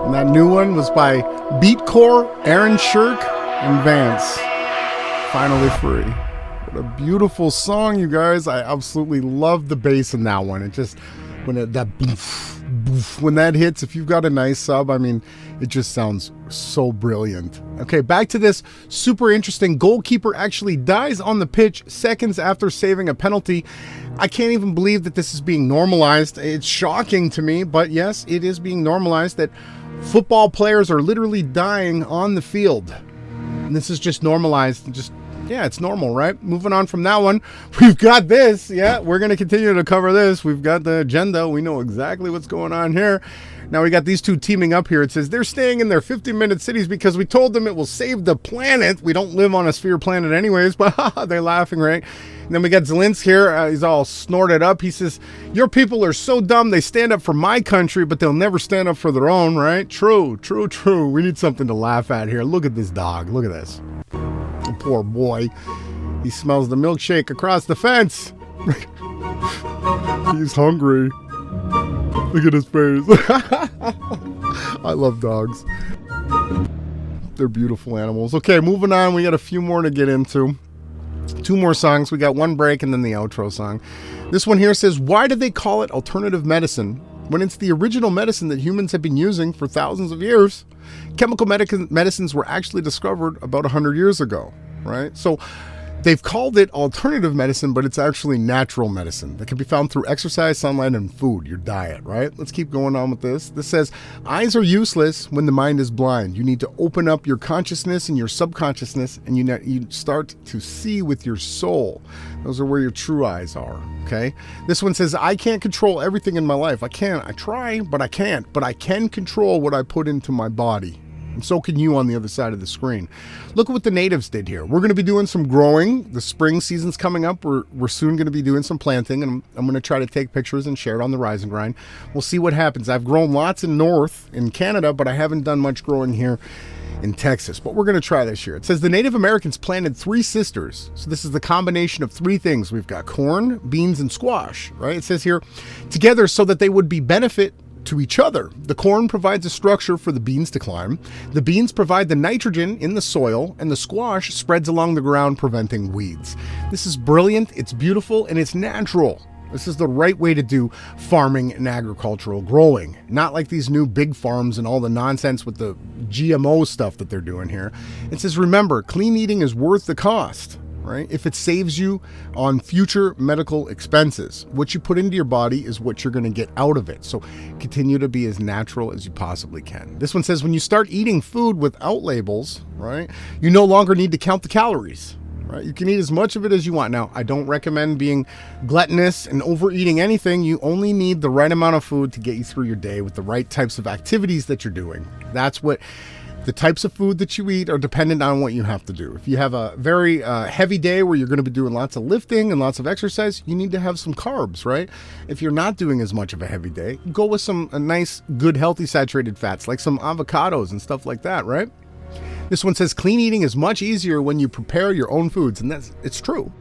And that new one was by Beatcore, Aaron Shirk, and Vance. Finally Free. What a beautiful song, you guys. I absolutely love the bass in that one. It just, when that hits, if you've got a nice sub, I mean, it just sounds so brilliant. Okay, back to this super interesting. Goalkeeper actually dies on the pitch seconds after saving a penalty. I can't even believe that this is being normalized. It's shocking to me, but yes, it is being normalized that football players are literally dying on the field. And this is just normalized. Just, yeah, it's normal, right? Moving on from that one, we've got this. Yeah, we're going to continue to cover this. We've got the agenda. We know exactly what's going on here. Now we got these two teaming up here. It says they're staying in their 50-minute cities because we told them it will save the planet. We don't live on a sphere planet anyways, but they're laughing, right? And then we got Zelensky here. He's all snorted up. He says, your people are so dumb. They stand up for my country, but they'll never stand up for their own, right? True, true, true. We need something to laugh at here. Look at this dog. Look at this. The poor boy. He smells the milkshake across the fence. He's hungry. Look at his face. I love dogs. They're beautiful animals. Okay, moving on. We got a few more to get into. Two more songs. We got one break and then the outro song. This one here says, why do they call it alternative medicine when it's the original medicine that humans have been using for thousands of years? Chemical medicines were actually discovered about 100 years ago, right? So they've called it alternative medicine, but it's actually natural medicine that can be found through exercise, sunlight, and food, your diet, right? Let's keep going on with this. This says, eyes are useless when the mind is blind. You need to open up your consciousness and your subconsciousness, and you start to see with your soul. Those are where your true eyes are, okay? This one says, I can't control everything in my life. I can't. I try, but I can't. But I can control what I put into my body. And so can you on the other side of the screen. Look at what the natives did here. We're going to be doing some growing. The spring season's coming up. We're soon going to be doing some planting, and I'm going to try to take pictures and share it on the Rise and Grind. We'll see what happens. I've grown lots in Canada, but I haven't done much growing here in Texas. But we're going to try this year. It says the Native Americans planted 3 sisters. So this is the combination of 3 things. We've got corn, beans, and squash, right? It says here, together so that they would be benefit to each other. The corn provides a structure for the beans to climb. The beans provide the nitrogen in the soil, and the squash spreads along the ground, preventing weeds. This is brilliant, it's beautiful, and it's natural. This is the right way to do farming and agricultural growing. Not like these new big farms and all the nonsense with the GMO stuff that they're doing here. It says, remember, clean eating is worth the cost. Right? If it saves you on future medical expenses, what you put into your body is what you're going to get out of it. So continue to be as natural as you possibly can. This one says when you start eating food without labels, right, you no longer need to count the calories. Right? You can eat as much of it as you want. Now, I don't recommend being gluttonous and overeating anything. You only need the right amount of food to get you through your day with the right types of activities that you're doing. That's what The types of food that you eat are dependent on what you have to do. If you have a very heavy day where you're going to be doing lots of lifting and lots of exercise, you need to have some carbs, right? If you're not doing as much of a heavy day, go with some nice, good, healthy saturated fats, like some avocados and stuff like that, right? This one says clean eating is much easier when you prepare your own foods, and it's true.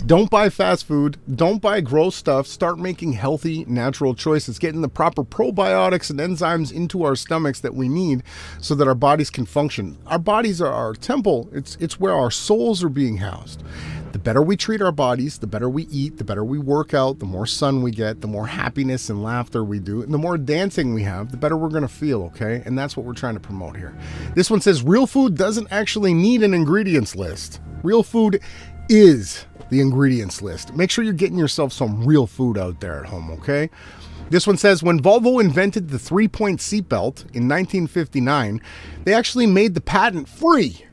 Don't buy fast food. Don't buy gross stuff. Start making healthy, natural choices. Getting the proper probiotics and enzymes into our stomachs that we need so that our bodies can function. Our bodies are our temple. It's where our souls are being housed. The better we treat our bodies, the better we eat, the better we work out, the more sun we get, the more happiness and laughter we do, and the more dancing we have, the better we're going to feel, okay? And that's what we're trying to promote here. This one says real food doesn't actually need an ingredients list. Real food is the ingredients list. Make sure you're getting yourself some real food out there at home, okay? This one says, when Volvo invented the 3-point seatbelt in 1959, they actually made the patent free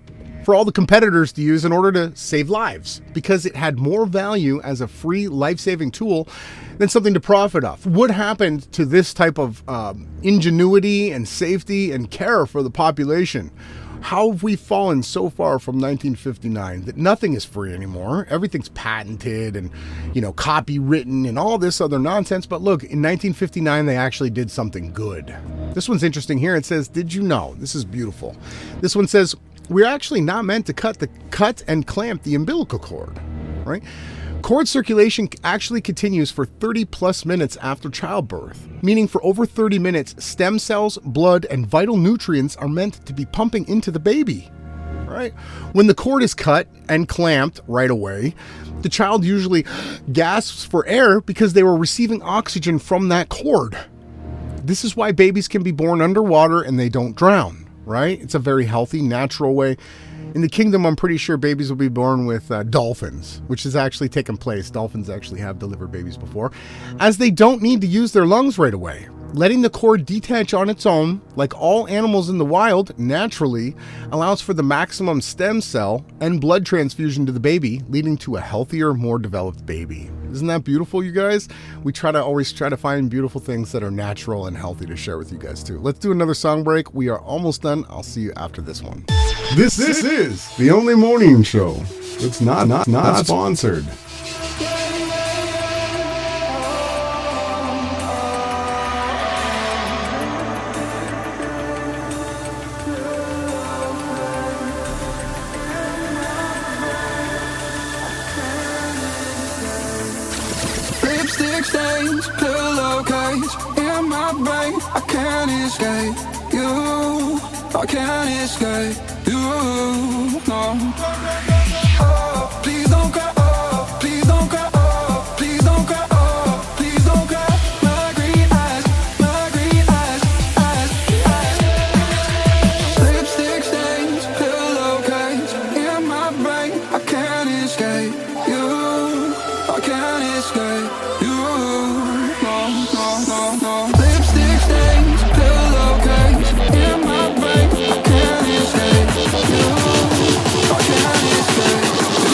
for all the competitors to use in order to save lives, because it had more value as a free life-saving tool than something to profit off. What happened to this type of ingenuity and safety and care for the population? How have we fallen so far from 1959 that nothing is free anymore? Everything's patented and, copywritten and all this other nonsense. But look, in 1959, they actually did something good. This one's interesting here. It says, did you know? This is beautiful. This one says, we're actually not meant to cut and clamp the umbilical cord, right? Cord circulation actually continues for 30 plus minutes after childbirth, meaning for over 30 minutes, stem cells, blood, and vital nutrients are meant to be pumping into the baby, right? When the cord is cut and clamped right away, the child usually gasps for air because they were receiving oxygen from that cord. This is why babies can be born underwater and they don't drown, right? It's a very healthy, natural way. In the kingdom, I'm pretty sure babies will be born with dolphins, which has actually taken place. Dolphins actually have delivered babies before, as they don't need to use their lungs right away. Letting the cord detach on its own, like all animals in the wild, naturally allows for the maximum stem cell and blood transfusion to the baby, leading to a healthier, more developed baby. Isn't that beautiful, you guys? We always try to find beautiful things that are natural and healthy to share with you guys too. Let's do another song break. We are almost done. I'll see you after this one. This is the only morning show. It's not sponsored. Lipstick stains, pillowcase in my brain. I can't escape you. I can't escape you. No. Oh, please don't cry. Oh, please don't cry. Oh, please don't cry. Oh, please don't cry. My green eyes, eyes. Lipstick stains, pillowcase in my brain. I can't escape you. I can't escape you. No. Lipstick stains, pillowcase in my brain. I can't escape you. I can't escape you.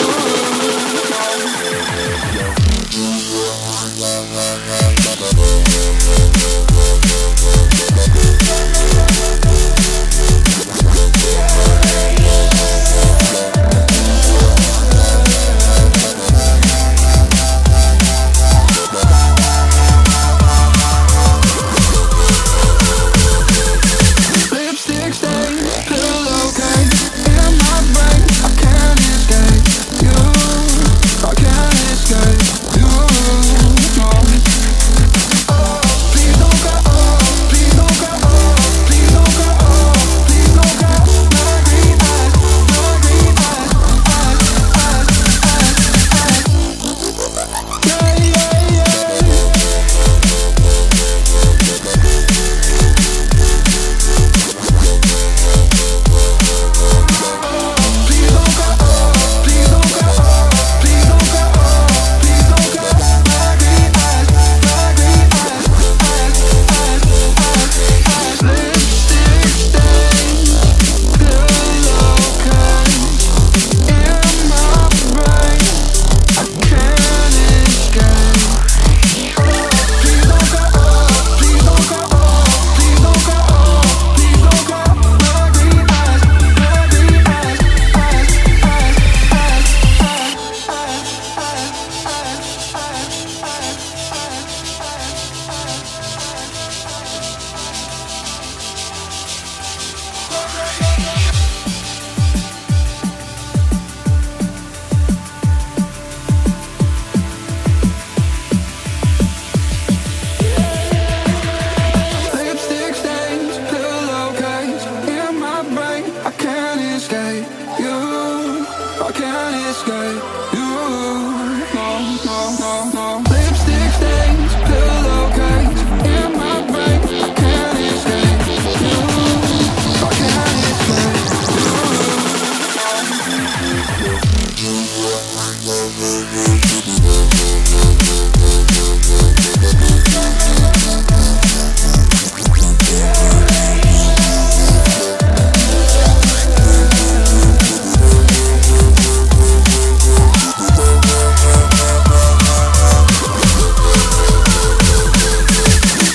no. Lipstick stains, pillowcase in my brain. I can't escape you. I can't escape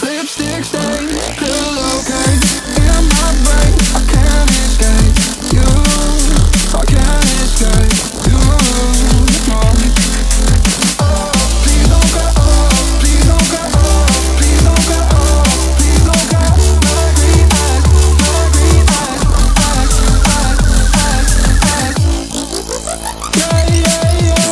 Lipstick stains, pillowcase in my brain. I can't escape you. I can't escape you. Oh, please don't go. Oh, please don't go. Oh, please don't go. Oh, please don't go. My green eyes, my green eyes, yeah, yeah, yeah.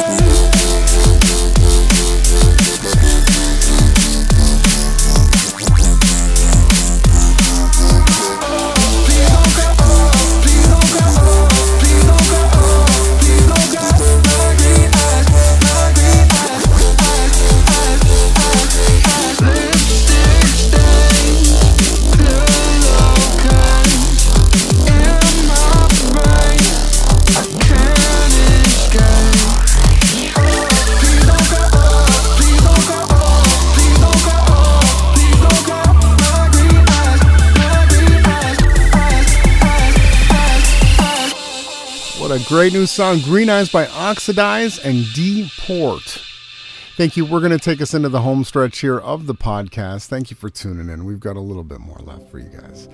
What a great new song, Green Eyes by Oxidize and Deport. Thank you. We're going to take us into the home stretch here of the podcast. Thank you for tuning in. We've got a little bit more left for you guys.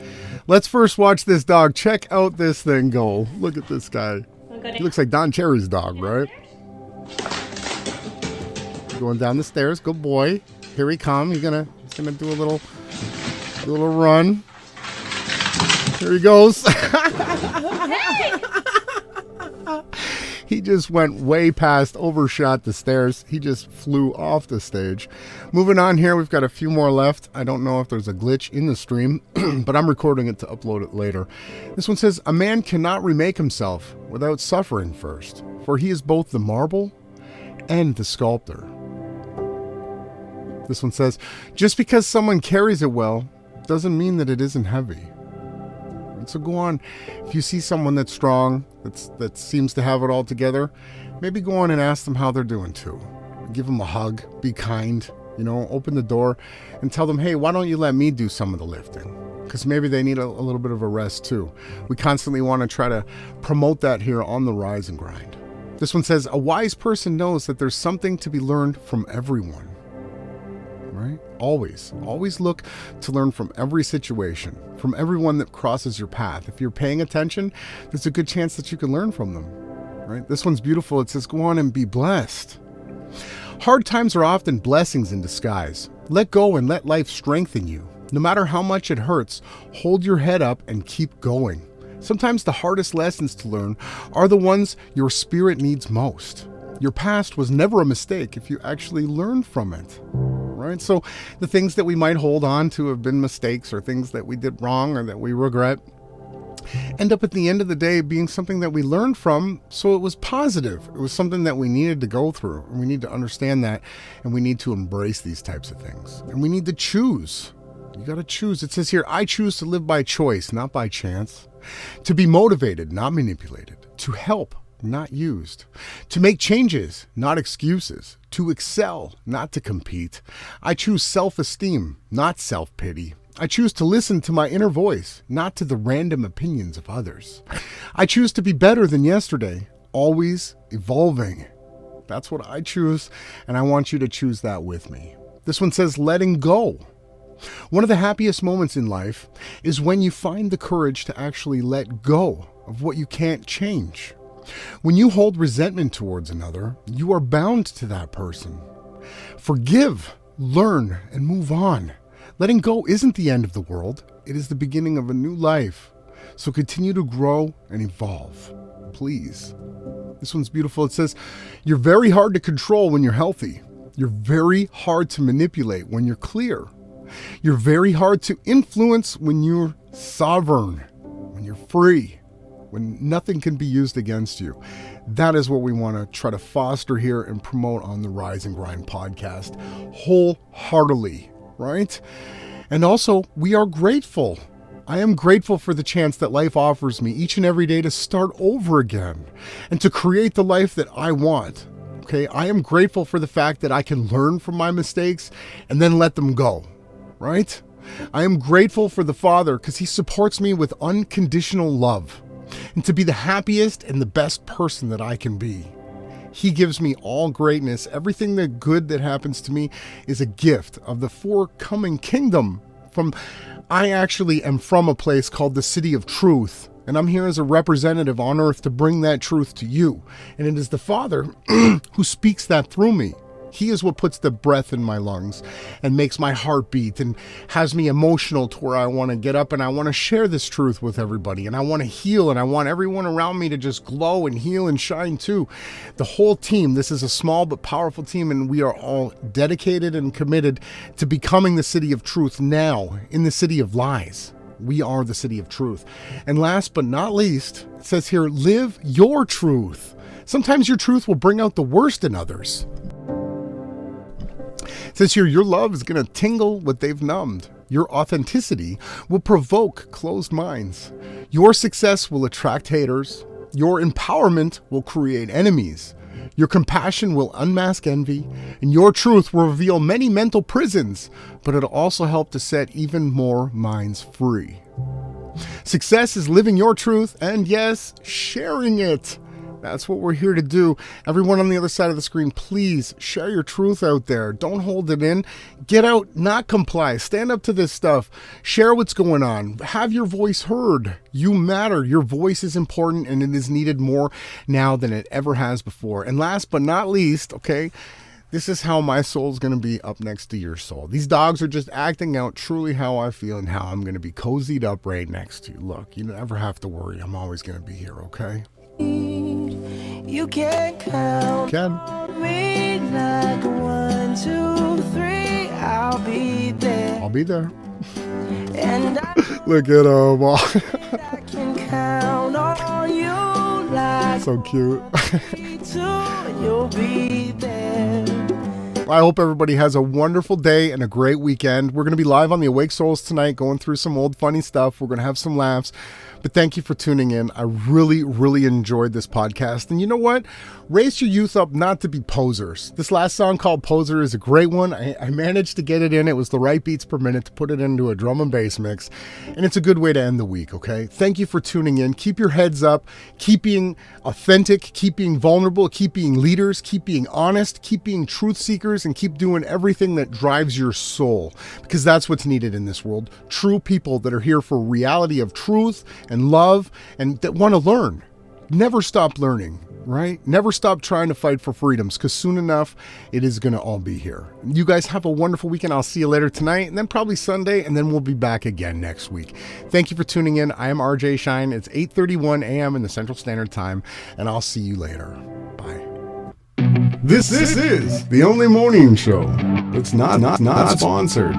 Let's first watch this dog. Check out this thing go. Look at this guy. He looks like Don Cherry's dog, right? Going down the stairs. Good boy. Here he comes. He's gonna do a little run. Here he goes. He just went way past, overshot the stairs. He just flew off the stage. Moving on here, we've got a few more left. I don't know if there's a glitch in the stream, but I'm recording it to upload it later. This one says, a man cannot remake himself without suffering first, for he is both the marble and the sculptor. This one says, just because someone carries it well doesn't mean that it isn't heavy. So go on, if you see someone that's strong, that seems to have it all together, maybe go on and ask them how they're doing too. Give them a hug, be kind, open the door and tell them, hey, why don't you let me do some of the lifting? Because maybe they need a little bit of a rest too. We constantly want to try to promote that here on the Rise and Grind. This one says, a wise person knows that there's something to be learned from everyone. Right? Always look to learn from every situation, from everyone that crosses your path. If you're paying attention, there's a good chance that you can learn from them. Right? This one's beautiful. It says, go on and be blessed. Hard times are often blessings in disguise. Let go and let life strengthen you. No matter how much it hurts, hold your head up and keep going. Sometimes the hardest lessons to learn are the ones your spirit needs most. Your past was never a mistake if you actually learned from it. Right? So the things that we might hold on to have been mistakes or things that we did wrong or that we regret end up at the end of the day being something that we learned from, so it was positive. It was something that we needed to go through, and we need to understand that, and we need to embrace these types of things. And we need to choose. You got to choose. It says here, I choose to live by choice, not by chance. To be motivated, not manipulated. To help, not used. To make changes, not excuses. To excel, not to compete. I choose self-esteem, not self-pity. I choose to listen to my inner voice, not to the random opinions of others. I choose to be better than yesterday, always evolving. That's what I choose, and I want you to choose that with me. This one says, letting go. One of the happiest moments in life is when you find the courage to actually let go of what you can't change. When you hold resentment towards another, you are bound to that person. Forgive, learn, and move on. Letting go isn't the end of the world. It is the beginning of a new life. So continue to grow and evolve. Please. This one's beautiful. It says, you're very hard to control when you're healthy. You're very hard to manipulate when you're clear. You're very hard to influence when you're sovereign, when you're free. when nothing can be used against you. That is what we want to try to foster here and promote on the Rise and Grind podcast wholeheartedly, right? And also, we are grateful. I am grateful for the chance that life offers me each and every day to start over again and to create the life that I want. Okay, I am grateful for the fact that I can learn from my mistakes and then let them go, right? I am grateful for the Father because he supports me with unconditional love and to be the happiest and the best person that I can be. He gives me all greatness. Everything that good that happens to me is a gift of the forthcoming kingdom. I actually am from a place called the City of Truth, and I'm here as a representative on earth to bring that truth to you. And it is the Father who speaks that through me. He is what puts the breath in my lungs and makes my heart beat and has me emotional to where I want to get up and I want to share this truth with everybody, and I want to heal, and I want everyone around me to just glow and heal and shine too. The whole team, this is a small but powerful team, and we are all dedicated and committed to becoming the City of Truth now in the City of Lies. We are the City of Truth. And last but not least, it says here, live your truth. Sometimes your truth will bring out the worst in others. It says here, your love is going to tingle what they've numbed. Your authenticity will provoke closed minds. Your success will attract haters. Your empowerment will create enemies. Your compassion will unmask envy. And your truth will reveal many mental prisons, but it'll also help to set even more minds free. Success is living your truth and, yes, sharing it. That's what we're here to do. Everyone on the other side of the screen, please share your truth out there. Don't hold it in. Get out, not comply. Stand up to this stuff. Share what's going on. Have your voice heard. You matter. Your voice is important, and it is needed more now than it ever has before. And last but not least, okay, this is how my soul's going to be up next to your soul. These dogs are just acting out truly how I feel and how I'm going to be cozied up right next to you. Look, you never have to worry. I'm always going to be here, okay? You can count on me like 1, 2, 3. I'll be there. I'll be there. And I look at him. I can count on you like so cute. 2, and you'll be there. I hope everybody has a wonderful day and a great weekend. We're going to be live on the Awake Souls tonight, going through some old funny stuff. We're going to have some laughs. But thank you for tuning in. I really, really enjoyed this podcast. And you know what? Raise your youth up not to be posers. This last song called Poser is a great one. I managed to get it in. It was the right beats per minute to put it into a drum and bass mix. And it's a good way to end the week, okay? Thank you for tuning in. Keep your heads up. Keep being authentic. Keep being vulnerable. Keep being leaders. Keep being honest. Keep being truth seekers. And keep doing everything that drives your soul. Because that's what's needed in this world. True people that are here for reality of truth and love and that want to learn. Never stop learning, right? Never stop trying to fight for freedoms, because soon enough, it is going to all be here. You guys have a wonderful weekend. I'll see you later tonight, and then probably Sunday, and then we'll be back again next week. Thank you for tuning in. I am RJ Shine. It's 8:31 a.m. in the Central Standard Time, and I'll see you later. Bye. This is the only morning show that's not sponsored.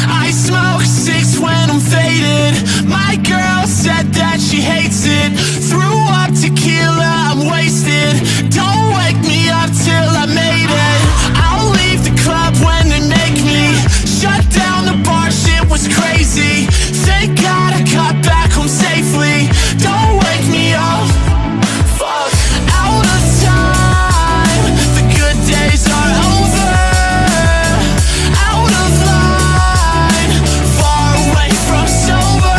I smoke 6 when I'm faded. My girl said that she hates it. Threw up tequila, I'm wasted. Don't wake me up till I made it. I'll leave the club when they make me. Shut down the bar, shit was crazy. Thank God I got back home safely. Don't wake me up. Fuck, out of time. The good days are over. Out of line, far away from sober.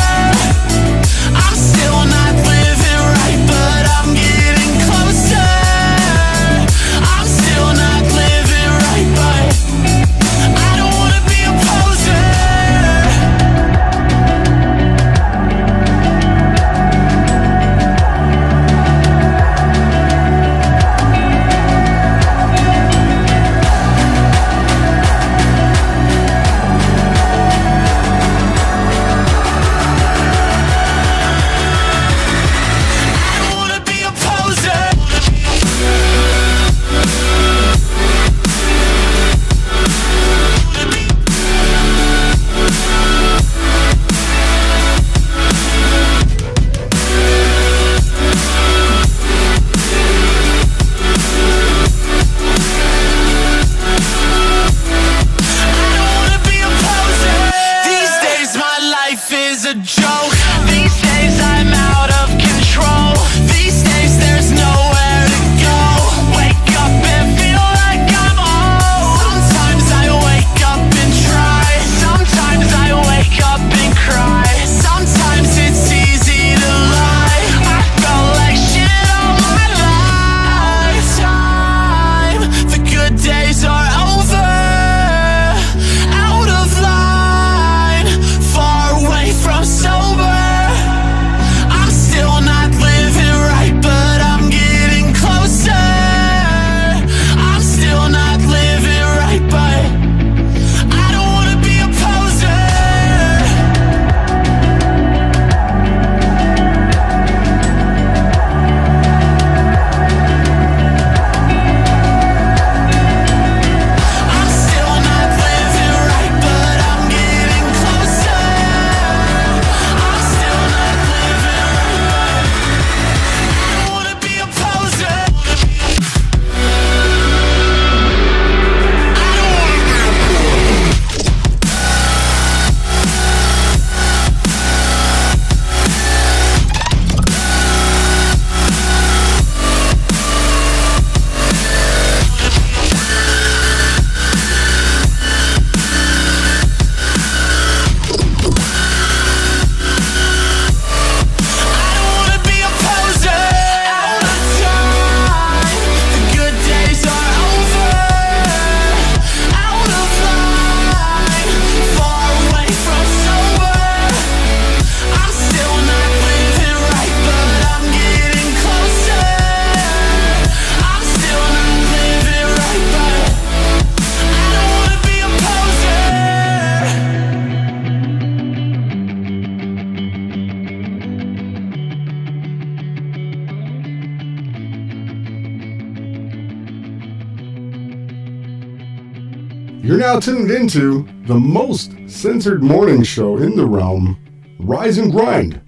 You're now tuned into the most censored morning show in the realm, Rise and Grind,